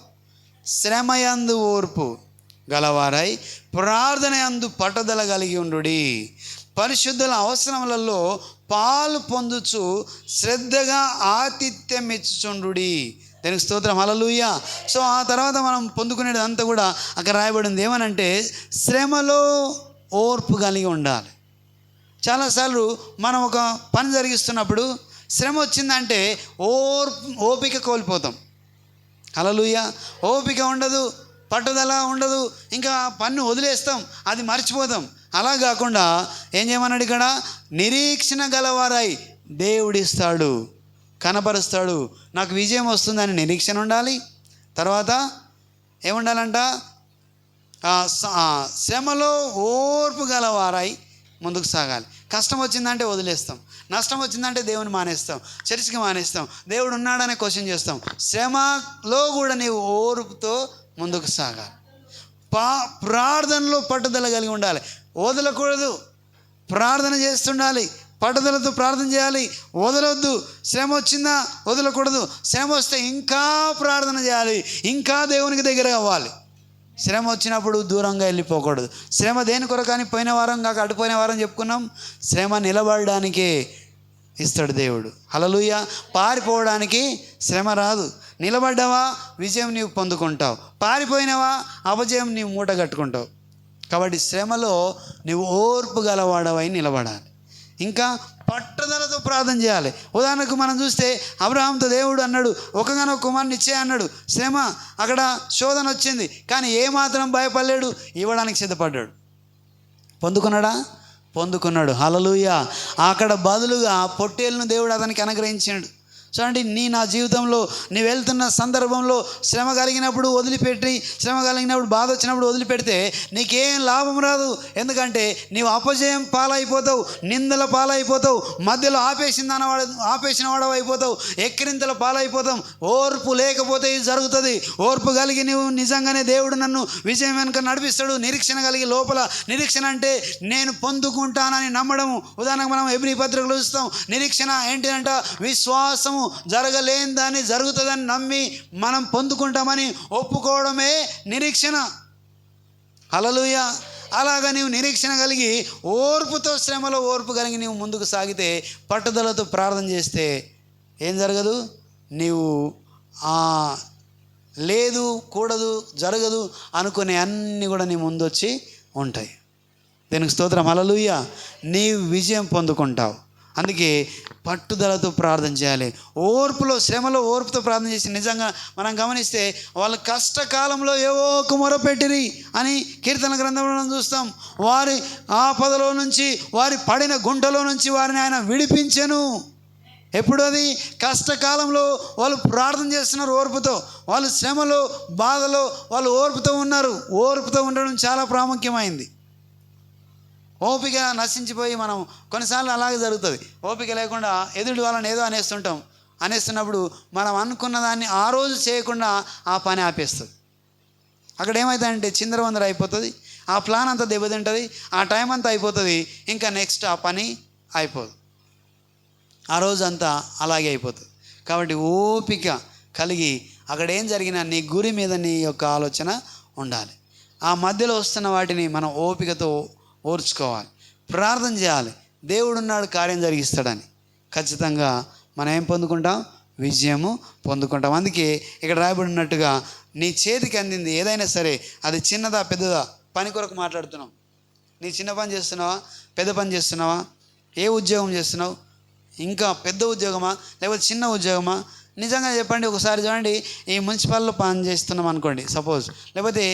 శ్రమయందు ఓర్పు గలవారై, ప్రార్థన యందు పట్టుదల కలిగి ఉండుడి. పరిశుద్ధుల అవసరములలో పాలు పొందుచు శ్రద్ధగా ఆతిథ్యం ఇచ్చుచుండుడి. దానికి స్తోత్రం. హల్లెలూయా. సో ఆ తర్వాత మనం పొందుకునేది అంతా కూడా అక్కడ రాయబడింది. ఏమనంటే, శ్రమలో ఓర్పు కలిగి ఉండాలి. చాలాసార్లు మనం ఒక పని జరిగిస్తున్నప్పుడు శ్రమ వచ్చిందంటే ఓపిక కోల్పోతాం. హల్లెలూయా. ఓపిక ఉండదు, పట్టుదల ఉండదు, ఇంకా పన్ను వదిలేస్తాం, అది మర్చిపోతాం. అలా కాకుండా ఏం చేయమన్నాడు ఇక్కడ, నిరీక్షణ గలవారై, దేవుడిస్తాడు, కనపరుస్తాడు, నాకు విజయం వస్తుందని నిరీక్షణ ఉండాలి. తర్వాత ఏముండాలంట, శ్రమలో ఓర్పు గలవారై ముందుకు సాగాలి. కష్టం వచ్చిందంటే వదిలేస్తాం, నష్టం వచ్చిందంటే దేవుని మానేస్తాం, చర్చికి మానేస్తాం, దేవుడు ఉన్నాడనే క్వశ్చన్ చేస్తాం. శ్రమలో కూడా నీవు ఓర్పుతో ముందుకు సాగాలి. ప్రార్థనలో పట్టుదల కలిగి ఉండాలి, వదలకూడదు. ప్రార్థన చేస్తుండాలి, పట్టుదలతో ప్రార్థన చేయాలి, వదలొద్దు. శ్రమ వచ్చిందా వదలకూడదు, శ్రమ వస్తే ఇంకా ప్రార్థన చేయాలి, ఇంకా దేవునికి దగ్గర అవ్వాలి. శ్రమ వచ్చినప్పుడు దూరంగా వెళ్ళిపోకూడదు. శ్రమ దేని కొరకని పోయిన వారం కాక అటుపోయిన వారం చెప్పుకున్నాం, శ్రమ నిలబడడానికే ఇస్తాడు దేవుడు. హల్లెలూయా. పారిపోవడానికి శ్రమ రాదు. నిలబడ్డావా విజయం నీవు పొందుకుంటావు, పారిపోయినావా అపజయం నీవు మూట కట్టుకుంటావు. కాబట్టి శ్రమలో నీవు ఓర్పు గలవాడవై నిలబడాలి, ఇంకా పట్టుదలతో ప్రార్థన చేయాలి. ఉదాహరణకు మనం చూస్తే అబ్రహాంతో దేవుడు అన్నాడు, ఒకగానొక కుమారుని ఇచ్చే అన్నాడు. శ్రమ, అక్కడ శోధన వచ్చింది, కానీ ఏమాత్రం భయపడలేడు, ఇవ్వడానికి సిద్ధపడ్డాడు. పొందుకున్నాడు. హల్లెలూయా. అక్కడ బదులుగా పొట్టేలును దేవుడు అతనికి అనుగ్రహించాడు. చూడండి, నా జీవితంలో నీవు వెళ్తున్న సందర్భంలో శ్రమ కలిగినప్పుడు వదిలిపెట్టి, శ్రమ కలిగినప్పుడు బాధ వచ్చినప్పుడు వదిలిపెడితే నీకేం లాభం రాదు. ఎందుకంటే నీవు అపజయం పాలైపోతావు, నిందల పాలైపోతావు, మధ్యలో ఆపేసిన వాడు అయిపోతావు, ఎక్కిరింతల పాలైపోతాం. ఓర్పు లేకపోతే ఇది జరుగుతుంది. ఓర్పు కలిగి నీవు నిజంగానే దేవుడు నన్ను విజయం వెనుక నడిపిస్తాడు. నిరీక్షణ కలిగి, లోపల నిరీక్షణ అంటే నేను పొందుకుంటానని నమ్మడము. ఉదాహరణకు మనం ఎబ్రీ పత్రికలో చూస్తాం, నిరీక్షణ ఏంటి అంట, విశ్వాసము, జరగలేని దాన్ని జరుగుతుందని నమ్మి మనం పొందుకుంటామని ఒప్పుకోవడమే నిరీక్షణ. హల్లెలూయా. అలాగా నీవు నిరీక్షణ కలిగి ఓర్పుతో, శ్రమలో ఓర్పు కలిగి నీవు ముందుకు సాగితే, పట్టుదలతో ప్రార్థన చేస్తే ఏం జరగదు, నీవు లేదు, కూడదు, జరగదు అనుకునే అన్నీ కూడా నీ ముందు వచ్చి ఉంటాయి. దీనికి స్తోత్రం. హల్లెలూయా. నీవు విజయం పొందుకుంటావు. అందుకే పట్టుదలతో ప్రార్థన చేయాలి. ఓర్పులో, శ్రమలో ఓర్పుతో ప్రార్థన చేసి, నిజంగా మనం గమనిస్తే వాళ్ళ కష్టకాలంలో ఏవో ఒక మొరపెట్టిరి అని కీర్తన గ్రంథంలో మనం చూస్తాం. వారి ఆపదలో నుంచి, వారి పడిన గుంటలో నుంచి వారిని ఆయన విడిపించెను. ఎప్పుడు అది కష్టకాలంలో వాళ్ళు ప్రార్థన చేస్తున్నారు ఓర్పుతో, వాళ్ళు శ్రమలో బాధలో వాళ్ళు ఓర్పుతో ఉన్నారు. ఓర్పుతో ఉండడం చాలా ప్రాముఖ్యమైంది. ఓపిక నశించిపోయి మనం కొన్నిసార్లు అలాగే జరుగుతుంది. ఓపిక లేకుండా ఎదుటి వాళ్ళని ఏదో అనేస్తున్నప్పుడు మనం అనుకున్న దాన్ని ఆ రోజు చేయకుండా ఆ పని ఆపేస్తుంది. అక్కడ ఏమవుతుందంటే చిందరవందర అయిపోతుంది, ఆ ప్లాన్ అంతా దెబ్బతింటుంది, ఆ టైం అంతా అయిపోతుంది, ఇంకా నెక్స్ట్ ఆ పని అయిపోదు, ఆ రోజు అంతా అలాగే అయిపోతుంది. కాబట్టి ఓపిక కలిగి అక్కడ ఏం జరిగినా నీ గురి మీద నీ యొక్క ఆలోచన ఉండాలి. ఆ మధ్యలో వస్తున్న వాటిని మనం ఓపికతో ఓర్చుకోవాలి, ప్రార్థన చేయాలి. దేవుడు ఉన్నాడు, కార్యం జరిగిస్తాడని. ఖచ్చితంగా మనం ఏం పొందుకుంటాం? విజయము పొందుకుంటాం. అందుకే ఇక్కడ రాయబడినట్టుగా నీ చేతికి అందింది ఏదైనా సరే, అది చిన్నదా పెద్దదా, పని కొరకు మాట్లాడుతున్నాం. నీ చిన్న పని చేస్తున్నావా, పెద్ద పని చేస్తున్నావా, ఏ ఉద్యోగం చేస్తున్నావు, ఇంకా పెద్ద ఉద్యోగమా లేకపోతే చిన్న ఉద్యోగమా? నిజంగా చెప్పండి, ఒకసారి చూడండి, ఈ మున్సిపల్లో పని చేస్తున్నాం అనుకోండి సపోజ్, లేకపోతే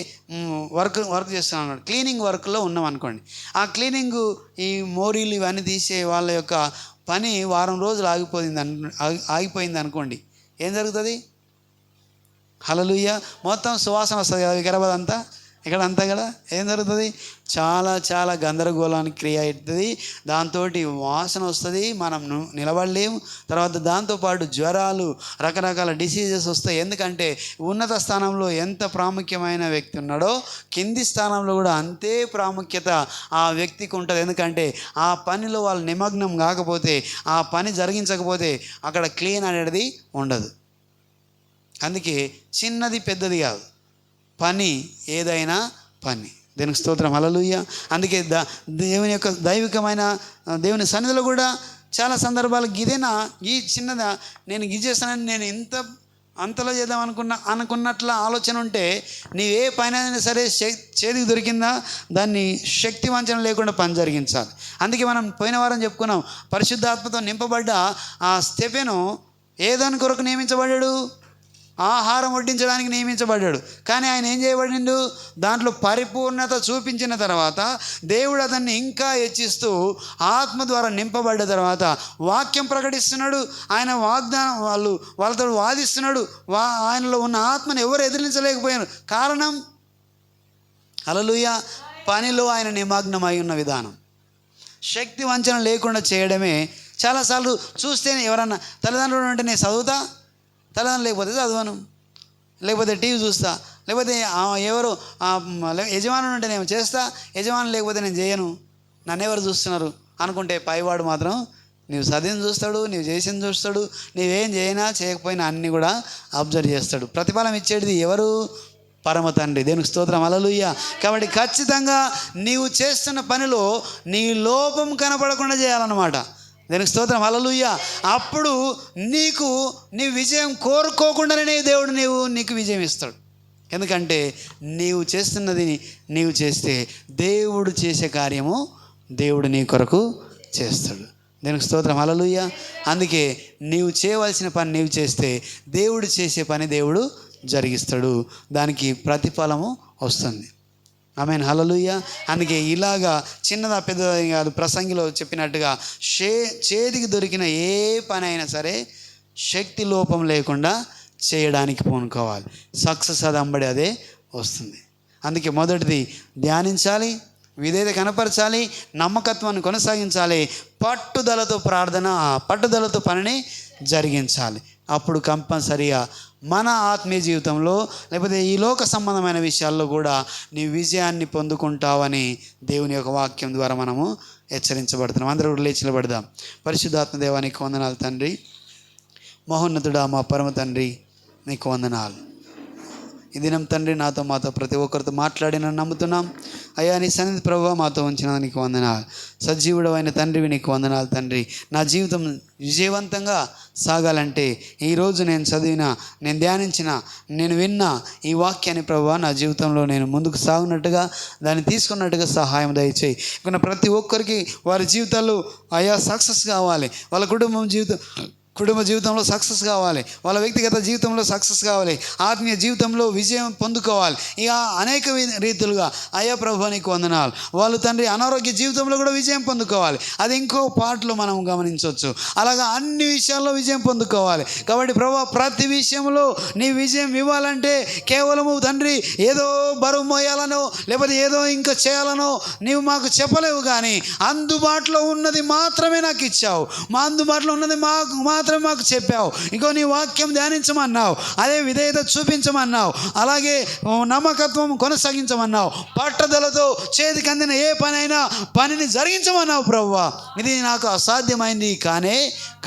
వర్క్ చేస్తున్నాం అనుకోండి, క్లీనింగ్ వర్క్లో ఉన్నాం అనుకోండి. ఆ క్లీనింగు ఈ మోరీలు ఇవన్నీ తీసే వాళ్ళ యొక్క పని వారం రోజులు ఆగిపోయింది అనుకోండి, ఏం జరుగుతుంది? హల్లెలూయా, మొత్తం సువాసన వస్తుంది కదా వికారాబాద్ అంతా, ఇక్కడ అంతా కదా. ఏం జరుగుతుంది? చాలా చాలా గందరగోళానికి క్రియ అవుతుంది, దాంతో వాసన వస్తుంది, మనం నిలబడలేము. తర్వాత దాంతోపాటు జ్వరాలు, రకరకాల డిసీజెస్ వస్తాయి. ఎందుకంటే ఉన్నత స్థానంలో ఎంత ప్రాముఖ్యమైన వ్యక్తి ఉన్నాడో కింది స్థానంలో కూడా అంతే ప్రాముఖ్యత ఆ వ్యక్తికి ఉంటుంది. ఎందుకంటే ఆ పనిలో వాళ్ళు నిమగ్నం కాకపోతే, ఆ పని జరిగించకపోతే అక్కడ క్లీన్ అనేది ఉండదు. అందుకే చిన్నది పెద్దది కాదు, పని ఏదైనా పని. దేవునికి స్తోత్రం, హల్లెలూయా. అందుకే దేవుని యొక్క దైవికమైన దేవుని సన్నిధిలో కూడా చాలా సందర్భాలు ఇదేనా, ఈ చిన్నదా నేను చేస్తానని నేను అంతలో చేద్దాం అనుకున్నట్ల ఆలోచన ఉంటే నీవే పైన సరే చేతికి దొరికిందా దాన్ని శక్తి వంచన లేకుండా పని జరిగించాలి. అందుకే మనం పోయిన వారం చెప్పుకున్నాం, పరిశుద్ధాత్మతో నింపబడ్డ ఆ స్టెఫెను ఏదాని కొరకు నియమించబడ్డాడు? ఆహారం వడ్డించడానికి నియమించబడ్డాడు. కానీ ఆయన ఏం చేయబడిండు? దాంట్లో పరిపూర్ణత చూపించిన తర్వాత దేవుడు అతన్ని ఇంకా హెచ్చిస్తూ ఆత్మ ద్వారా నింపబడ్డ తర్వాత వాక్యం ప్రకటిస్తున్నాడు. ఆయన వాగ్దానం వాళ్ళతో వాదిస్తున్నాడు. ఆయనలో ఉన్న ఆత్మను ఎవరు ఎదిరించలేకపోయారు. కారణం హల్లెలూయా, పనిలో ఆయన నిమగ్నమై ఉన్న విధానం. శక్తి వంచన లేకుండా చేయడమే. చాలాసార్లు చూస్తేనే ఎవరన్నా తల్లిదండ్రులు అంటే నేను చదువుతా, తల్లిదండ్రులు లేకపోతే చదవను, లేకపోతే టీవీ చూస్తా, లేకపోతే ఎవరు యజమానులు ఉంటే నేను చేస్తా, యజమానులు లేకపోతే నేను చేయను, నన్ను ఎవరు చూస్తున్నారు అనుకుంటే పైవాడు మాత్రం నీవు చదివింది చూస్తాడు, నీవు చేసింది చూస్తాడు, నీవేం చేయనా చేయకపోయినా అన్నీ కూడా అబ్జర్వ్ చేస్తాడు. ప్రతిఫలం ఇచ్చేది ఎవరు? పరమ తండ్రి. దేవునికి స్తోత్రం, హల్లెలూయా. కాబట్టి ఖచ్చితంగా నీవు చేస్తున్న పనిలో నీ లోపం కనపడకుండా చేయాలన్నమాట. దేవునికి స్తోత్రం, హల్లెలూయా. అప్పుడు నీ విజయం కోరుకోకుండానే దేవుడు నీకు విజయం ఇస్తాడు. ఎందుకంటే నీవు చేస్తున్నది నీవు చేస్తే దేవుడు చేసే కార్యము దేవుడు నీ కొరకు చేస్తాడు. దేవునికి స్తోత్రం, హల్లెలూయా. అందుకే నీవు చేయవలసిన పని నీవు చేస్తే దేవుడు చేసే పని దేవుడు జరిగిస్తాడు, దానికి ప్రతిఫలము వస్తుంది. ఆమేన్, హల్లెలూయా. అందుకే ఇలాగా చిన్నదా పెద్దదా కాదు, ప్రసంగిలో చెప్పినట్టుగా చేతికి దొరికిన ఏ పని అయినా సరే శక్తి లోపం లేకుండా చేయడానికి పూనుకోవాలి. సక్సెస్ అది అంబడి అదే వస్తుంది. అందుకే మొదటిది ధ్యానించాలి, విధేయత కనపరచాలి, నమ్మకత్వాన్ని కొనసాగించాలి, పట్టుదలతో ప్రార్థన, పట్టుదలతో పనిని జరిగించాలి. అప్పుడు కంపల్సరిగా మన ఆత్మీయ జీవితంలో లేకపోతే ఈ లోక సంబంధమైన విషయాల్లో కూడా నీ విజయాన్ని పొందుకుంటావని దేవుని యొక్క వాక్యం ద్వారా మనము హెచ్చరించబడుతున్నాం. అందరూ కూడా లేచి నిలబడదాం. పరిశుద్ధాత్మ దేవా నీకు వందనాలు తండ్రి, మహోన్నతుడా మా పరమ తండ్రి నీకు వందనాలు. ఈ దినం తండ్రి మాతో ప్రతి ఒక్కరితో మాట్లాడినని నమ్ముతున్నాం. అయ్యా నీ సన్నిధి ప్రభువా మాతో ఉంచిన నీకు వందనాలు. సజీవుడమైన తండ్రివి నీకు వందనాలు తండ్రి. నా జీవితం విజయవంతంగా సాగాలంటే ఈరోజు నేను చదివిన, నేను ధ్యానించిన, నేను విన్న ఈ వాక్యాన్ని ప్రభువా నా జీవితంలో నేను ముందుకు సాగునట్టుగా, దాన్ని తీసుకున్నట్టుగా సహాయం దయచేయి. ఇక్కడ ప్రతి ఒక్కరికి వారి జీవితాల్లో అయ్యా సక్సెస్ కావాలి, వాళ్ళ కుటుంబం జీవితం కుటుంబ జీవితంలో సక్సెస్ కావాలి, వాళ్ళ వ్యక్తిగత జీవితంలో సక్సెస్ కావాలి, ఆత్మీయ జీవితంలో విజయం పొందుకోవాలి. ఇక అనేక రీతులుగా అయ్యా ప్రభు నీకు వందనాలు. వాళ్ళు తండ్రి అనారోగ్య జీవితంలో కూడా విజయం పొందుకోవాలి. అది ఇంకో పాటలో మనం గమనించవచ్చు. అలాగా అన్ని విషయాల్లో విజయం పొందుకోవాలి. కాబట్టి ప్రభు ప్రతి విషయంలో నీ విజయం ఇవ్వాలంటే కేవలము తండ్రి ఏదో బరువు మోయాలనో లేకపోతే ఏదో ఇంకా చేయాలనో నీవు మాకు చెప్పలేవు, కానీ అందుబాటులో ఉన్నది మాత్రమే నాకు ఇచ్చావు. మా అందుబాటులో ఉన్నది మాత్రమే మాకు చెప్పావు. ఇంకో నీ వాక్యం ధ్యానించమన్నావు, అదే విధేయత చూపించమన్నావు, అలాగే నమ్మకత్వం కొనసాగించమన్నావు, పట్టుదలతో చేతికి అందిన ఏ పనైనా పనిని జరిగించమన్నావు ప్రభువా. ఇది నాకు అసాధ్యమైంది కానే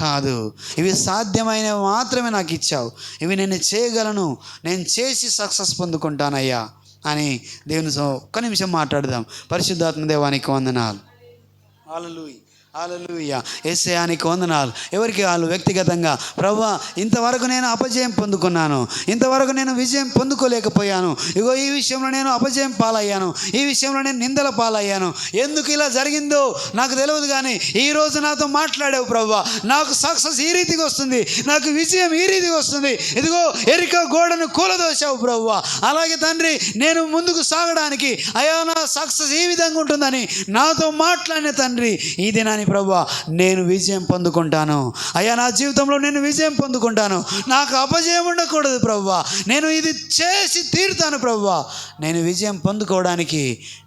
కాదు, ఇవి సాధ్యమైనవి మాత్రమే నాకు ఇచ్చావు. ఇవి నేను చేయగలను, నేను చేసి సక్సెస్ పొందుకుంటానయ్యా అని దేవునితో ఒక్క నిమిషం మాట్లాడదాం. పరిశుద్ధాత్మ దేవానికి వందనాలు. హల్లెలూయా, హల్లెలూయా. యేసయ్యానికి వందనాలు. ఎవరికి వాళ్ళు వ్యక్తిగతంగా ప్రభువా ఇంతవరకు నేను అపజయం పొందుకున్నాను, ఇంతవరకు నేను విజయం పొందుకోలేకపోయాను, ఇగో ఈ విషయంలో నేను అపజయం పాలయ్యాను, ఈ విషయంలో నేను నిందల పాలయ్యాను, ఎందుకు ఇలా జరిగిందో నాకు తెలియదు, కానీ ఈరోజు నాతో మాట్లాడావు ప్రభువా. నాకు సక్సెస్ ఈ రీతికి వస్తుంది, నాకు విజయం ఈ రీతికి వస్తుంది. ఇదిగో ఎరికో గోడను కూలదోశావు ప్రభువా. అలాగే తండ్రి నేను ముందుకు సాగడానికి అయ్యా నా సక్సెస్ ఈ విధంగా ఉంటుందని నాతో మాట్లాడిన తండ్రి ఈ దినాన్ని ప్రభువా నేను విజయం పొందుకుంటాను అయ్యా. నా జీవితంలో నేను విజయం పొందుకుంటాను. నాకు అపజయం ఉండకూడదు ప్రభువా. నేను ఇది చేసి తీరుతాను ప్రభువా. నేను విజయం పొందుకోవడానికి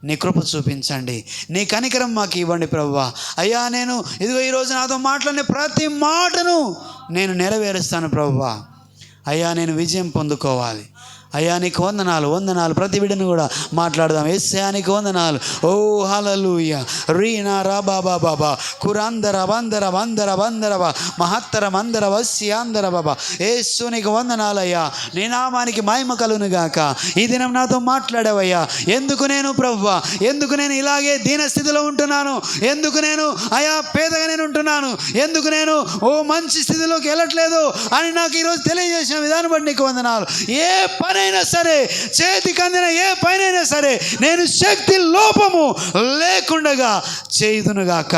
నీ కృప చూపించండి, నీ కనికరం మాకు ఇవ్వండి ప్రభువా. అయ్యా నేను ఇదిగో ఈరోజు నాతో మాట్లాడిన ప్రతి మాటను నేను నెరవేరుస్తాను ప్రభువా. అయ్యా నేను విజయం పొందుకోవాలి. అయ్యా నీకు వందనాలు, వందనాలు. ప్రతి బిడ్డను కూడా మాట్లాడదాం. యేసయ్యానికి వందనాలు. ఓ హల్లెలూయా. రీనా రాబా బాబా కురాందర వందర వందర వందర మహత్తర మందర వస్యాందర బాబా. యేసు నీకు వందనాలయ్యా. నీ నామానికి మహిమ కలుగును గాక. ఈ దినం నాతో మాట్లాడావయ్యా. ఎందుకు నేను ప్రభువా, ఎందుకు నేను ఇలాగే దీన స్థితిలో ఉంటున్నాను, ఎందుకు నేను అయా పేదగా నేను ఉంటున్నాను, ఎందుకు నేను ఓ మంచి స్థితిలోకి వెళ్ళట్లేదు అని నాకు ఈరోజు తెలియజేసిన విధానం బట్టి నీకు వందనాలు. ఏ పనైనా సరే, చేతికి అందిన ఏ పనైనా సరే నేను శక్తి లోపము లేకుండగా చేయుదునుగాక.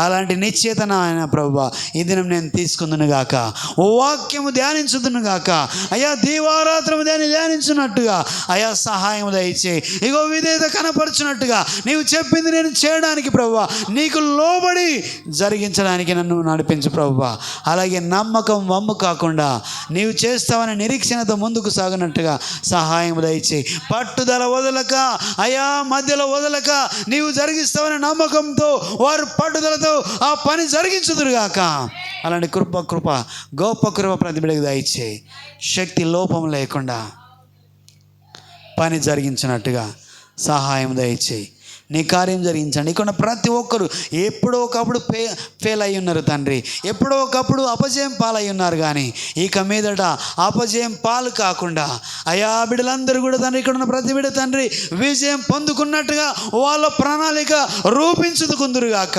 అలాంటి నిశ్చేతన ఆయన ప్రభువా ఈ దినం నేను తీసుకుందునుగాక. ఓ వాక్యము ధ్యానించుదునుగాక అయ్యా. దీవారాత్రము దాన్ని ధ్యానించున్నట్టుగా అయ్యా సహాయం దయచేయి. ఇగో విధేయత కనపరుచున్నట్టుగా నీవు చెప్పింది నేను చేయడానికి ప్రభువా, నీకు లోబడి జరిగించడానికి నన్ను నడిపించు ప్రభువా. అలాగే నమ్మకం వమ్ము కాకుండా నీవు చేస్తావని నిరీక్షణతో ముందుకు సాగినట్టుగా సహాయం దయచేయి. పట్టుదల వదలక అయా మధ్యలో వదలక నీవు జరిగిస్తావని నమ్మకంతో వారు పట్టుదలతో ఆ పని జరిగించుదురుగాక. అలాంటి కృప గొప్ప కృప ప్రతి బిడ్డకు దయచేయి. శక్తి లోపం లేకుండా పని జరిగించినట్టుగా సహాయం దయచేయి. నీ కార్యం జరిగించండి. ఇక్కడ ప్రతి ఒక్కరు ఎప్పుడో ఒకప్పుడు ఫెయిల్ అయి ఉన్నారు తండ్రి, ఎప్పుడో ఒకప్పుడు అపజయం పాలై ఉన్నారు, కానీ ఇక మీదట అపజయం పాలు కాకుండా అయా బిడ్డలందరూ కూడా తండ్రి, ఇక్కడ ఉన్న ప్రతి బిడ్డ తండ్రి విజయం పొందుకున్నట్టుగా వాళ్ళ ప్రణాళిక రూపించుకుందురుగాక.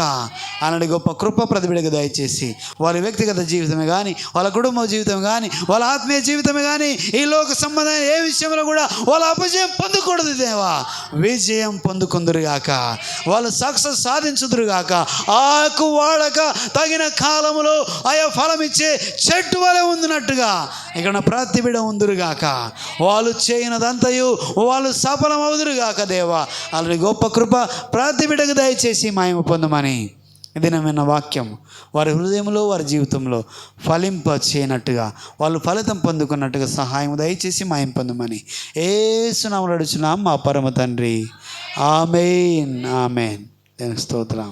అలాంటి గొప్ప కృప ప్రతి బిడ్డకు దయచేసి వాళ్ళ వ్యక్తిగత జీవితమే కానీ, వాళ్ళ కుటుంబ జీవితం కానీ, వాళ్ళ ఆత్మీయ జీవితమే కానీ, ఈ లోక సంబంధమైన ఏ విషయంలో కూడా వాళ్ళ అపజయం పొందకూడదు దేవా. విజయం పొందుకుందురుగాక, వాళ్ళు సక్సెస్ సాధించుదురుగాక. ఆకు వాడక తగిన కాలములో ఆయా ఫలం ఇచ్చే చెట్టు వలె ఉందినట్టుగా ఇక్కడ ప్రతి బిడ్డ ఉందురుగాక. వాళ్ళు చేయనదంతయు వాళ్ళు సఫలం అవుదురుగాక దేవా. అలాంటి గొప్ప కృప ప్రతి బిడ్డకు దయచేసి మహిమ పొందమని దినమైన వాక్యం వారి హృదయంలో వారి జీవితంలో ఫలింప చేయనట్టుగా, వాళ్ళు ఫలితం పొందుకున్నట్టుగా సహాయం దయచేసి మహిమ పొందమని యేసు నామములో అడుగుచున్నాం మా పరమ తండ్రి. ఆమేన్, ఆమేన్. దేవునికి స్తోత్రం.